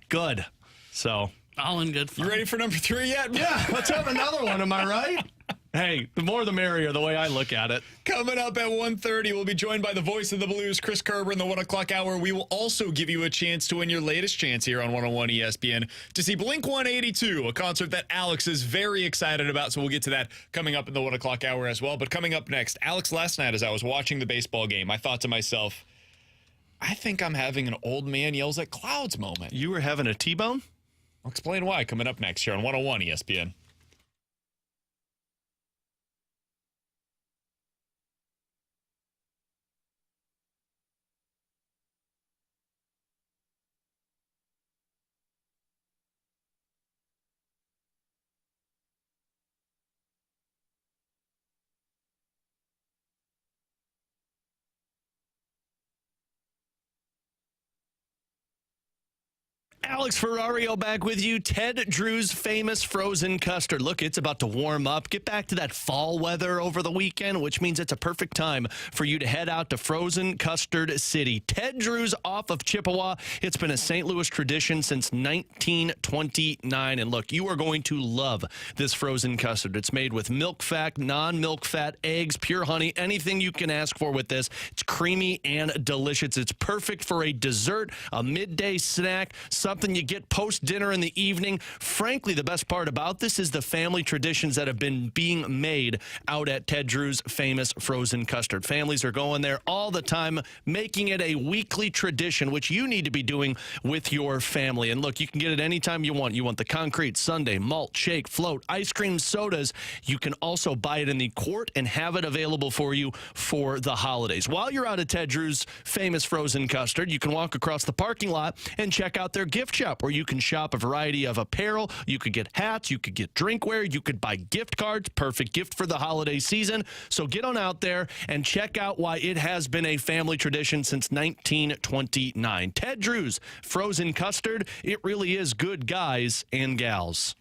Speaker 3: Good. So.
Speaker 4: All in good fun.
Speaker 2: You ready for number 3 yet?
Speaker 3: Yeah, let's have another one. Am I right? Hey, the more the merrier, the way I look at it.
Speaker 2: Coming up at 1:30, we'll be joined by the voice of the Blues, Chris Kerber, in the 1 o'clock hour. We will also give you a chance to win your latest chance here on 101 ESPN to see Blink 182, a concert that Alex is very excited about. So we'll get to that coming up in the 1 o'clock hour as well. But coming up next, Alex, last night as I was watching the baseball game, I thought to myself, I think I'm having an old man yells at clouds moment.
Speaker 3: You were having a T-bone?
Speaker 2: I'll explain why coming up next here on 101 ESPN.
Speaker 3: Alex Ferrario back with you. Ted Drew's famous frozen custard. Look, it's about to warm up. Get back to that fall weather over the weekend, which means it's a perfect time for you to head out to Frozen Custard City. Ted Drew's off of Chippewa. It's been a St. Louis tradition since 1929. And look, you are going to love this frozen custard. It's made with milk fat, non-milk fat, eggs, pure honey, anything you can ask for with this. It's creamy and delicious. It's perfect for a dessert, a midday snack, something you get post-dinner in the evening. Frankly, the best part about this is the family traditions that have been being made out at Ted Drew's famous frozen custard. Families are going there all the time, making it a weekly tradition, which you need to be doing with your family. And look, you can get it anytime you want. You want the concrete, sundae, malt, shake, float, ice cream, sodas. You can also buy it in the quart and have it available for you for the holidays. While you're out at Ted Drew's famous frozen custard, you can walk across the parking lot and check out their gift shop, where you can shop a variety of apparel. You could get hats, you could get drinkware, you could buy gift cards. Perfect gift for the holiday season. So get on out there and check out why it has been a family tradition since 1929. Ted Drew's frozen custard. It really is good, guys and gals.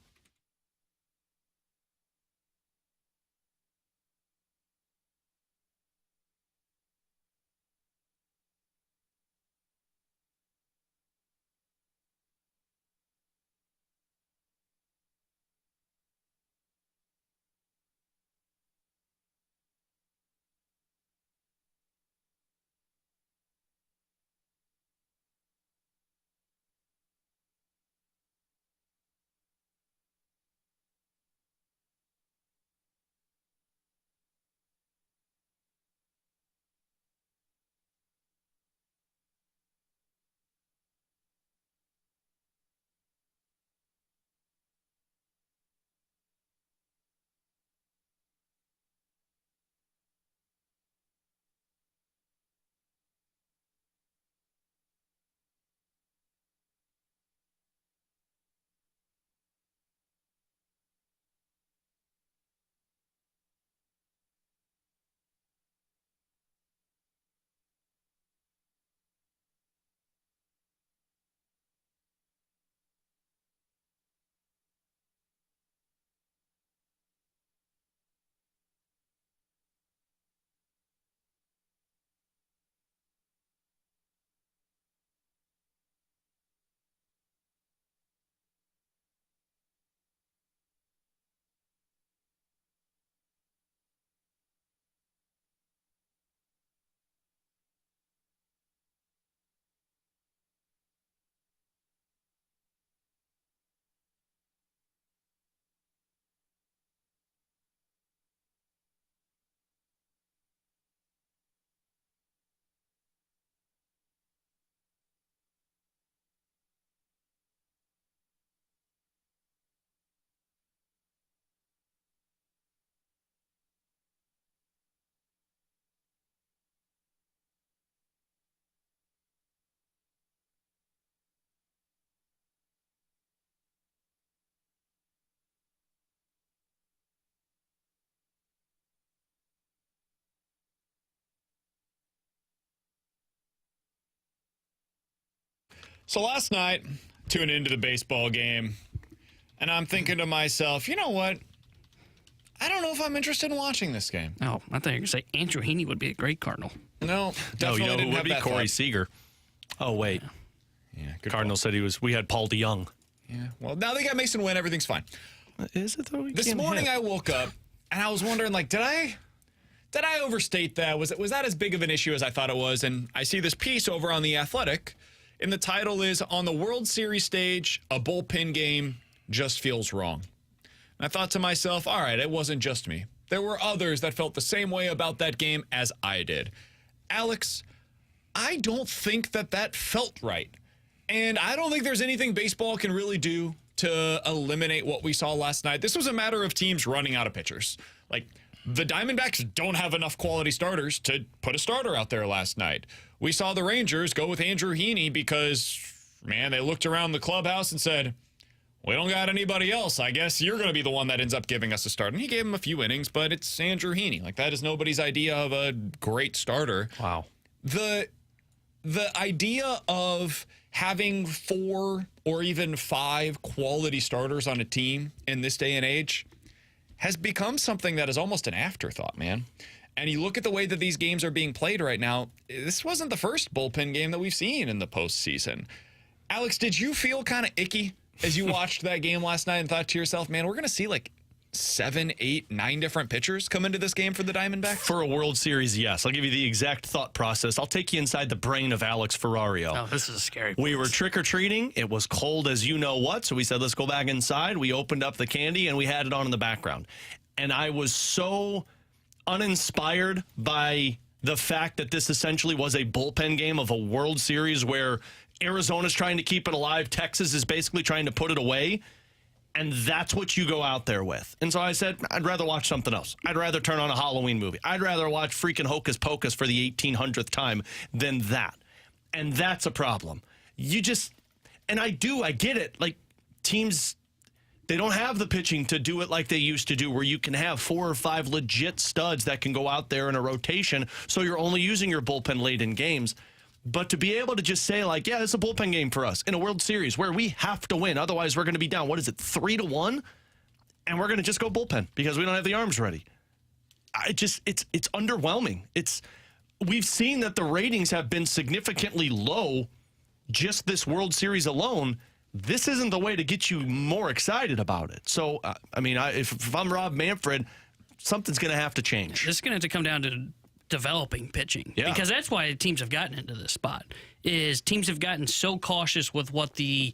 Speaker 2: So last night, tuning into the baseball game, and I'm thinking to myself, you know what? I don't know if I'm interested in watching this game.
Speaker 4: Oh, I thought you were going to say Andrew Heaney would be a great Cardinal.
Speaker 2: No, definitely
Speaker 3: you know
Speaker 2: didn't
Speaker 3: who
Speaker 2: have
Speaker 3: would be?
Speaker 2: that
Speaker 3: Corey
Speaker 2: thought.
Speaker 3: Seager. Oh, wait.
Speaker 2: Yeah, good
Speaker 3: Cardinals said we had Paul DeYoung.
Speaker 2: Yeah, well, now they got Mason Wynn. Everything's fine.
Speaker 3: Is it though?
Speaker 2: This morning I woke up and I was wondering, like, did I overstate that? Was that as big of an issue as I thought it was? And I see this piece over on The Athletic, and the title is, "On the World Series stage, a bullpen game just feels wrong." And I thought to myself, all right, it wasn't just me. There were others that felt the same way about that game as I did. Alex, I don't think that felt right. And I don't think there's anything baseball can really do to eliminate what we saw last night. This was a matter of teams running out of pitchers. Like, the Diamondbacks don't have enough quality starters to put a starter out there last night. We saw the Rangers go with Andrew Heaney because, man, they looked around the clubhouse and said, we don't got anybody else. I guess you're going to be the one that ends up giving us a start. And he gave him a few innings, but it's Andrew Heaney. Like, that is nobody's idea of a great starter.
Speaker 3: Wow.
Speaker 2: The idea of having 4 or even 5 quality starters on a team in this day and age has become something that is almost an afterthought, man. And you look at the way that these games are being played right now, this wasn't the first bullpen game that we've seen in the postseason. Alex, did you feel kind of icky as you watched that game last night and thought to yourself, man, we're going to see like 7, 8, 9 different pitchers come into this game for the Diamondbacks?
Speaker 3: For a World Series, yes. I'll give you the exact thought process. I'll take you inside the brain of Alex Ferrario.
Speaker 4: Oh, this is a scary
Speaker 3: We
Speaker 4: place.
Speaker 3: were trick-or-treating. It was cold as you know what, so we said, let's go back inside. We opened up the candy, and we had it on in the background. And I was so uninspired by the fact that this essentially was a bullpen game of a World Series where Arizona's trying to keep it alive. Texas is basically trying to put it away. And that's what you go out there with. And so I said, I'd rather watch something else. I'd rather turn on a Halloween movie. I'd rather watch freaking Hocus Pocus for the 1800th time than that. And that's a problem. And I get it. Like, teams, they don't have the pitching to do it like they used to do, where you can have 4 or 5 legit studs that can go out there in a rotation, so you're only using your bullpen late in games. But to be able to just say, like, yeah, it's a bullpen game for us in a World Series where we have to win. Otherwise, we're going to be down, 3-1? And we're going to just go bullpen because we don't have the arms ready. It's underwhelming. We've seen that the ratings have been significantly low just this World Series alone. This isn't the way to get you more excited about it. So, if I'm Rob Manfred, something's going to have to change.
Speaker 4: This is going to have to come down to developing pitching, because that's why teams have gotten into this spot. Is teams have gotten so cautious with what the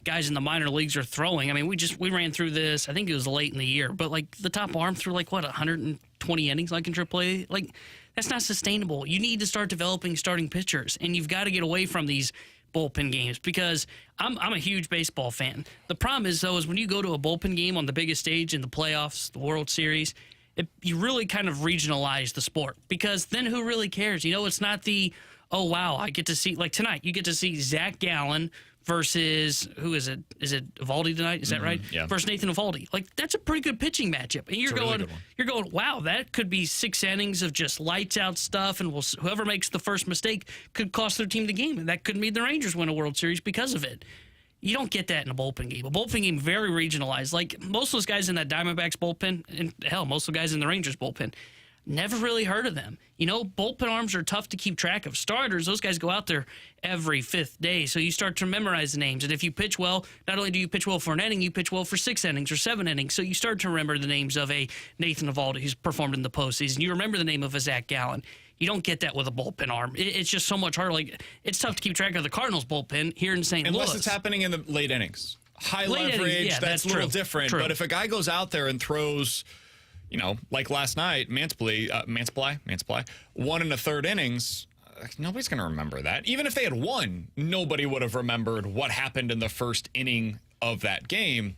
Speaker 4: guys in the minor leagues are throwing. I mean, we ran through this. I think it was late in the year, but like the top arm threw 120 innings like in AAA. Like, that's not sustainable. You need to start developing starting pitchers, and you've got to get away from these bullpen games, because I'm a huge baseball fan. The problem is, though, is when you go to a bullpen game on the biggest stage in the playoffs, the World Series, you really kind of regionalize the sport, because then who really cares? It's not the, oh, wow, I get to see, like tonight, you get to see Zach Gallen versus, who is it? Is it Evaldi tonight? Is that right?
Speaker 2: Yeah.
Speaker 4: Versus Nathan Evaldi. Like, that's a pretty good pitching matchup. And you're going, wow, that could be 6 innings of just lights out stuff, and whoever makes the first mistake could cost their team the game. And that could mean the Rangers win a World Series because of it. You don't get that in a bullpen game. A bullpen game, very regionalized. Like, most of those guys in that Diamondbacks bullpen, and hell, most of the guys in the Rangers bullpen, never really heard of them. Bullpen arms are tough to keep track of. Starters, those guys go out there every 5th day, so you start to memorize the names. And if you pitch well, not only do you pitch well for an inning, you pitch well for 6 innings or 7 innings. So you start to remember the names of a Nathan Evaldi who's performed in the postseason. You remember the name of a Zach Gallen. You don't get that with a bullpen arm. It's just so much harder. Like, it's tough to keep track of the Cardinals bullpen here in St. Louis.
Speaker 2: Unless it's happening in the late innings. High
Speaker 4: Late
Speaker 2: leverage,
Speaker 4: innings,
Speaker 2: that's a little
Speaker 4: true.
Speaker 2: different.
Speaker 4: True.
Speaker 2: But if a guy goes out there and throws, like last night, Mansply, 1 1/3 innings, nobody's going to remember that. Even if they had won, nobody would have remembered what happened in the first inning of that game.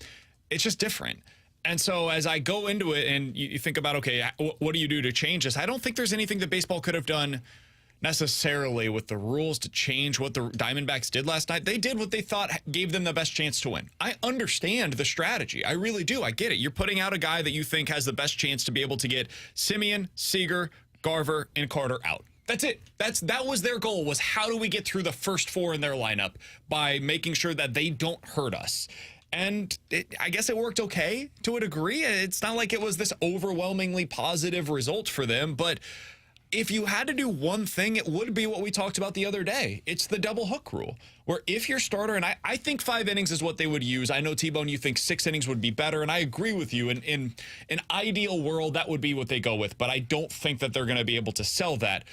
Speaker 2: It's just different. And so as I go into it and you think about, okay, what do you do to change this? I don't think there's anything that baseball could have done necessarily with the rules to change what the Diamondbacks did last night. They did what they thought gave them the best chance to win. I understand the strategy. I really do. I get it. You're putting out a guy that you think has the best chance to be able to get Simeon, Seager, Garver, and Carter out. That's it. That was their goal, was how do we get through the first 4 in their lineup by making sure that they don't hurt us. And I guess it worked okay to a degree. It's not like it was this overwhelmingly positive result for them. But if you had to do one thing, it would be what we talked about the other day. It's the double hook rule, where if your starter, and I think 5 innings is what they would use. I know, T-Bone, you think 6 innings would be better, and I agree with you. In an ideal world, that would be what they go with. But I don't think that they're going to be able to sell that.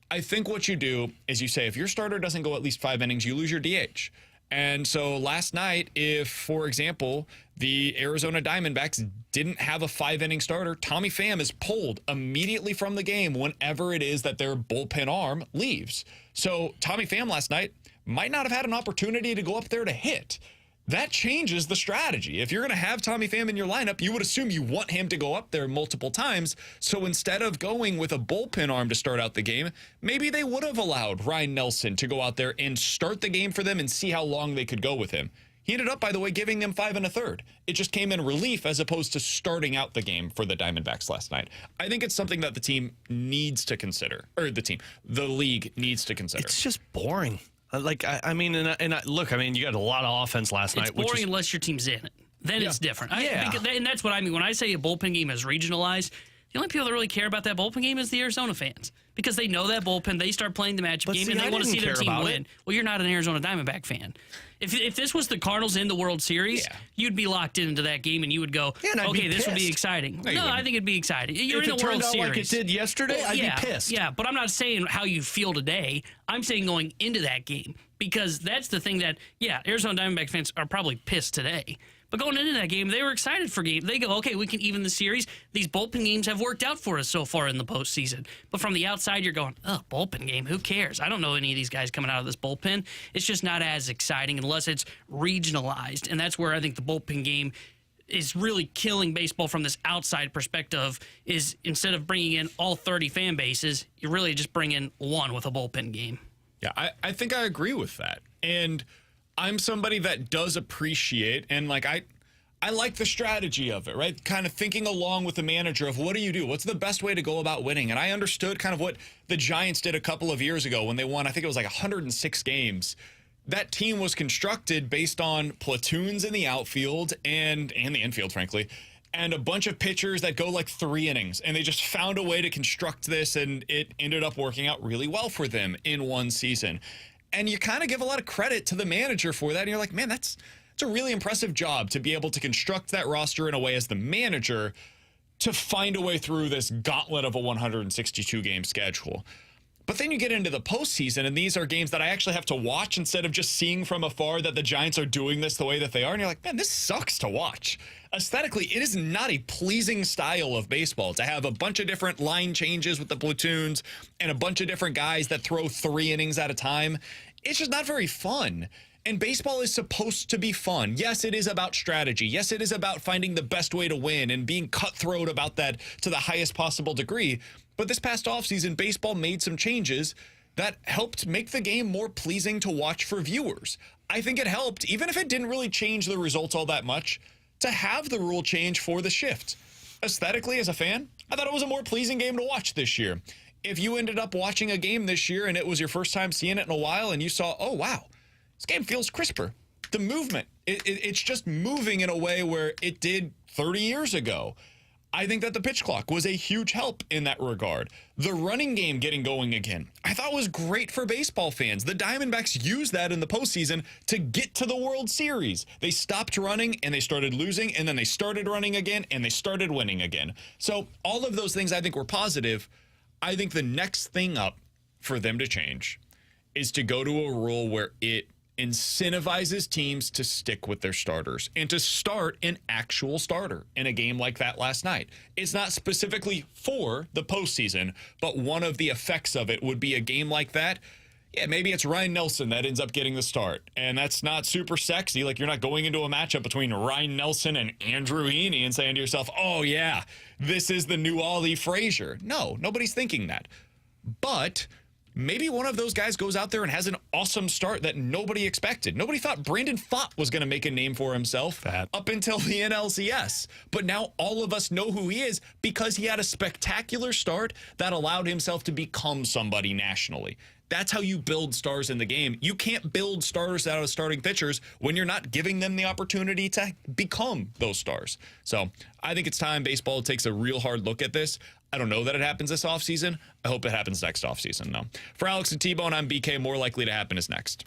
Speaker 2: I think what you do is you say, if your starter doesn't go at least 5 innings, you lose your DH. And so last night, if, for example, the Arizona Diamondbacks didn't have a 5-inning starter, Tommy Pham is pulled immediately from the game whenever it is that their bullpen arm leaves. So Tommy Pham last night might not have had an opportunity to go up there to hit. That changes the strategy. If you're going to have Tommy Pham in your lineup, you would assume you want him to go up there multiple times. So instead of going with a bullpen arm to start out the game, maybe they would have allowed Ryan Nelson to go out there and start the game for them and see how long they could go with him. He ended up, by the way, giving them 5 1/3. It just came in relief as opposed to starting out the game for the Diamondbacks last night. I think it's something that the team needs to consider, or the league needs to consider.
Speaker 3: It's just boring. I mean, look, I mean, you got a lot of offense last night.
Speaker 4: It's boring unless your team's in it. Then it's different.
Speaker 3: Yeah.
Speaker 4: And that's what I mean. When I say a bullpen game is regionalized, the only people that really care about that bullpen game is the Arizona fans. Because they know that bullpen, they start playing the matchup game, and they want to see their team win. Well, you're not an Arizona Diamondback fan. If this was the Cardinals in the World Series, you'd be locked into that game, and you would go, okay, this would be exciting. No, I think it'd be exciting. You're in the World Series.
Speaker 3: Like it did yesterday, I'd be pissed.
Speaker 4: Yeah, but I'm not saying how you feel today. I'm saying going into that game. Because that's the thing that, Arizona Diamondback fans are probably pissed today. But going into that game, they were excited for game. They go, okay, we can even the series. These bullpen games have worked out for us so far in the postseason. But from the outside, you're going, bullpen game, who cares? I don't know any of these guys coming out of this bullpen. It's just not as exciting unless it's regionalized. And that's where I think the bullpen game is really killing baseball from this outside perspective, is instead of bringing in all 30 fan bases, you really just bring in one with a bullpen game.
Speaker 2: Yeah, I think I agree with that. And I'm somebody that does appreciate, and I like the strategy of it, right? Kind of thinking along with the manager of what do you do? What's the best way to go about winning? And I understood kind of what the Giants did a couple of years ago when they won, I think it was 106 games. That team was constructed based on platoons in the outfield and the infield, frankly, and a bunch of pitchers that go 3 innings. And they just found a way to construct this, and it ended up working out really well for them in one season. And you kind of give a lot of credit to the manager for that. And you're like, man, it's a really impressive job to be able to construct that roster in a way as the manager to find a way through this gauntlet of a 162-game schedule. But then you get into the postseason, and these are games that I actually have to watch instead of just seeing from afar that the Giants are doing this the way that they are. And you're like, man, this sucks to watch. Aesthetically, it is not a pleasing style of baseball to have a bunch of different line changes with the platoons and a bunch of different guys that throw 3 innings at a time. It's just not very fun. And baseball is supposed to be fun. Yes, it is about strategy. Yes, it is about finding the best way to win and being cutthroat about that to the highest possible degree. But this past offseason, baseball made some changes that helped make the game more pleasing to watch for viewers. I think it helped, even if it didn't really change the results all that much, to have the rule change for the shift. Aesthetically, as a fan, I thought it was a more pleasing game to watch this year. If you ended up watching a game this year and it was your first time seeing it in a while and you saw, oh, wow, this game feels crisper. The movement, it's just moving in a way where it did 30 years ago. I think that the pitch clock was a huge help in that regard. The running game getting going again, I thought was great for baseball fans. The Diamondbacks used that in the postseason to get to the World Series. They stopped running and they started losing, and then they started running again and they started winning again. So all of those things I think were positive. I think the next thing up for them to change is to go to a rule where it incentivizes teams to stick with their starters and to start an actual starter in a game like that last night. It's not specifically for the postseason, but one of the effects of it would be a game like that. Yeah, maybe it's Ryan Nelson that ends up getting the start, and that's not super sexy. Like, you're not going into a matchup between Ryan Nelson and Andrew Heaney and saying to yourself, oh yeah, this is the new Ollie Frazier. No, nobody's thinking that. But maybe one of those guys goes out there and has an awesome start that nobody expected. Nobody thought Brandon Pfaadt was going to make a name for himself up until the NLCS. But now all of us know who he is because he had a spectacular start that allowed himself to become somebody nationally. That's how you build stars in the game. You can't build stars out of starting pitchers when you're not giving them the opportunity to become those stars. So I think it's time baseball takes a real hard look at this. I don't know that it happens this offseason. I hope it happens next offseason, though. For Alex and T-Bone, I'm BK. More likely to happen is next.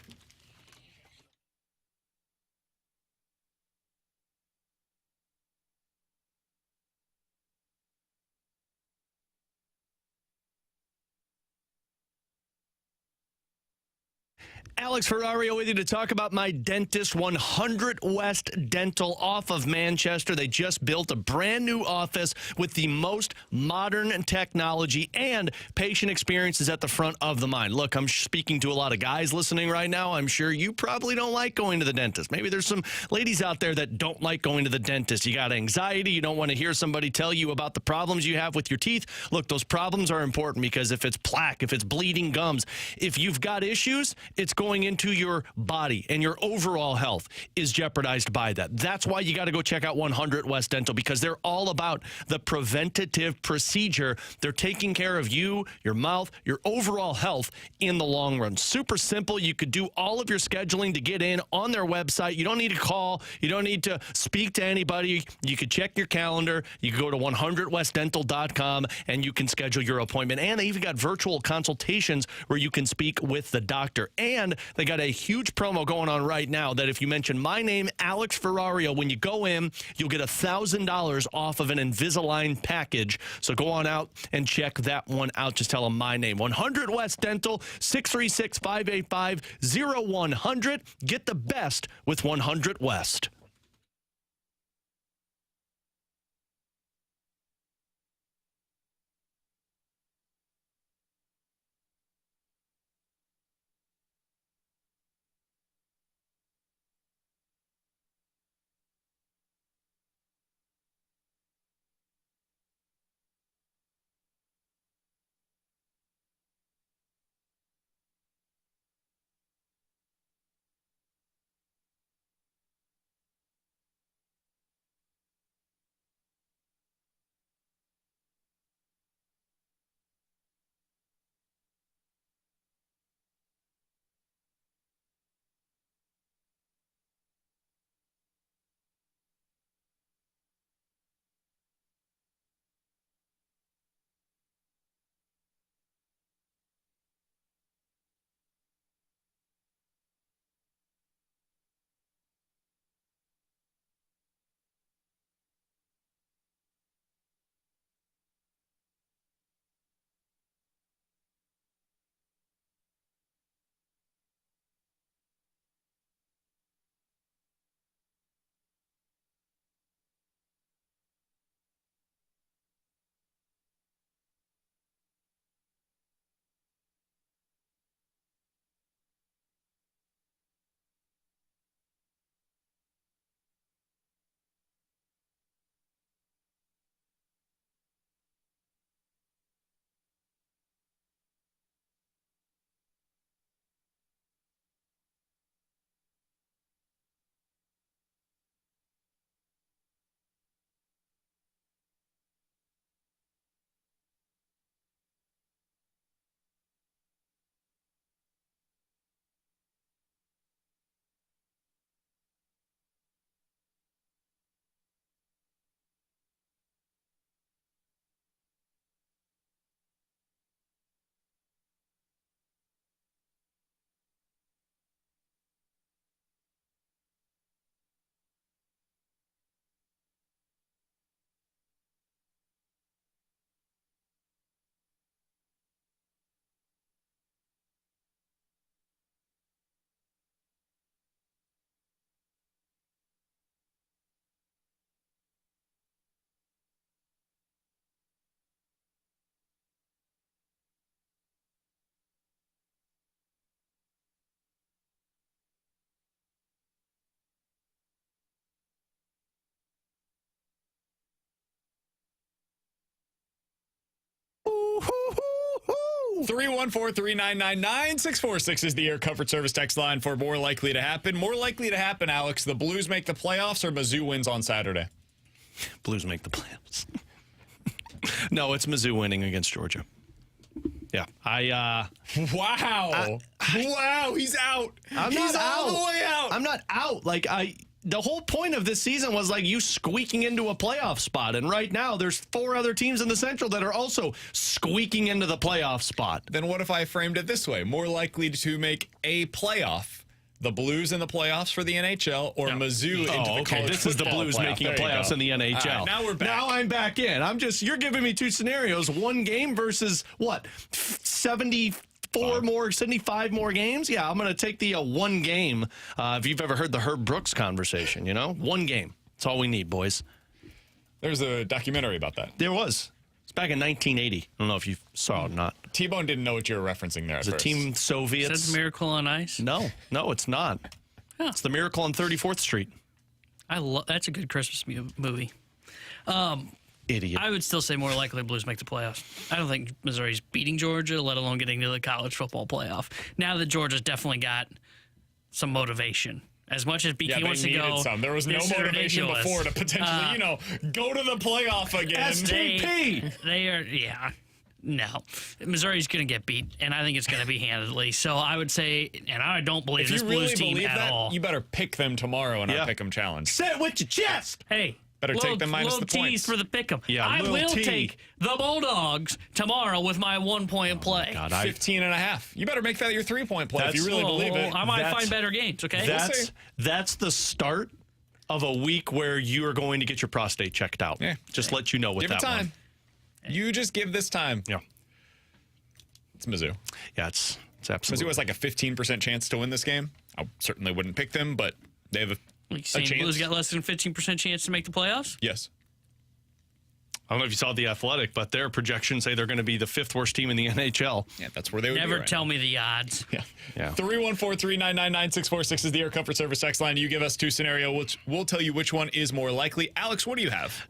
Speaker 3: Alex Ferrario with you to talk about my dentist, 100 West Dental off of Manchester. They just built a brand new office with the most modern technology, and patient experience is at the front of the mind. Look, I'm speaking to a lot of guys listening right now. I'm sure you probably don't like going to the dentist. Maybe there's some ladies out there that don't like going to the dentist. You got anxiety. You don't want to hear somebody tell you about the problems you have with your teeth. Look, those problems are important because if it's plaque, if it's bleeding gums, if you've got issues, it's going into your body and your overall health is jeopardized by that. That's why you got to go check out 100 West Dental, because they're all about the preventative procedure. They're taking care of you, your mouth, your overall health in the long run. Super simple. You could do all of your scheduling to get in on their website. You don't need to call. You don't need to speak to anybody. You could check your calendar. You can go to 100westdental.com and you can schedule your appointment. And they even got virtual consultations where you can speak with the doctor. And they got a huge promo going on right now that if you mention my name, Alex Ferrario, when you go in, you'll get $1,000 off of an Invisalign package. So go on out and check that one out. Just tell them my name. 100 West Dental, 636-585-0100. Get the best with 100 West.
Speaker 2: Ooh, 314-399-9646 is the Air Comfort Service text line for more likely to happen. More likely to happen, Alex, the Blues make the playoffs or Mizzou wins on Saturday?
Speaker 3: Blues make the playoffs. No, it's Mizzou winning against Georgia. Yeah.
Speaker 2: Wow, he's out. He's all the way out.
Speaker 3: I'm not out. The whole point of this season was you squeaking into a playoff spot. And right now, there's 4 other teams in the Central that are also squeaking into the playoff spot.
Speaker 2: Then what if I framed it this way? More likely to make a playoff. The Blues in the playoffs for the NHL or Mizzou into the college
Speaker 3: This is the
Speaker 2: football
Speaker 3: Blues
Speaker 2: playoff.
Speaker 3: making the playoffs in the NHL.
Speaker 2: Right, now we're back.
Speaker 3: Now I'm back in. You're giving me 2 scenarios. 1 game versus what? 75 more games? Yeah, I'm going to take the 1 game. If you've ever heard the Herb Brooks conversation, 1 game. That's all we need, boys.
Speaker 2: There's a documentary about that.
Speaker 3: There was. It's back in 1980. I don't know if you saw it or not.
Speaker 2: T-Bone didn't know what you were referencing there at first.
Speaker 3: The Team Soviets.
Speaker 4: Is that Miracle on Ice?
Speaker 3: No, it's not.
Speaker 4: Huh.
Speaker 3: It's the Miracle on 34th Street.
Speaker 4: That's a good Christmas movie.
Speaker 3: idiot.
Speaker 4: I would still say more likely Blues make the playoffs. I don't think Missouri's beating Georgia, let alone getting to the college football playoff. Now that Georgia's definitely got some motivation. As much as BK wants to go,
Speaker 2: some. There was no motivation before to potentially, go to the playoff again.
Speaker 3: STP.
Speaker 4: They are, no. Missouri's going to get beat, and I think it's going to be handedly. So I would say, and I don't believe this Blues team at all.
Speaker 2: You better pick them tomorrow in our Pick'em Challenge.
Speaker 3: Say it with your chest.
Speaker 4: Hey.
Speaker 2: Better take them minus the points.
Speaker 4: For the pick'em.
Speaker 3: Yeah,
Speaker 4: I will take the Bulldogs tomorrow with my 1 point play.
Speaker 3: God,
Speaker 2: 15.5. You better make that your 3 point play if you really believe it.
Speaker 4: I might find better games, okay?
Speaker 3: That's the start of a week where you are going to get your prostate checked out. Yeah. Just let you know with that one.
Speaker 2: Give it time. You just give this time.
Speaker 3: Yeah.
Speaker 2: It's Mizzou.
Speaker 3: Yeah, it's absolutely.
Speaker 2: Mizzou has like a 15% chance to win this game. I certainly wouldn't pick them, but they have a
Speaker 4: St.
Speaker 2: chance.
Speaker 4: Blues got less than 15% chance to make the playoffs?
Speaker 2: Yes.
Speaker 3: I don't know if you saw The Athletic, but their projections say they're going to be the 5th worst team in the NHL.
Speaker 2: Yeah, that's where they would
Speaker 4: Never
Speaker 2: be
Speaker 4: tell me the odds.
Speaker 2: Yeah. 314-399-9646 is the Air Comfort Service text line. You give us 2 scenarios, which we'll tell you which one is more likely. Alex, what do you have?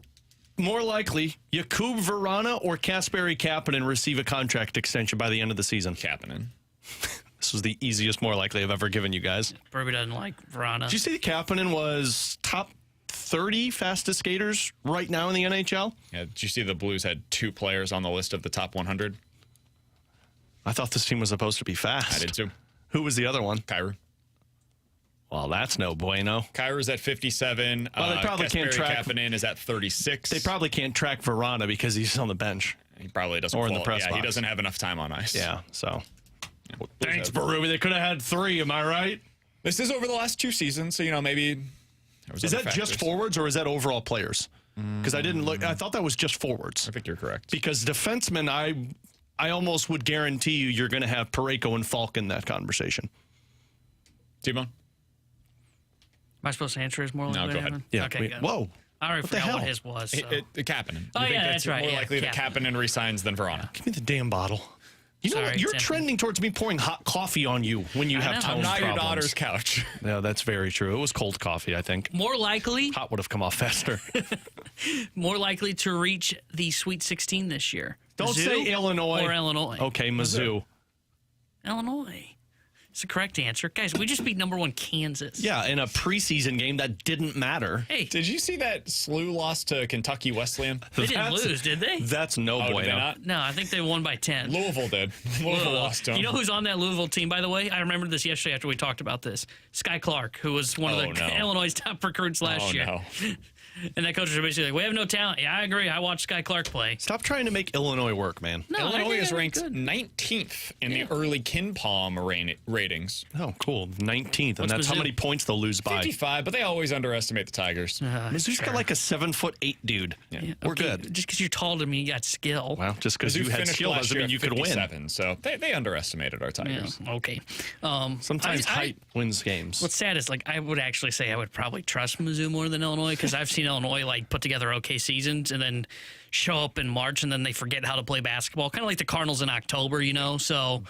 Speaker 3: More likely, Jakub Vrana or Kasperi Kapanen receive a contract extension by the end of the season.
Speaker 2: Kapanen.
Speaker 3: This was the easiest more likely I've ever given you guys.
Speaker 4: Burby doesn't like Vrana.
Speaker 3: Did you see Kapanen was top 30 fastest skaters right now in the NHL?
Speaker 2: Yeah, did you see the Blues had 2 players on the list of the top 100?
Speaker 3: I thought this team was supposed to be fast.
Speaker 2: I did too.
Speaker 3: Who was the other one?
Speaker 2: Kyrou.
Speaker 3: Well, that's no bueno.
Speaker 2: Kyrou's at 57.
Speaker 3: Well, they probably can't track.
Speaker 2: Kapanen is at 36.
Speaker 3: They probably can't track Vrana because he's on the bench.
Speaker 2: He probably doesn't.
Speaker 3: Or in the press box.
Speaker 2: He doesn't have enough time on ice.
Speaker 3: Yeah, so. Well, thanks, Berube. They could have had 3, am I right?
Speaker 2: This is over the last 2 seasons, so, maybe.
Speaker 3: Is that just forwards or is that overall players? Because I didn't look. I thought that was just forwards.
Speaker 2: I think you're correct.
Speaker 3: Because defensemen, I almost would guarantee you're going to have Parayko and Falk in that conversation.
Speaker 2: T-Bone?
Speaker 4: Am I supposed to answer his more likely?
Speaker 2: No, go ahead.
Speaker 3: Yeah.
Speaker 4: Okay,
Speaker 3: Whoa.
Speaker 4: I already forgot what his was. So.
Speaker 2: Kapanen.
Speaker 4: Oh,
Speaker 2: you think
Speaker 4: that's right.
Speaker 2: More
Speaker 4: Yeah,
Speaker 2: likely that Kapanen resigns than Vrana.
Speaker 3: Give me the damn bottle. You know what? You're trending towards me pouring hot coffee on you when you have tone
Speaker 2: I'm not
Speaker 3: problems.
Speaker 2: your daughter's couch.
Speaker 3: Yeah, that's very true. It was cold coffee, I think.
Speaker 4: More likely.
Speaker 3: Hot would have come off faster.
Speaker 4: More likely to reach the Sweet 16 this year.
Speaker 3: Don't
Speaker 4: Mizzou
Speaker 3: say Illinois.
Speaker 4: Or Illinois.
Speaker 3: Okay, Mizzou.
Speaker 4: Illinois. It's the correct answer. Guys, we just beat number 1 Kansas.
Speaker 3: Yeah, in a preseason game that didn't matter.
Speaker 4: Hey.
Speaker 2: Did you see that SLU loss to Kentucky Wesleyan?
Speaker 4: They didn't lose, did they?
Speaker 3: That's no
Speaker 2: Did they
Speaker 3: bueno.
Speaker 2: not?
Speaker 4: No, I think they won by 10.
Speaker 2: Louisville did. Louisville lost to them.
Speaker 4: You know who's on that Louisville team, by the way? I remembered this yesterday after we talked about this. Sky Clark, who was one of the Illinois' top recruits last year.
Speaker 2: No.
Speaker 4: And that coach was basically like, we have no talent. Yeah, I agree. I watched Sky Clark play.
Speaker 3: Stop trying to make Illinois work, man.
Speaker 4: No,
Speaker 2: Illinois is ranked 19th in the early Kin Palm ratings.
Speaker 3: Oh, cool. 19th. And that's
Speaker 4: Mizzou?
Speaker 3: how many points they'll lose by.
Speaker 2: 55, but they always underestimate the Tigers.
Speaker 3: Mizzou's got like a 7'8" dude.
Speaker 4: Yeah,
Speaker 3: We're
Speaker 4: okay.
Speaker 3: good.
Speaker 4: Just because you're taller than me, you got skill.
Speaker 3: Well, just because you had skill doesn't mean you could win.
Speaker 2: So they underestimated our Tigers.
Speaker 4: Yeah, okay.
Speaker 3: Sometimes height wins games.
Speaker 4: What's sad is, I would actually say I would probably trust Mizzou more than Illinois because I've seen Illinois, put together okay seasons and then show up in March and then they forget how to play basketball. Kind of like the Cardinals in October, So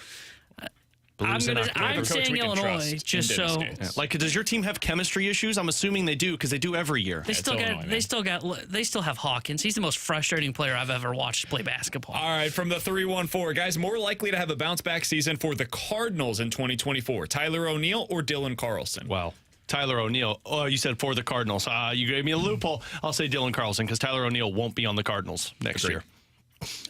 Speaker 4: I'm saying Illinois just so.
Speaker 3: Yeah. Like, does your team have chemistry issues? I'm assuming they do because they do every year.
Speaker 4: They still have Hawkins. He's the most frustrating player I've ever watched play basketball.
Speaker 2: All right, from the 314, guys, more likely to have a bounce back season for the Cardinals in 2024, Tyler O'Neill or Dylan Carlson?
Speaker 3: Wow. Tyler O'Neill. Oh, you said for the Cardinals. You gave me a loophole. I'll say Dylan Carlson because Tyler O'Neill won't be on the Cardinals next year.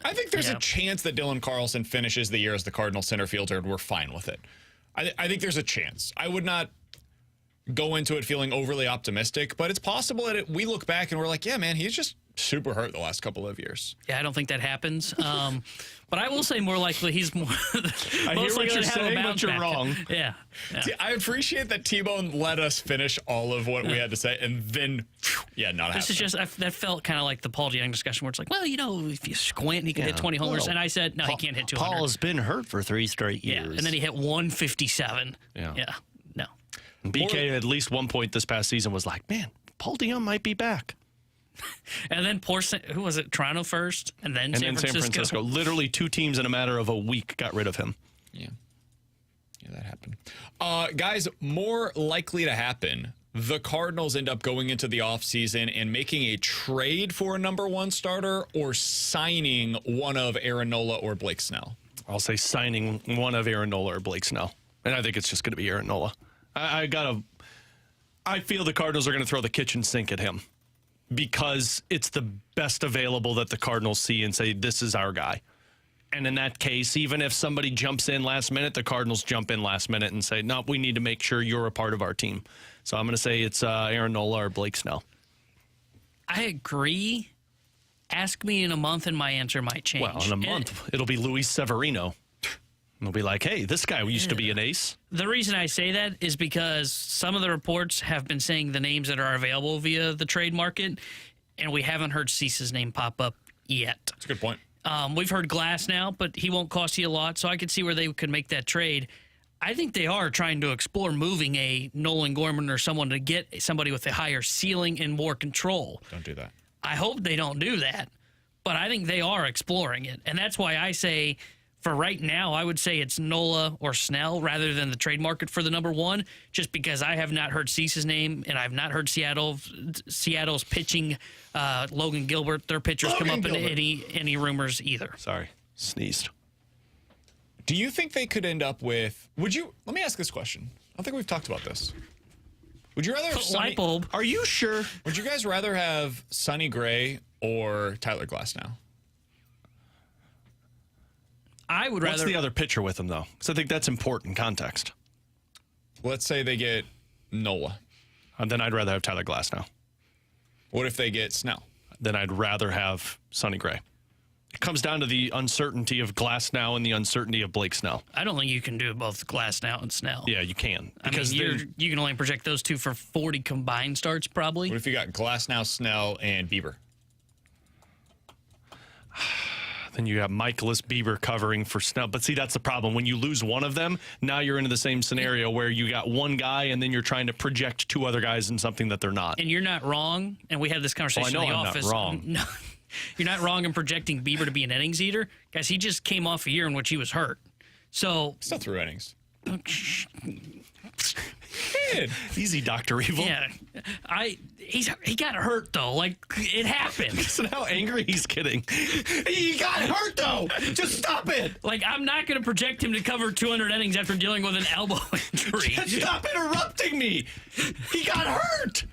Speaker 2: I think there's a chance that Dylan Carlson finishes the year as the Cardinals center fielder, and we're fine with it. I think there's a chance. I would not go into it feeling overly optimistic, but it's possible that we look back and we're like, yeah, man, he's just super hurt the last couple of years.
Speaker 4: Yeah, I don't think that happens. But I will say more likely he's more.
Speaker 3: I hear what you're saying, but you're wrong.
Speaker 4: Yeah.
Speaker 2: See, I appreciate that T-Bone let us finish all of what we had to say, and then, not happening.
Speaker 4: This is just, that felt kind of like the Paul DeYoung discussion where it's like, well, if you squint, he could hit 20 homers. And I said, no, he can't hit 200.
Speaker 3: Paul has been hurt for 3 straight years.
Speaker 4: Yeah, and then he hit 157. Yeah, no.
Speaker 3: BK at least one point this past season was like, man, Paul DeYoung might be back.
Speaker 4: And then who was it? Toronto first, and then San Francisco.
Speaker 3: Literally 2 teams in a matter of a week got rid of him.
Speaker 2: Yeah, that happened. Guys, more likely to happen. the Cardinals end up going into the offseason and making a trade for a number one starter or signing one of Aaron Nola or Blake Snell?
Speaker 3: I'll say signing one of Aaron Nola or Blake Snell. And I think it's just going to be Aaron Nola. I feel the Cardinals are going to throw the kitchen sink at him because it's the best available that the Cardinals see and say, this is our guy. And in that case, even if somebody jumps in last minute, the Cardinals jump in last minute and say, no, we need to make sure you're a part of our team. So I'm going to say it's Aaron Nola or Blake Snell.
Speaker 4: I agree. Ask me in a month and my answer might change.
Speaker 3: Well, in a month, it'll be Luis Severino. It'll be like, hey, this guy used to be an ace.
Speaker 4: The reason I say that is because some of the reports have been saying the names that are available via the trade market, and we haven't heard Cease's name pop up yet.
Speaker 2: That's a good point.
Speaker 4: We've heard Glass now, but he won't cost you a lot, so I could see where they could make that trade. I think they are trying to explore moving a Nolan Gorman or someone to get somebody with a higher ceiling and more control.
Speaker 2: Don't do that.
Speaker 4: I hope they don't do that, but I think they are exploring it. And that's why I say, for right now, I would say it's Nola or Snell rather than the trade market for the number one, just because I have not heard Cease's name and I've not heard Seattle's pitching, Logan Gilbert, their pitchers come up in any rumors either.
Speaker 3: Sorry, sneezed.
Speaker 2: Do you think they could end up with, let me ask this question. I don't think we've talked about this. Would you rather have
Speaker 4: Light bulb.
Speaker 3: Are you sure?
Speaker 2: Would you guys rather have Sonny Gray or Tyler Glasnow?
Speaker 4: I would rather.
Speaker 3: What's the other pitcher with him, though? Because I think that's important context.
Speaker 2: Let's say they get Nola.
Speaker 3: And then I'd rather have Tyler Glasnow.
Speaker 2: What if they get Snell?
Speaker 3: Then I'd rather have Sonny Gray. It comes down to the uncertainty of Glasnow and the uncertainty of Blake Snell.
Speaker 4: I don't think you can do both Glasnow and Snell.
Speaker 3: Yeah, you can.
Speaker 4: Because you can only project those two for 40 combined starts, probably.
Speaker 2: What if you got Glasnow, Snell, and Bieber?
Speaker 3: Then you have Michaelis Bieber covering for Snell. But see, that's the problem. When you lose one of them, now you're into the same scenario where you got one guy and then you're trying to project two other guys in something that they're not.
Speaker 4: And you're not wrong. And we had this conversation in the office.
Speaker 3: I'm not wrong.
Speaker 4: No, you're not wrong in projecting Bieber to be an innings eater. Guys, he just came off a year in which he was hurt. So
Speaker 2: Still threw innings.
Speaker 3: Easy, Dr. Evil.
Speaker 4: Yeah. He got hurt, though. Like, it happened.
Speaker 3: Listen how angry he's getting. He got hurt, though. Just stop it.
Speaker 4: Like, I'm not going to project him to cover 200 innings after dealing with an elbow injury.
Speaker 3: Stop interrupting me. He got hurt.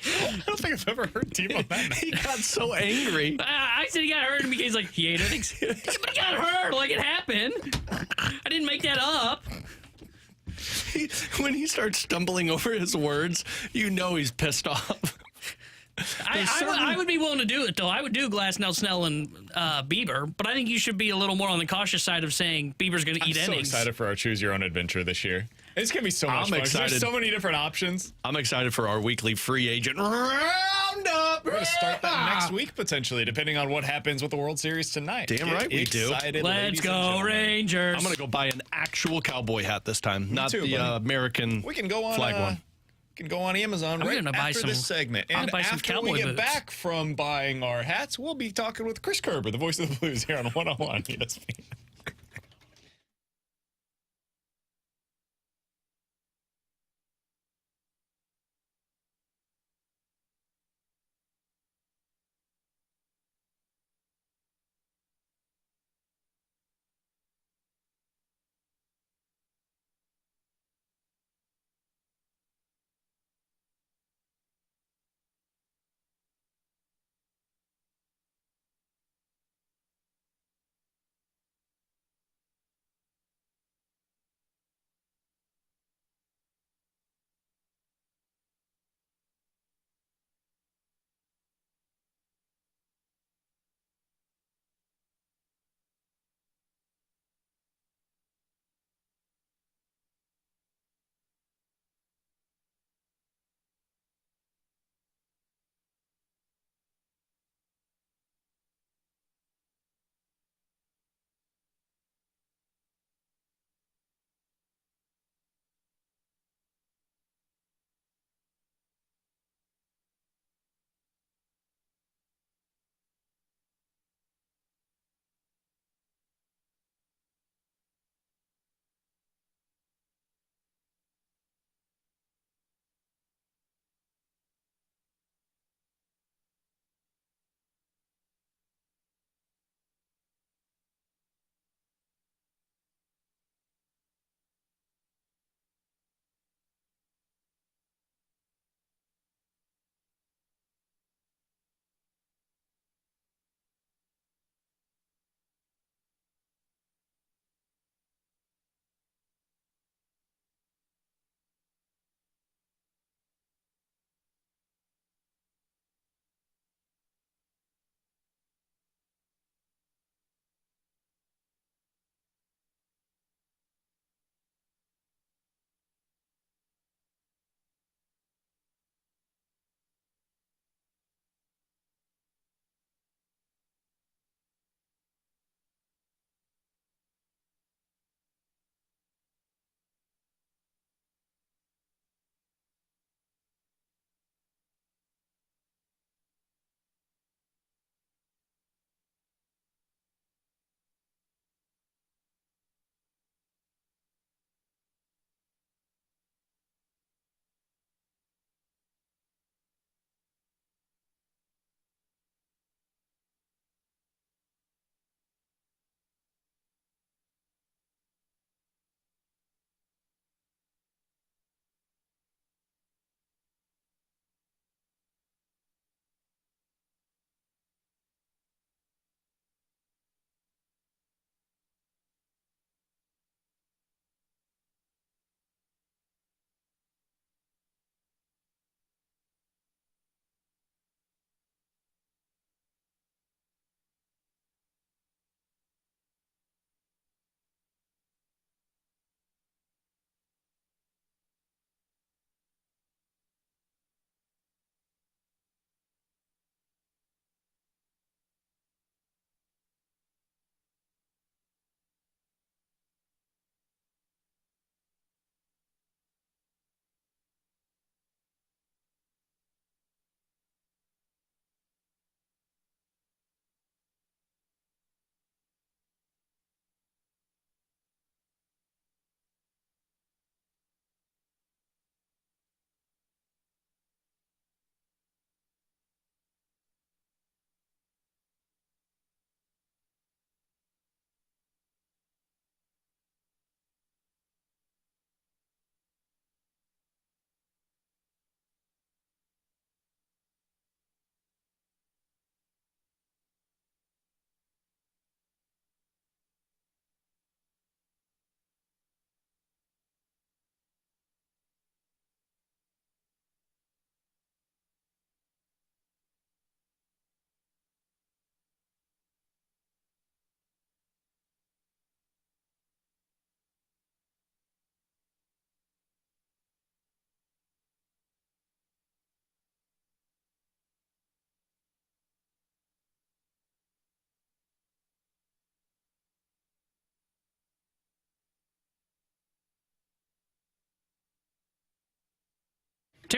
Speaker 2: I don't think I've ever heard Tebow that.
Speaker 3: He got so angry.
Speaker 4: I said he got hurt because, like, he ate innings. But he got hurt. Like, it happened. I didn't make that up.
Speaker 3: When he starts stumbling over his words, you know he's pissed off.
Speaker 4: I would be willing to do it, though. I would do Glasnow, Snell, and Bieber, but I think you should be a little more on the cautious side of saying Bieber's going to eat innings.
Speaker 2: I'm so excited for our Choose Your Own Adventure this year. It's going to be so much fun.
Speaker 3: Excited.
Speaker 2: There's so many different options.
Speaker 3: I'm excited for our weekly free agent roundup.
Speaker 2: We're going to start that next week, potentially, depending on what happens with the World Series tonight.
Speaker 3: Damn right we do.
Speaker 4: Let's go, Rangers.
Speaker 3: I'm going to go buy an actual cowboy hat this time, not
Speaker 2: too,
Speaker 3: the American
Speaker 2: we can go on,
Speaker 3: flag one.
Speaker 2: We can go on Amazon right after this segment. And after we get back from buying our hats, we'll be talking with Chris Kerber, the voice of the Blues, here on 101 ESPN.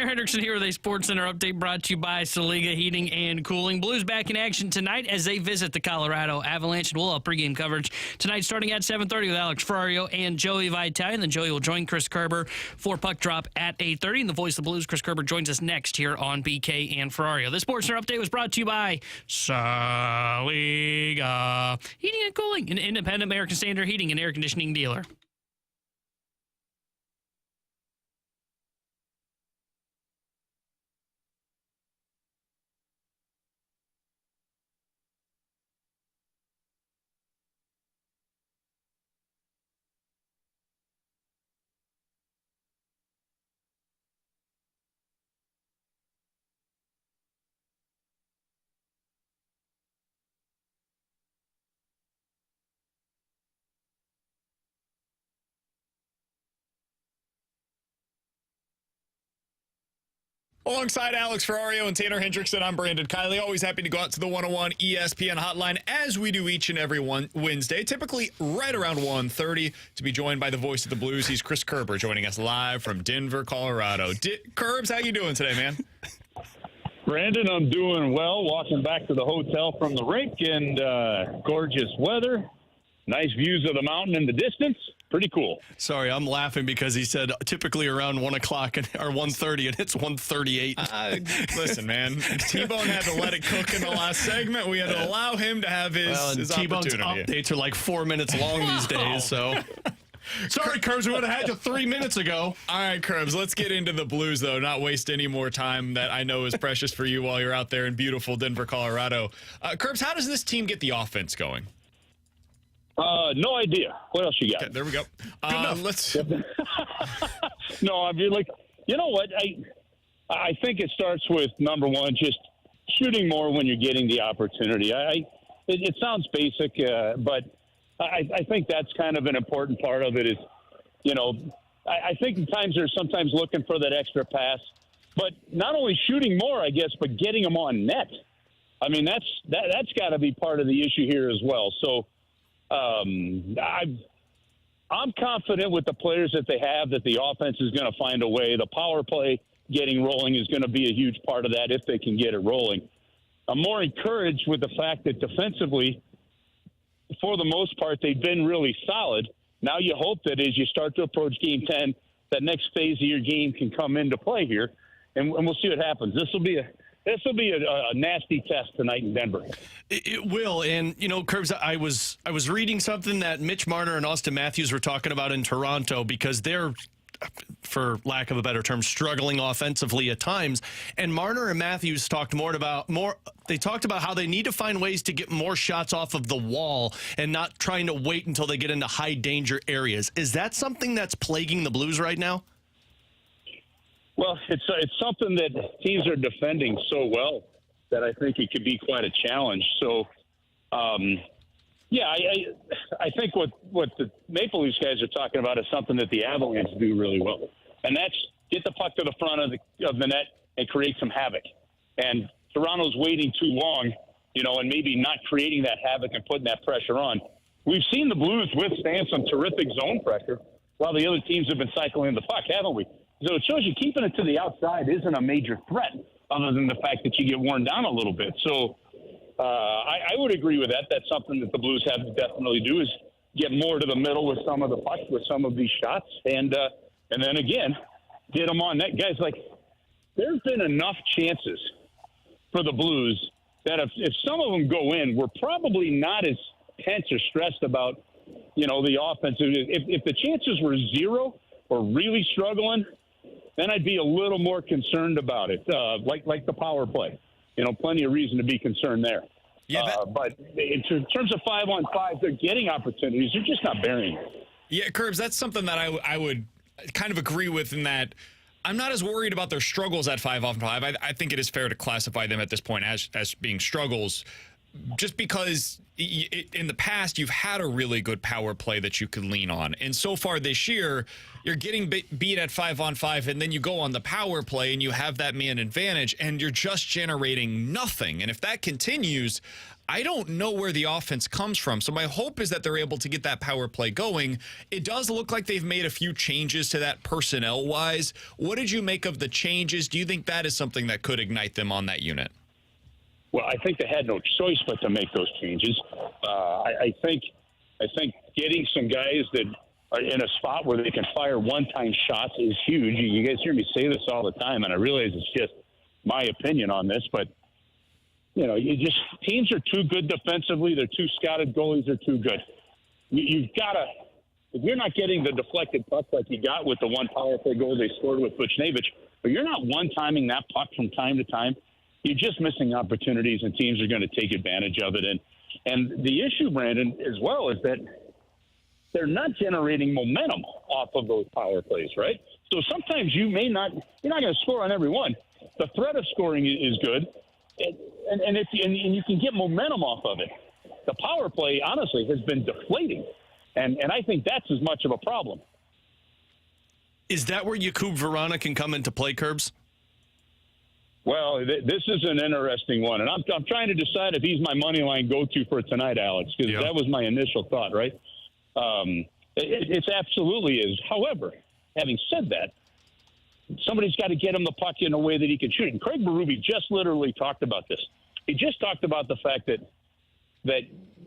Speaker 4: Tanner Hendrickson here with a SportsCenter update brought to you by Saliga Heating and Cooling. Blues back in action tonight as they visit the Colorado Avalanche, and we'll have pregame coverage tonight starting at 7:30 with Alex Ferrario and Joey Vitale. And then Joey will join Chris Kerber for Puck Drop at 8:30. And the voice of the Blues, Chris Kerber, joins us next here on BK and Ferrario. This SportsCenter update was brought to you by Saliga Heating and Cooling, an independent American Standard heating and air conditioning dealer.
Speaker 2: Alongside Alex Ferrario and Tanner Hendrickson, I'm Brandon Kiley. Always happy to go out to the 101 ESPN hotline as we do each and every Wednesday, typically right around 1:30, to be joined by the voice of the Blues. He's Chris Kerber, joining us live from Denver, Colorado. Kerbs, how you doing today, man?
Speaker 8: Brandon, I'm doing well. Walking back to the hotel from the rink, and gorgeous weather. Nice views of the mountain in the distance. Pretty cool.
Speaker 3: Sorry, I'm laughing because he said typically around 1 o'clock or 1:30, and it's 1:38.
Speaker 2: Listen, man, T-Bone had to let it cook in the last segment. We had to allow him to have his
Speaker 3: T-Bone's
Speaker 2: opportunity.
Speaker 3: updates are like 4 minutes long these days, so... Sorry, Curbs, we would have had you 3 minutes ago.
Speaker 2: All right, Curbs, let's get into the Blues, though. Not waste any more time that I know is precious for you while you're out there in beautiful Denver, Colorado. Curbs, how does this team get the offense going?
Speaker 8: No idea. What else you got?
Speaker 2: Okay, there we go.
Speaker 3: Good enough.
Speaker 2: Let's.
Speaker 8: No, I mean, like, you know what? I think it starts with, number one, just shooting more when you're getting the opportunity. It sounds basic, but I think that's kind of an important part of it is, you know, I think at times they're sometimes looking for that extra pass, but not only shooting more, I guess, but getting them on net. I mean, that's got to be part of the issue here as well. So, I'm confident with the players that they have that the offense is going to find a way. The power play getting rolling is going to be a huge part of that if they can get it rolling. I'm more encouraged with the fact that defensively, for the most part, they've been really solid. Now you hope that as you start to approach Game 10, that next phase of your game can come into play here, and we'll see what happens. This will be a nasty test tonight in Denver.
Speaker 3: It will, and you know, Curbs, I was reading something that Mitch Marner and Austin Matthews were talking about in Toronto because they're, for lack of a better term, struggling offensively at times. And Marner and Matthews talked They talked about how they need to find ways to get more shots off of the wall and not trying to wait until they get into high danger areas. Is that something that's plaguing the Blues right now?
Speaker 8: Well, it's something that teams are defending so well that I think it could be quite a challenge. So, yeah, I think what the Maple Leafs guys are talking about is something that the Avalanche do really well, and that's get the puck to the front of the net and create some havoc. And Toronto's waiting too long, you know, and maybe not creating that havoc and putting that pressure on. We've seen the Blues withstand some terrific zone pressure while the other teams have been cycling the puck, haven't we? So it shows you keeping it to the outside isn't a major threat other than the fact that you get worn down a little bit. So I would agree with that. That's something that the Blues have to definitely do is get more to the middle with some of the pucks, with some of these shots. And then, again, get them on net. Guys, like, there's been enough chances for the Blues that if some of them go in, we're probably not as tense or stressed about, you know, the offense. If the chances were zero or really struggling, then I'd be a little more concerned about it, like the power play. You know, plenty of reason to be concerned there. Yeah, but in terms of 5-on-5, they're getting opportunities. They're just not burying it.
Speaker 2: Yeah, Curbs, that's something that I would kind of agree with in that I'm not as worried about their struggles at 5-on-5. I think it is fair to classify them at this point as being struggles. just because in the past you've had a really good power play that you could lean on. And so far this year, you're getting beat at 5-on-5, and then you go on the power play and you have that man advantage, and you're just generating nothing. And if that continues, I don't know where the offense comes from. So my hope is that they're able to get that power play going. It does look like they've made a few changes to that personnel-wise. What did you make of the changes? Do you think that is something that could ignite them on that unit?
Speaker 8: Well, I think they had no choice but to make those changes. I think getting some guys that are in a spot where they can fire one-time shots is huge. You guys hear me say this all the time, and I realize it's just my opinion on this, but teams are too good defensively. They're too scouted. Goalies are too good. You've got to, if you're not getting the deflected puck like you got with the one power play goal they scored with Buchnevich, but you're not one-timing that puck from time to time, you're just missing opportunities, and teams are going to take advantage of it. And the issue, Brandon, as well, is that they're not generating momentum off of those power plays, right? So sometimes you're not going to score on every one. The threat of scoring is good, and you can get momentum off of it. The power play, honestly, has been deflating, and I think that's as much of a problem.
Speaker 3: Is that where Jakub Vrana can come into play, Curbs?
Speaker 8: Well, this is an interesting one, and I'm trying to decide if he's my money line go-to for tonight, Alex, because that was my initial thought, right? It absolutely is. However, having said that, somebody's got to get him the puck in a way that he can shoot. And Craig Berube just literally talked about this. He just talked about the fact that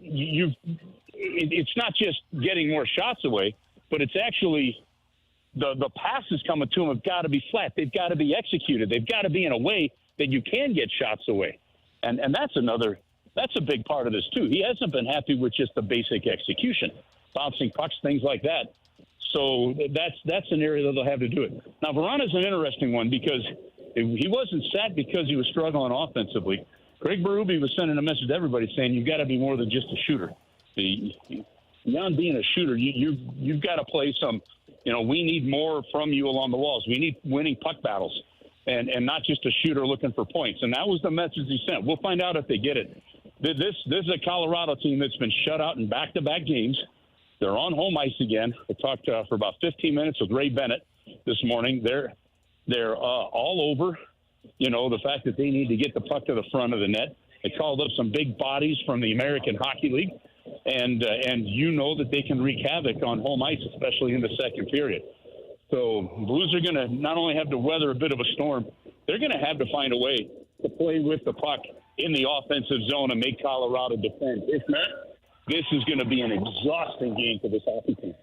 Speaker 8: it's not just getting more shots away, but it's actually the passes coming to him have got to be flat. They've got to be executed. They've got to be in a way that you can get shots away. And that's a big part of this too. He hasn't been happy with just the basic execution, bouncing pucks, things like that. So that's an area that they'll have to do it. Now, Verana's an interesting one because he wasn't sat because he was struggling offensively. Craig Berube was sending a message to everybody saying you've got to be more than just a shooter. Beyond being a shooter, you've got to play some. We need more from you along the walls. We need winning puck battles, and not just a shooter looking for points. And that was the message he sent. We'll find out if they get it. This is a Colorado team that's been shut out in back-to-back games. They're on home ice again. I talked for about 15 minutes with Ray Bennett this morning. They're all over, the fact that they need to get the puck to the front of the net. They called up some big bodies from the American Hockey League, and that they can wreak havoc on home ice, especially in the second period. So Blues are going to not only have to weather a bit of a storm, they're going to have to find a way to play with the puck in the offensive zone and make Colorado defend. If not, this is going to be an exhausting game for this hockey team.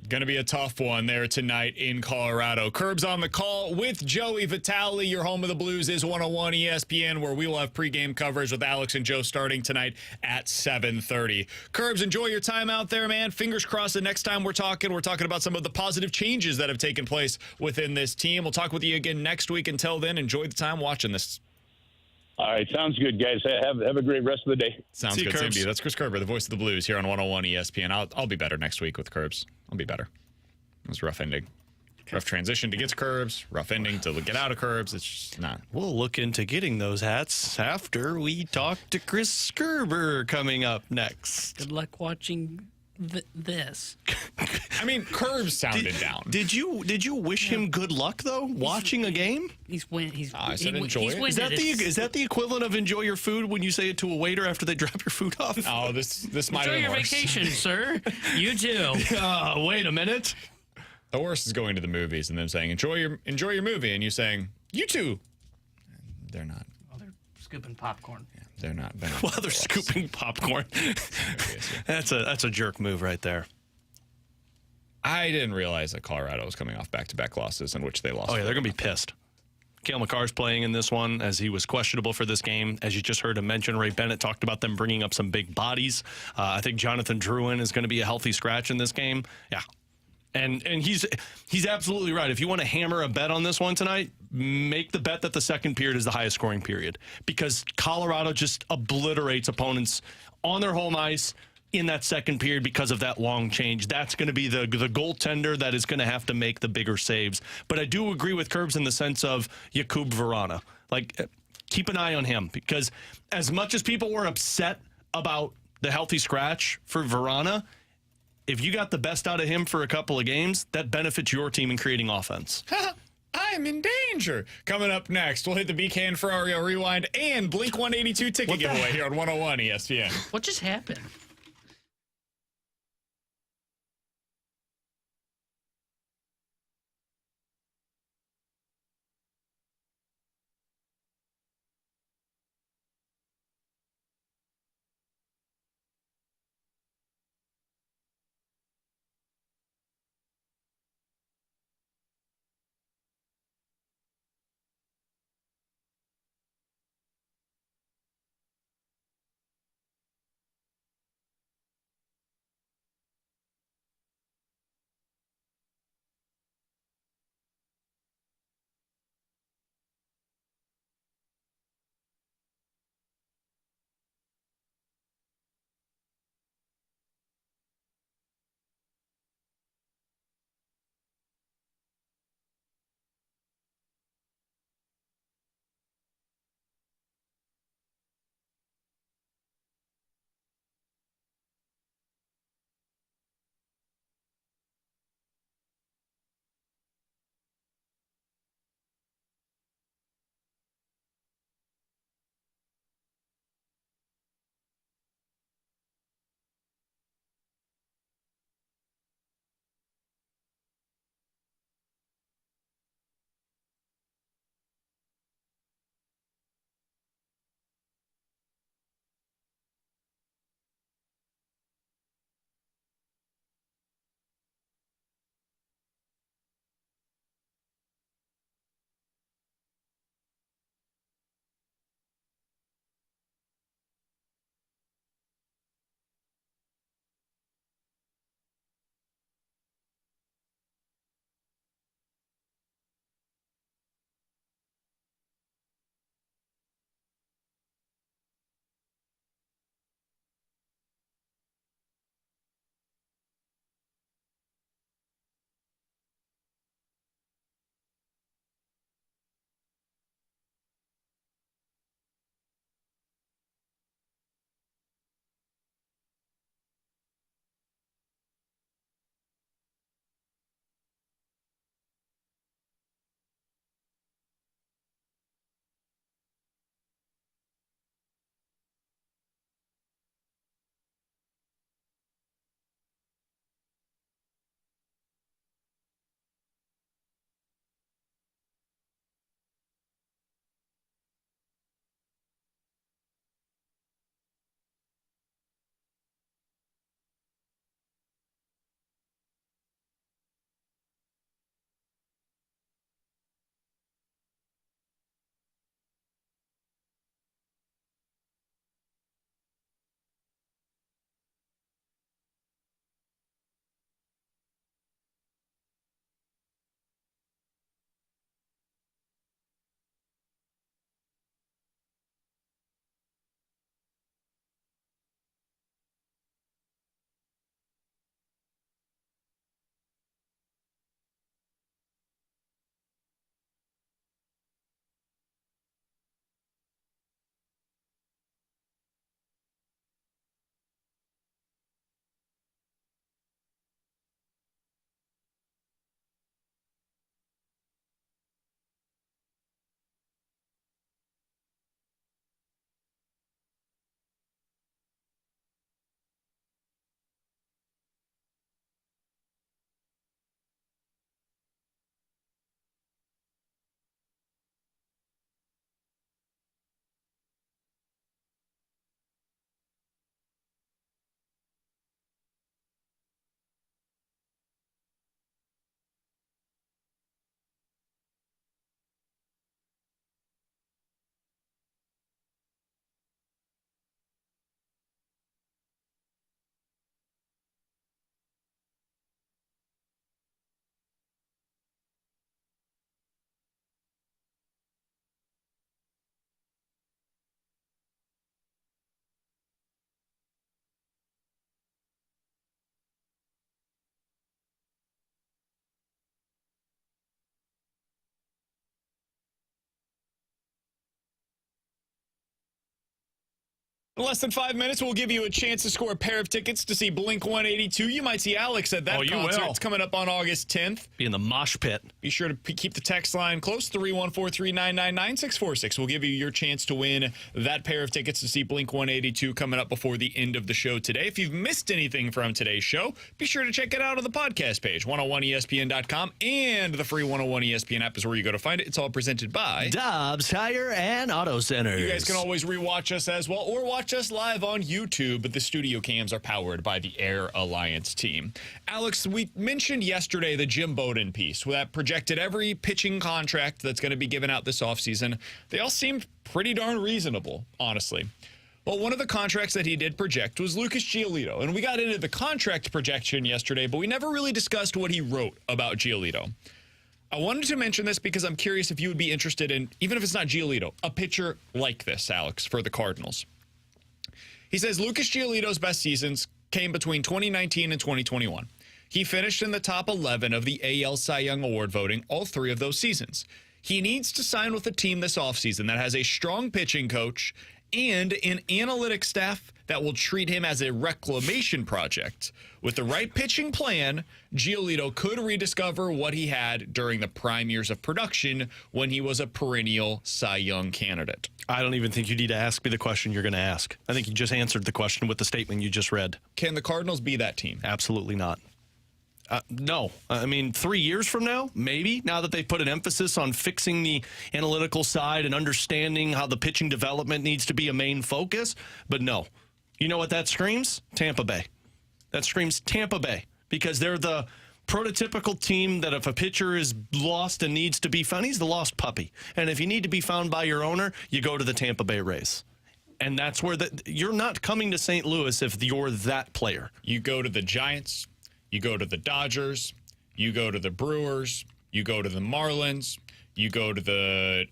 Speaker 2: Going to be a tough one there tonight in Colorado. Curbs on the call with Joey Vitale. Your home of the Blues is 101 ESPN, where we will have pregame coverage with Alex and Joe starting tonight at 7:30. Curbs, enjoy your time out there, man. Fingers crossed the next time we're talking about some of the positive changes that have taken place within this team. We'll talk with you again next week. Until then, enjoy the time watching this.
Speaker 8: All right, sounds good, guys. Have a great rest of the day.
Speaker 2: Sounds good, same to you. That's Chris Kerber, the voice of the Blues, here on 101 ESPN. I'll be better next week with Curbs. I'll be better. It was a rough ending. Okay. Rough transition to get to Curbs, rough ending to get out of Curbs. It's just not.
Speaker 3: We'll look into getting those hats after we talk to Chris Kerber coming up next.
Speaker 4: Good luck watching this.
Speaker 2: I mean, Curbs sounded down.
Speaker 3: Did you wish him good luck though? Watching a game?
Speaker 2: I said enjoy it.
Speaker 3: Is that the equivalent of enjoy your food when you say it to a waiter after they drop your food off?
Speaker 2: Oh, this might
Speaker 4: enjoy
Speaker 2: be
Speaker 4: your
Speaker 2: worse.
Speaker 4: vacation, sir. You too.
Speaker 3: Wait a minute.
Speaker 2: The worst is going to the movies and them saying enjoy your movie, and you saying you too. They're not.
Speaker 4: Oh, they're scooping popcorn.
Speaker 2: Yeah, they're not.
Speaker 3: While they're scooping popcorn. That's a jerk move right there.
Speaker 2: I didn't realize that Colorado was coming off back-to-back losses in which they lost.
Speaker 3: Oh yeah, they're gonna be pissed. Cale Makar's playing in this one as he was questionable for this game. As you just heard him mention, Ray Bennett talked about them bringing up some big bodies. I think Jonathan Drouin is going to be a healthy scratch in this game. Yeah. And he's absolutely right. If you want to hammer a bet on this one tonight, make the bet that the second period is the highest scoring period, because Colorado just obliterates opponents on their home ice in that second period because of that long change. That's going to be the goaltender that is going to have to make the bigger saves. But I do agree with Curbs in the sense of Jakub Vrana. Like, keep an eye on him, because as much as people were upset about the healthy scratch for Verana, if you got the best out of him for a couple of games, that benefits your team in creating offense.
Speaker 2: I'm in danger. Coming up next, we'll hit the BK and Ferrario Rewind and Blink 182 ticket giveaway here on 101 ESPN.
Speaker 4: What just happened?
Speaker 2: In less than 5 minutes, we'll give you a chance to score a pair of tickets to see Blink 182. You might see Alex at that concert.
Speaker 3: Will.
Speaker 2: It's coming up on August 10th.
Speaker 3: Be in the mosh pit.
Speaker 2: Be sure to keep the text line close, 314-399-9646. We'll give you your chance to win that pair of tickets to see Blink 182 coming up before the end of the show today. If you've missed anything from today's show, be sure to check it out on the podcast page, 101ESPN.com, and the free 101 ESPN app is where you go to find it. It's all presented by
Speaker 3: Dobbs Tire and Auto Centers.
Speaker 2: You guys can always rewatch us as well, or watch us live on YouTube, but the studio cams are powered by the Air Alliance team. Alex, we mentioned yesterday the Jim Bowden piece that projected every pitching contract that's going to be given out this offseason. They all seemed pretty darn reasonable, honestly. Well, one of the contracts that he did project was Lucas Giolito, and we got into the contract projection yesterday, but we never really discussed what he wrote about Giolito. I wanted to mention this because I'm curious if you would be interested in, even if it's not Giolito, a pitcher like this, Alex, for the Cardinals. He says Lucas Giolito's best seasons came between 2019 and 2021. He finished in the top 11 of the AL Cy Young Award voting all 3 of those seasons. He needs to sign with a team this offseason that has a strong pitching coach and an analytics staff that will treat him as a reclamation project. With the right pitching plan, Giolito could rediscover what he had during the prime years of production when he was a perennial Cy Young candidate.
Speaker 3: I don't even think you need to ask me the question you're going to ask. I think you just answered the question with the statement you just read.
Speaker 2: Can the Cardinals be that team?
Speaker 3: Absolutely not. No. I mean, 3 years from now, maybe, now that they've put an emphasis on fixing the analytical side and understanding how the pitching development needs to be a main focus. But no. You know what that screams? Tampa Bay. That screams Tampa Bay, because they're the prototypical team that if a pitcher is lost and needs to be found, he's the lost puppy. And if you need to be found by your owner, you go to the Tampa Bay Rays. And that's where you're not coming to St. Louis if you're that player.
Speaker 2: You go to the Giants, you go to the Dodgers, you go to the Brewers, you go to the Marlins, you go to the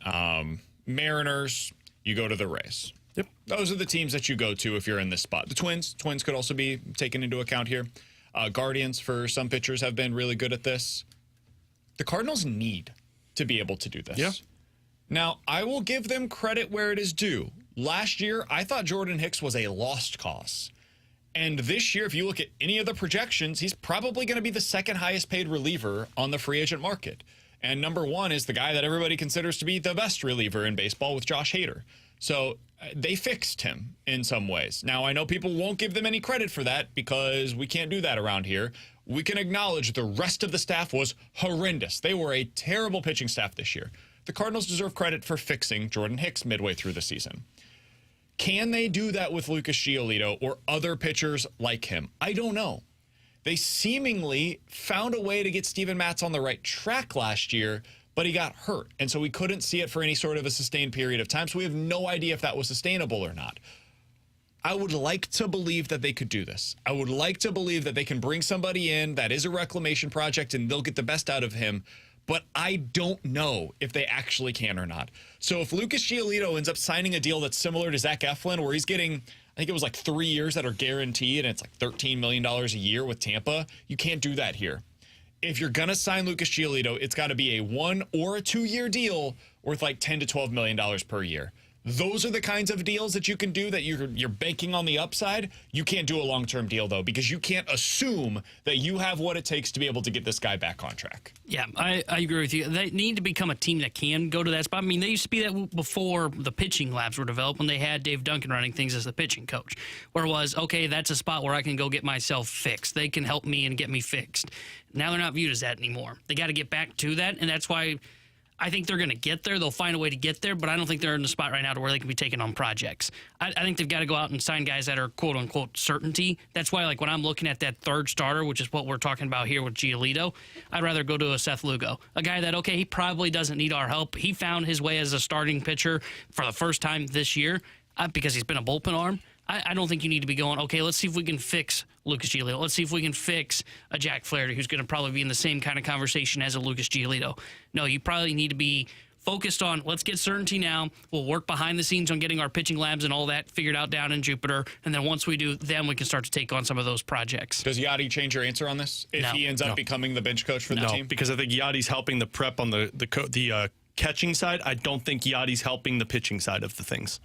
Speaker 2: Mariners, you go to the Rays.
Speaker 3: Yep.
Speaker 2: Those are the teams that you go to if you're in this spot. The Twins could also be taken into account here. Guardians, for some pitchers, have been really good at this. The Cardinals need to be able to do this.
Speaker 3: Yeah.
Speaker 2: Now, I will give them credit where it is due. Last year, I thought Jordan Hicks was a lost cause. And this year, if you look at any of the projections, he's probably going to be the second highest paid reliever on the free agent market. And number 1 is the guy that everybody considers to be the best reliever in baseball with Josh Hader. So they fixed him in some ways. Now, I know people won't give them any credit for that because we can't do that around here. We can acknowledge the rest of the staff was horrendous. They were a terrible pitching staff this year. The Cardinals deserve credit for fixing Jordan Hicks midway through the season. Can they do that with Lucas Giolito or other pitchers like him? I don't know. They seemingly found a way to get Steven Matz on the right track last year, but he got hurt, and so we couldn't see it for any sort of a sustained period of time, so we have no idea if that was sustainable or not. I would like to believe that they could do this. I would like to believe that they can bring somebody in that is a reclamation project and they'll get the best out of him, but I don't know if they actually can or not. So if Lucas Giolito ends up signing a deal that's similar to Zach Eflin, where he's getting, I think it was like 3 years that are guaranteed, and it's like $13 million a year with Tampa, you can't do that here. If you're going to sign Lucas Giolito, it's got to be a 1 or a 2 year deal worth like $10 to $12 million per year. Those are the kinds of deals that you can do that you're banking on the upside. You can't do a long-term deal, though, because you can't assume that you have what it takes to be able to get this guy back on track.
Speaker 4: Yeah, I agree with you. They need to become a team that can go to that spot. I mean, they used to be that before the pitching labs were developed when they had Dave Duncan running things as the pitching coach, where it was, okay, that's a spot where I can go get myself fixed. They can help me and get me fixed. Now they're not viewed as that anymore. They got to get back to that, and that's why I think they're going to get there. They'll find a way to get there, but I don't think they're in the spot right now to where they can be taking on projects. I think they've got to go out and sign guys that are quote-unquote certainty. That's why, like, when I'm looking at that third starter, which is what we're talking about here with Giolito, I'd rather go to a Seth Lugo, a guy that, okay, he probably doesn't need our help. He found his way as a starting pitcher for the first time this year because he's been a bullpen arm. I don't think you need to be going, okay, let's see if we can fix Lucas Giolito. Let's see if we can fix a Jack Flaherty, who's going to probably be in the same kind of conversation as a Lucas Giolito. No, you probably need to be focused on, let's get certainty now. We'll work behind the scenes on getting our pitching labs and all that figured out down in Jupiter. And then once we do, then we can start to take on some of those projects.
Speaker 2: Does Yadi change your answer on this if he ends up becoming the bench coach for the team?
Speaker 3: Because I think Yadi's helping the prep on the catching side. I don't think Yadi's helping the pitching side of the things.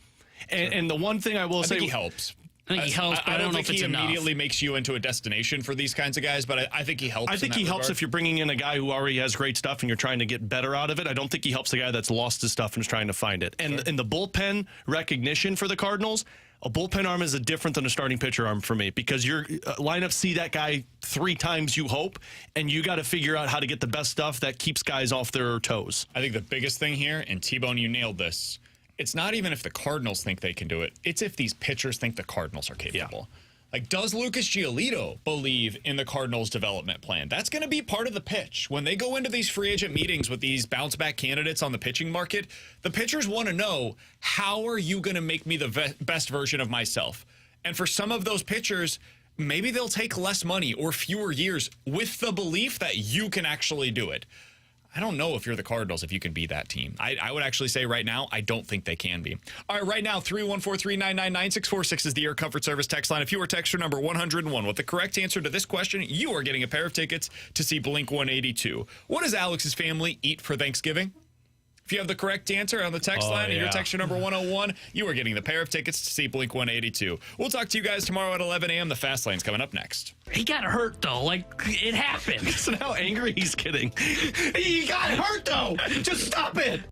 Speaker 3: And the one thing I will say,
Speaker 2: think he helps.
Speaker 4: I think he helps, but I don't know if
Speaker 2: think
Speaker 4: it's
Speaker 2: he
Speaker 4: enough.
Speaker 2: immediately makes you into a destination for these kinds of guys, but I think he helps.
Speaker 3: I think he helps if you're bringing in a guy who already has great stuff and you're trying to get better out of it. I don't think he helps the guy that's lost his stuff and is trying to find it. And in the bullpen recognition for the Cardinals, a bullpen arm is different than a starting pitcher arm for me, because your lineups see that guy 3 times, you hope, and you got to figure out how to get the best stuff that keeps guys off their toes.
Speaker 2: I think the biggest thing here, and T-Bone, you nailed this, it's not even if the Cardinals think they can do it. It's if these pitchers think the Cardinals are capable. Yeah. Like, does Lucas Giolito believe in the Cardinals' development plan? That's going to be part of the pitch. When they go into these free agent meetings with these bounce-back candidates on the pitching market, the pitchers want to know, how are you going to make me the best version of myself? And for some of those pitchers, maybe they'll take less money or fewer years with the belief that you can actually do it. I don't know if you're the Cardinals, if you can be that team. I would actually say right now, I don't think they can be. All right, right now, 314-399-9646 is the Air Comfort Service text line. If you are texter number 101 with the correct answer to this question, you are getting a pair of tickets to see Blink-182. What does Alex's family eat for Thanksgiving? If you have the correct answer on the text line and you're texter number 101, you are getting the pair of tickets to see Blink-182. We'll talk to you guys tomorrow at 11 a.m. The Fast Lane's coming up next.
Speaker 4: He got hurt, though. Like, it happened.
Speaker 3: Listen how angry he's getting. He got hurt, though. Just stop it.